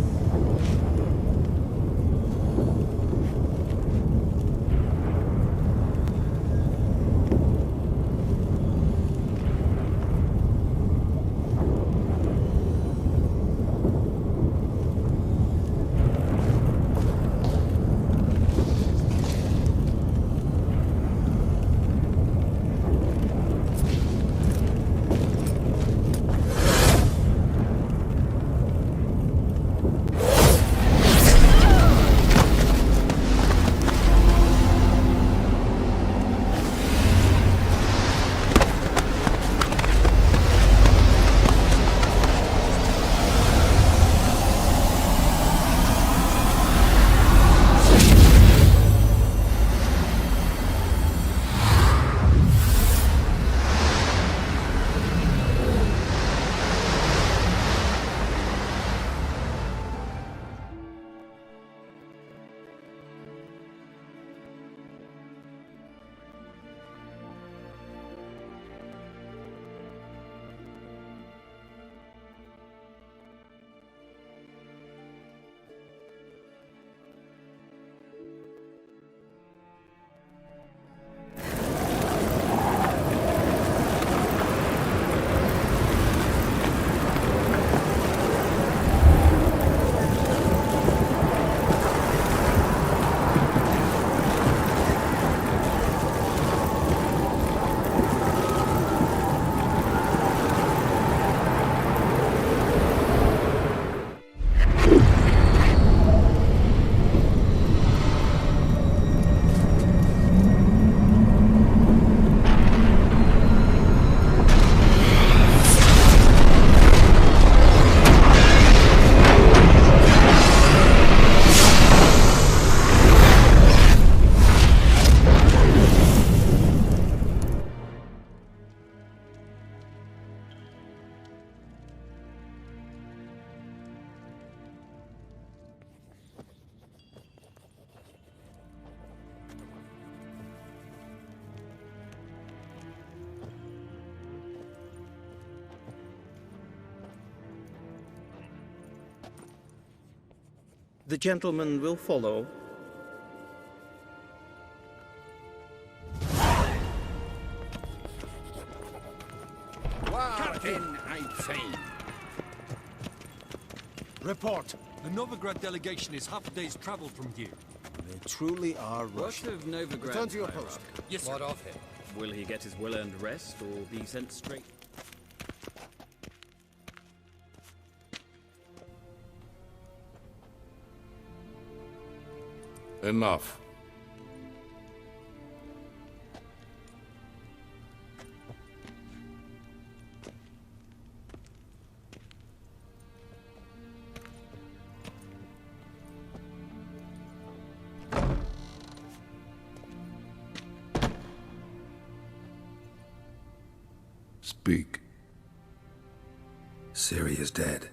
The gentleman will follow. Captain, I'd say. Report. The Novigrad delegation is half a day's travel from here. They truly are What of Novigrad? Return to your post. Yes, sir. What of him? Will he get his well-earned rest or be sent straight? Enough. Speak. Ciri is dead.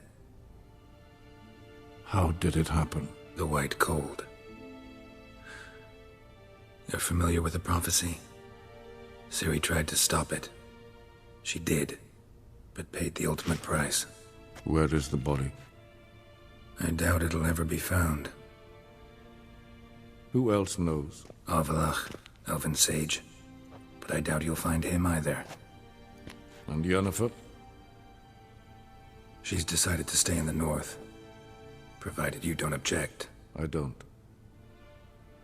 How did it happen? The White Cold. You're familiar with the prophecy? Ciri tried to stop it. She did, but paid the ultimate price. Where is the body? I doubt it'll ever be found. Who else knows? Avalach, Elven Sage. But I doubt you'll find him either. And Yennefer? She's decided to stay in the north. Provided you don't object. I don't.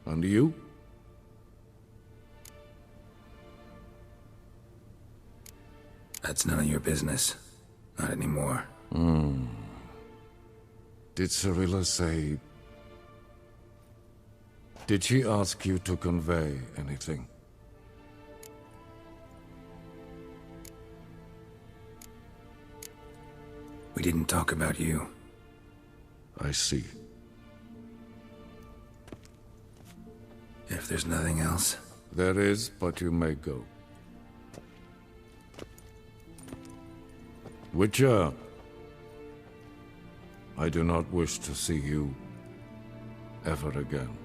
And you? That's none of your business. Not anymore. Did Cirilla say... Did she ask you to convey anything? We didn't talk about you. I see. If there's nothing else... There is, but you may go. Witcher, I do not wish to see you ever again.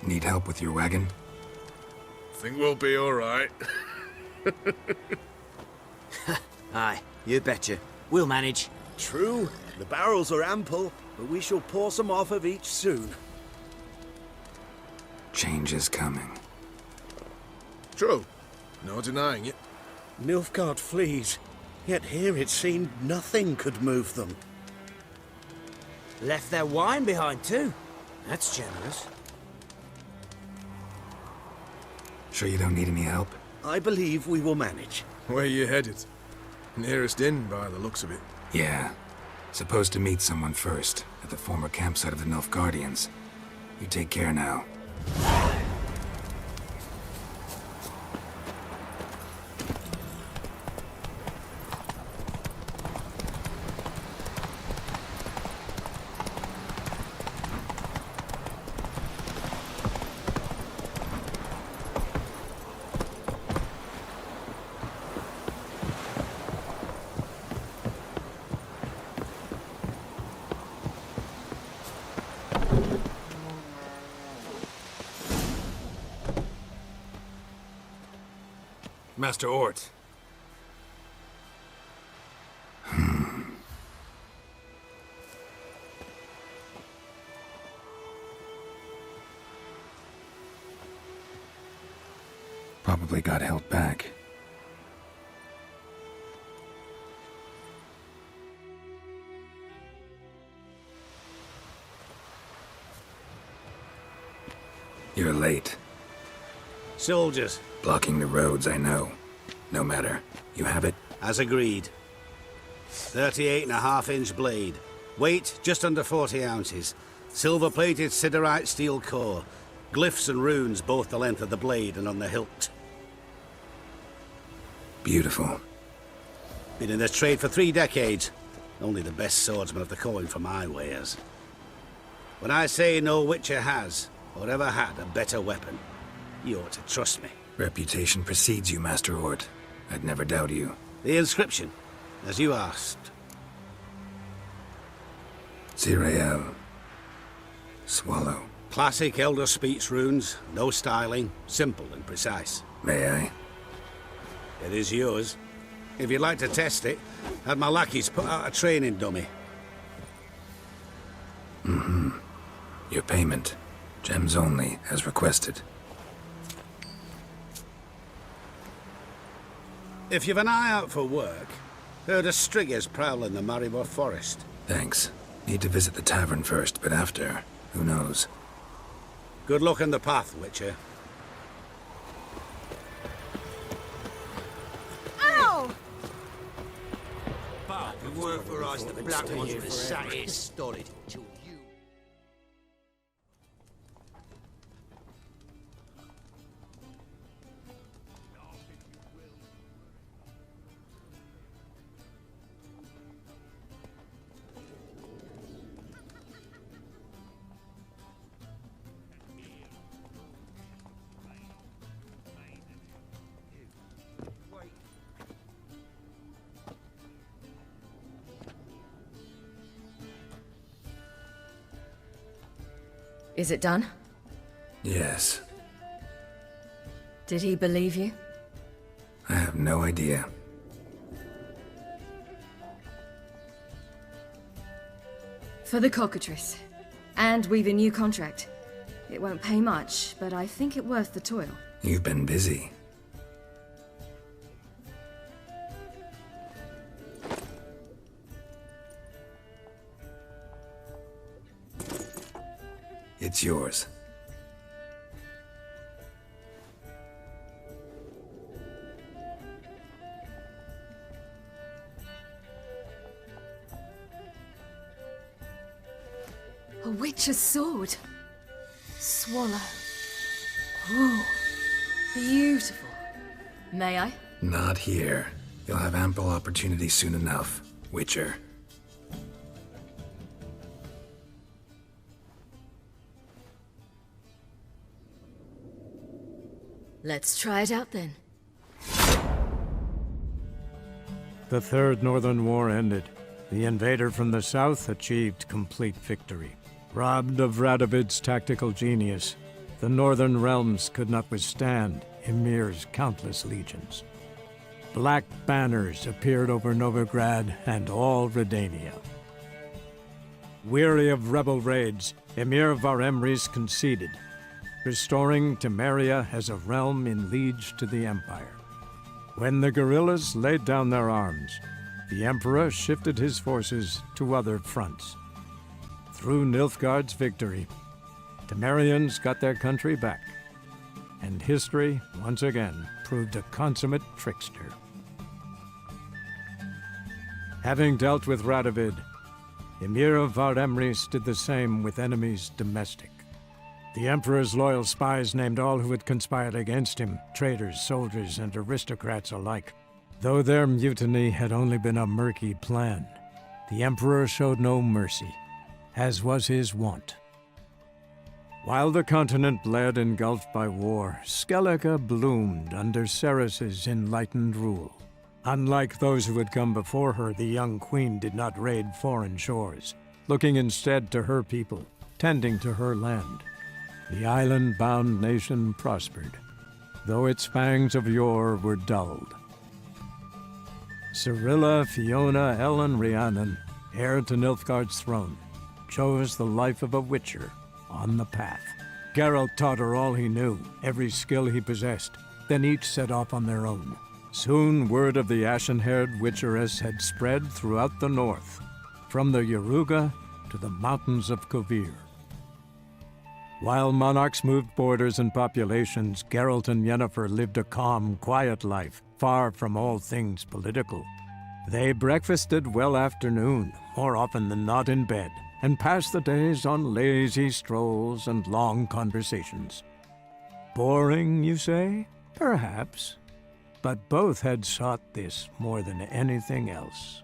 Need help with your wagon? Think we'll be all right. Aye, you betcha. We'll manage. True, the barrels are ample, but we shall pour some off of each soon. Change is coming. True. No denying it. Nilfgaard flees, yet here it seemed nothing could move them. Left their wine behind too. That's generous. Sure you don't need any help? I believe we will manage. Where you headed? Nearest inn, by the looks of it. Yeah. Supposed to meet someone first, at the former campsite of the Nilfgaardians. You take care now. Master Ort. Probably got held back. You're late. Soldiers. Blocking the roads, I know. No matter. You have it? As agreed. 38.5-inch blade. Weight, just under 40 ounces. Silver-plated siderite steel core. Glyphs and runes both the length of the blade and on the hilt. Beautiful. Been in this trade for 3 decades. Only the best swordsman of the coin for my wares. When I say no Witcher has, or ever had, a better weapon, you ought to trust me. Reputation precedes you, Master Ort. I'd never doubt you. The inscription, as you asked. Zirael. Swallow. Classic Elder Speech runes, no styling, simple and precise. May I? It is yours. If you'd like to test it, had my lackeys put out a training dummy. Mm-hmm. Your payment. Gems only, as requested. If you've an eye out for work, heard of striggers prowling the Maribor forest. Thanks. Need to visit the tavern first, but after, who knows? Good luck on the path, Witcher. Ow! But if it weren't for us, the black ones would have sat here stolid till you... Is it done? Yes. Did he believe you? I have no idea. For the cockatrice. And we've a new contract. It won't pay much, but I think it worth the toil. You've been busy. It's yours. A witch's sword. Swallow. Ooh, beautiful. May I? Not here. You'll have ample opportunity soon enough, Witcher. Let's try it out then. The Third Northern War ended. The invader from the south achieved complete victory. Robbed of Radovid's tactical genius, the Northern Realms could not withstand Ymir's countless legions. Black banners appeared over Novigrad and all Redania. Weary of rebel raids, Ymir Var-Emreis conceded, restoring Temeria as a realm in liege to the Empire. When the guerrillas laid down their arms, the Emperor shifted his forces to other fronts. Through Nilfgaard's victory, Temerians got their country back, and history once again proved a consummate trickster. Having dealt with Radovid, Ymir Var-Emreis did the same with enemies domestic. The Emperor's loyal spies named all who had conspired against him, traitors, soldiers, and aristocrats alike. Though their mutiny had only been a murky plan, the Emperor showed no mercy, as was his wont. While the continent bled engulfed by war, Skellige bloomed under Ceres's enlightened rule. Unlike those who had come before her, the young queen did not raid foreign shores, looking instead to her people, tending to her land. The island-bound nation prospered, though its fangs of yore were dulled. Cirilla, Fiona, Ellen, Rhiannon, heir to Nilfgaard's throne, chose the life of a witcher on the path. Geralt taught her all he knew, every skill he possessed, then each set off on their own. Soon word of the ashen-haired witcheress had spread throughout the north, from the Yaruga to the mountains of Kovir. While monarchs moved borders and populations, Geralt and Yennefer lived a calm, quiet life, far from all things political. They breakfasted well after noon, more often than not in bed, and passed the days on lazy strolls and long conversations. Boring, you say? Perhaps. But both had sought this more than anything else.